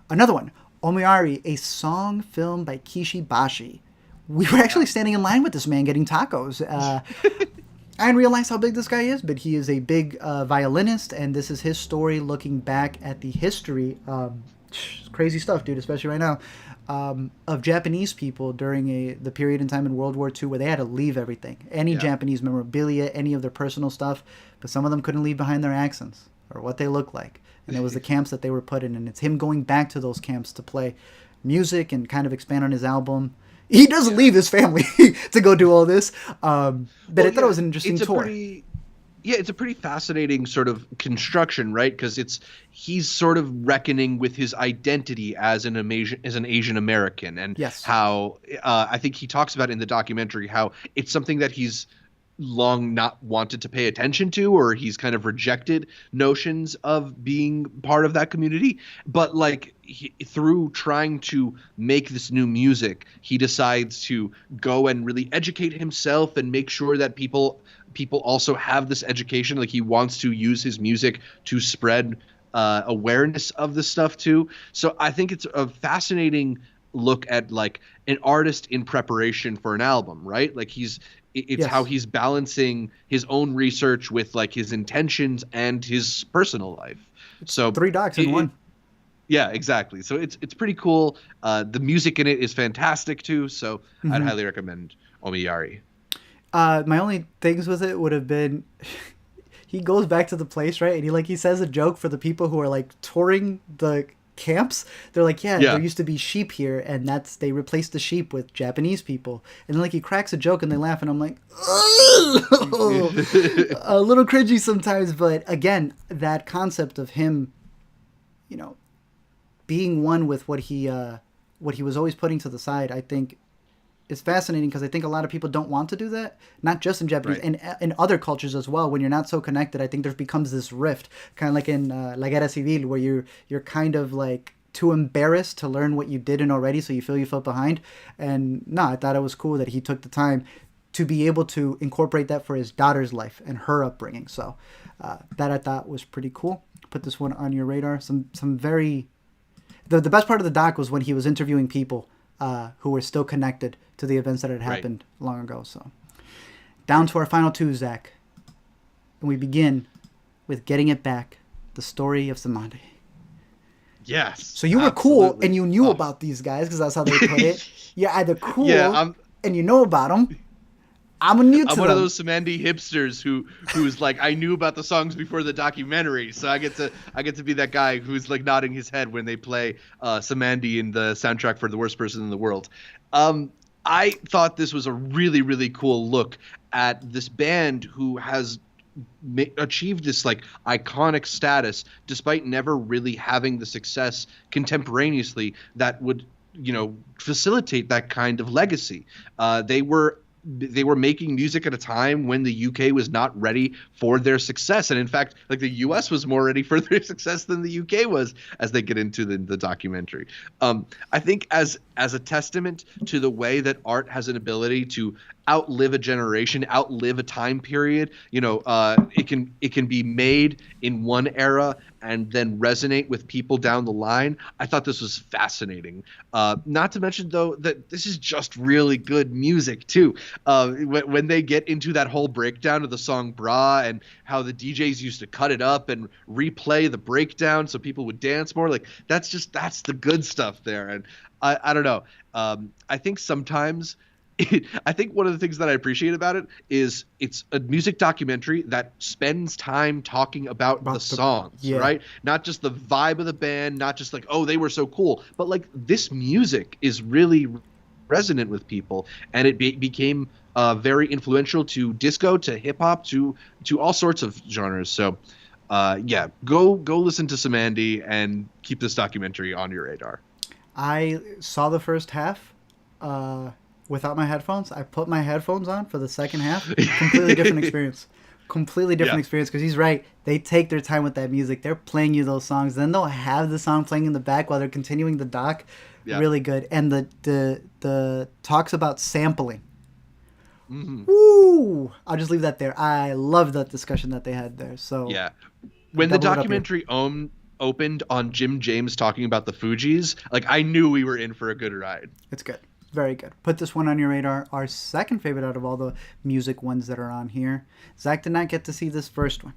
Another one, Omiyari, a song film by Kishi Bashi. We were actually standing in line with this man getting tacos. I didn't realize how big this guy is, but he is a big violinist, and this is his story looking back at the history. Crazy stuff, dude, especially right now. Of Japanese people during the period in time in World War II where they had to leave everything. Any Japanese memorabilia, any of their personal stuff, but some of them couldn't leave behind their accents or what they looked like. And it was the camps that they were put in, and it's him going back to those camps to play music and kind of expand on his album. He doesn't leave his family to go do all this, but I thought it was an interesting tour. It's a pretty fascinating sort of construction, right? Because he's sort of reckoning with his identity as an Asian American, and how I think he talks about in the documentary how it's something that he's long not wanted to pay attention to, or he's kind of rejected notions of being part of that community. But like through trying to make this new music, he decides to go and really educate himself and make sure that people also have this education. Like he wants to use his music to spread awareness of this stuff too. So I think it's a fascinating look at like an artist in preparation for an album, right? Like it's yes. How he's balancing his own research with like his intentions and his personal life. So 3 docs in one. Yeah, exactly. So it's pretty cool. The music in it is fantastic too. So I'd highly recommend Omiyari. My only things with it would have been he goes back to the place, right? And he says a joke for the people who are like touring the camps. They're like, yeah, there used to be sheep here, and they replaced the sheep with Japanese people. And then like he cracks a joke and they laugh, and I'm like, oh! A little cringy sometimes. But again, that concept of him, being one with what he was always putting to the side, I think is fascinating, because I think a lot of people don't want to do that, not just in Japanese, and in other cultures as well. When you're not so connected, I think there becomes this rift, kind of like in La Guerra Civil, where you're kind of like too embarrassed to learn what you didn't already, so you feel behind. And no, I thought it was cool that he took the time to be able to incorporate that for his daughter's life and her upbringing. So that I thought was pretty cool. Put this one on your radar. Some very... The best part of the doc was when he was interviewing people who were still connected to the events that had happened long ago. So down to our final 2, Zach. And we begin with Getting It Back, the story of Samadi. Yes. So you were cool and you knew about these guys, because that's how they put it. You're either cool and you know about them. I'm one of those Samandi hipsters who's like, I knew about the songs before the documentary, so I get to be that guy who's like nodding his head when they play Samandi in the soundtrack for The Worst Person in the World. I thought this was a really, really cool look at this band who has achieved this like iconic status despite never really having the success contemporaneously that would facilitate that kind of legacy. They were making music at a time when the UK was not ready for their success. And in fact, like the US was more ready for their success than the UK was, as they get into the documentary. I think as a testament to the way that art has an ability to outlive a generation, outlive a time period, it can be made in one era and then resonate with people down the line. I thought this was fascinating. Not to mention, though, that this is just really good music, too. When they get into that whole breakdown of the song Bra and how the DJs used to cut it up and replay the breakdown so people would dance more, like that's the good stuff there. And I don't know. I think sometimes... I think one of the things that I appreciate about it is it's a music documentary that spends time talking about the songs, right? Not just the vibe of the band, not just like, oh, they were so cool, but like this music is really resonant with people, and it became very influential to disco, to hip hop, to all sorts of genres. So, go listen to Samandi and keep this documentary on your radar. I saw the first half. Without my headphones. I put my headphones on for the second half. Completely different experience. Experience, because he's right. They take their time with that music. They're playing you those songs. Then they'll have the song playing in the back while they're continuing the doc. Yeah. Really good. And the talks about sampling. Mm-hmm. Woo! I'll just leave that there. I love that discussion that they had there. So yeah, when the documentary opened on Jim James talking about the Fugees, like I knew we were in for a good ride. It's good. Very good. Put this one on your radar. Our second favorite out of all the music ones that are on here. Zach did not get to see this first one.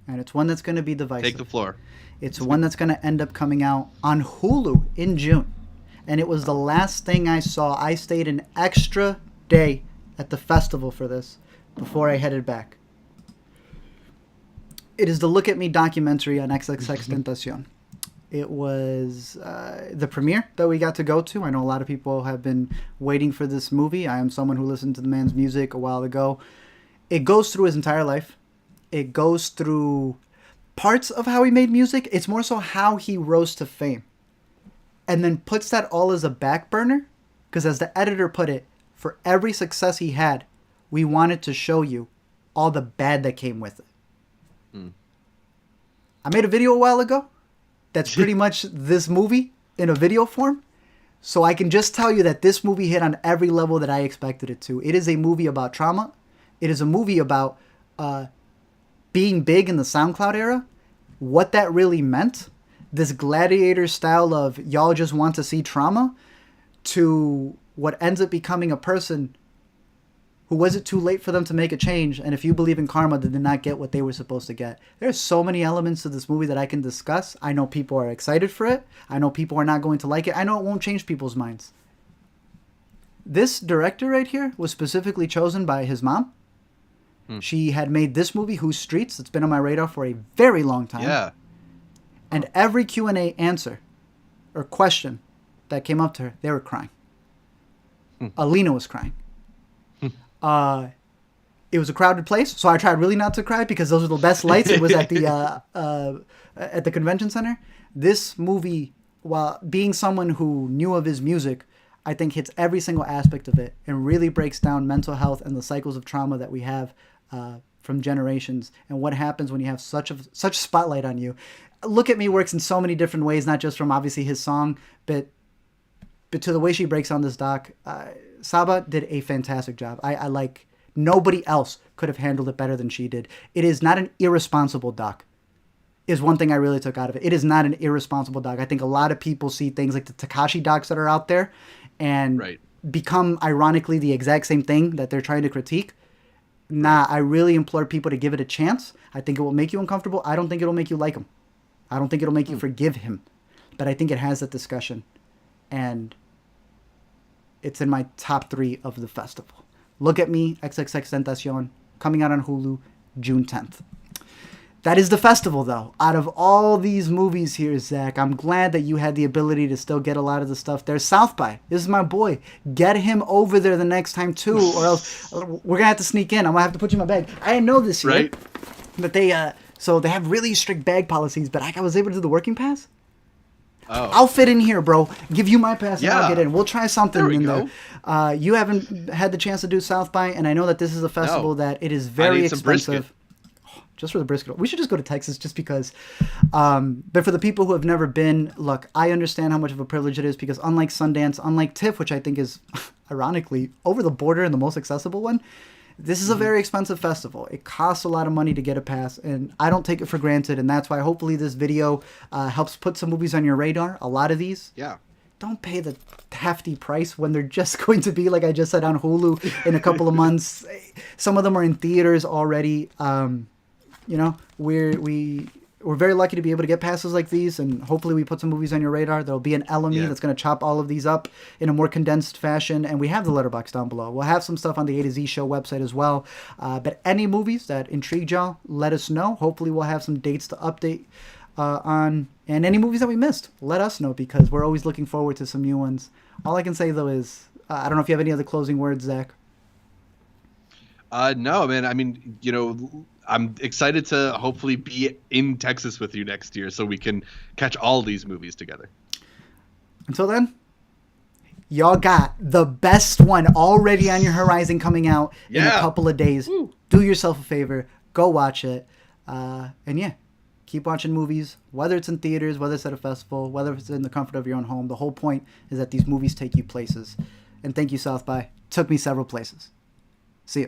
And it's one that's going to be divisive. Take the floor. It's one that's going to end up coming out on Hulu in June. And it was the last thing I saw. I stayed an extra day at the festival for this before I headed back. It is the Look at Me documentary on XXXTentacion. It was the premiere that we got to go to. I know a lot of people have been waiting for this movie. I am someone who listened to the man's music a while ago. It goes through his entire life. It goes through parts of how he made music. It's more so how he rose to fame. And then puts that all as a back burner. Because as the editor put it, for every success he had We wanted to show you all the bad that came with it. I made a video a while ago that's pretty much this movie in a video form. So I can just tell you that this movie hit on every level that I expected it to. It is a movie about trauma. It is a movie about being big in the SoundCloud era, what that really meant, this gladiator style of y'all just want to see trauma, to what ends up becoming a person who was it too late for them to make a change, and if you believe in karma, they did not get what they were supposed to get. There's so many elements to this movie that I can discuss. I know people are excited for it. I know people are not going to like it. I know it won't change people's minds. This director right here was specifically chosen by his mom. She had made this movie, Whose Streets. It's been on my radar for a very long time. Yeah. And every Q&A answer or question that came up to her, they were crying. Alina was crying. It was a crowded place, so I tried really not to cry because those were the best lights. It was at the convention center. This movie, while being someone who knew of his music, I think hits every single aspect of it and really breaks down mental health and the cycles of trauma that we have from generations and what happens when you have such spotlight on you. Look at Me works in so many different ways, not just from obviously his song, but to the way she breaks down this doc. Saba did a fantastic job. I like, nobody else could have handled it better than she did. It is not an irresponsible doc, is one thing I really took out of it. It is not an irresponsible doc. I think a lot of people see things like the Takashi docs that are out there and become ironically the exact same thing that they're trying to critique. Nah, I really implore people to give it a chance. I think it will make you uncomfortable. I don't think it'll make you like him. I don't think it'll make you forgive him. But I think it has that discussion. And it's in my top 3 of the festival. Look at Me, XXXTentacion, coming out on Hulu, June 10th. That is the festival, though. Out of all these movies here, Zach, I'm glad that you had the ability to still get a lot of the stuff there. South by. This is my boy. Get him over there the next time, too, or else we're going to have to sneak in. I'm going to have to put you in my bag. I didn't know this yet. Right. But they have really strict bag policies, but I was able to do the working pass. Oh. I'll fit in here, bro. Give you my pass and I'll get in. We'll try something in there. You haven't had the chance to do South by, and I know that this is a festival that it is very expensive. Just for the brisket. We should just go to Texas just because. But for the people who have never been, look, I understand how much of a privilege it is because unlike Sundance, unlike TIFF, which I think is, ironically, over the border and the most accessible one, this is a very expensive festival. It costs a lot of money to get a pass, and I don't take it for granted, and that's why hopefully this video helps put some movies on your radar. A lot of these. Yeah. Don't pay the hefty price when they're just going to be, like I just said, on Hulu in a couple of months. Some of them are in theaters already. We're very lucky to be able to get passes like these, and hopefully we put some movies on your radar. There'll be an LME that's going to chop all of these up in a more condensed fashion, and we have the letterbox down below. We'll have some stuff on the A to Z Show website as well. But any movies that intrigue y'all, let us know. Hopefully we'll have some dates to update on, and any movies that we missed, let us know because we're always looking forward to some new ones. All I can say though is, I don't know if you have any other closing words, Zach. No, man. I mean, I'm excited to hopefully be in Texas with you next year so we can catch all these movies together. Until then, y'all got the best one already on your horizon coming out in a couple of days. Woo. Do yourself a favor. Go watch it. Keep watching movies, whether it's in theaters, whether it's at a festival, whether it's in the comfort of your own home. The whole point is that these movies take you places. And thank you, South by. Took me several places. See ya.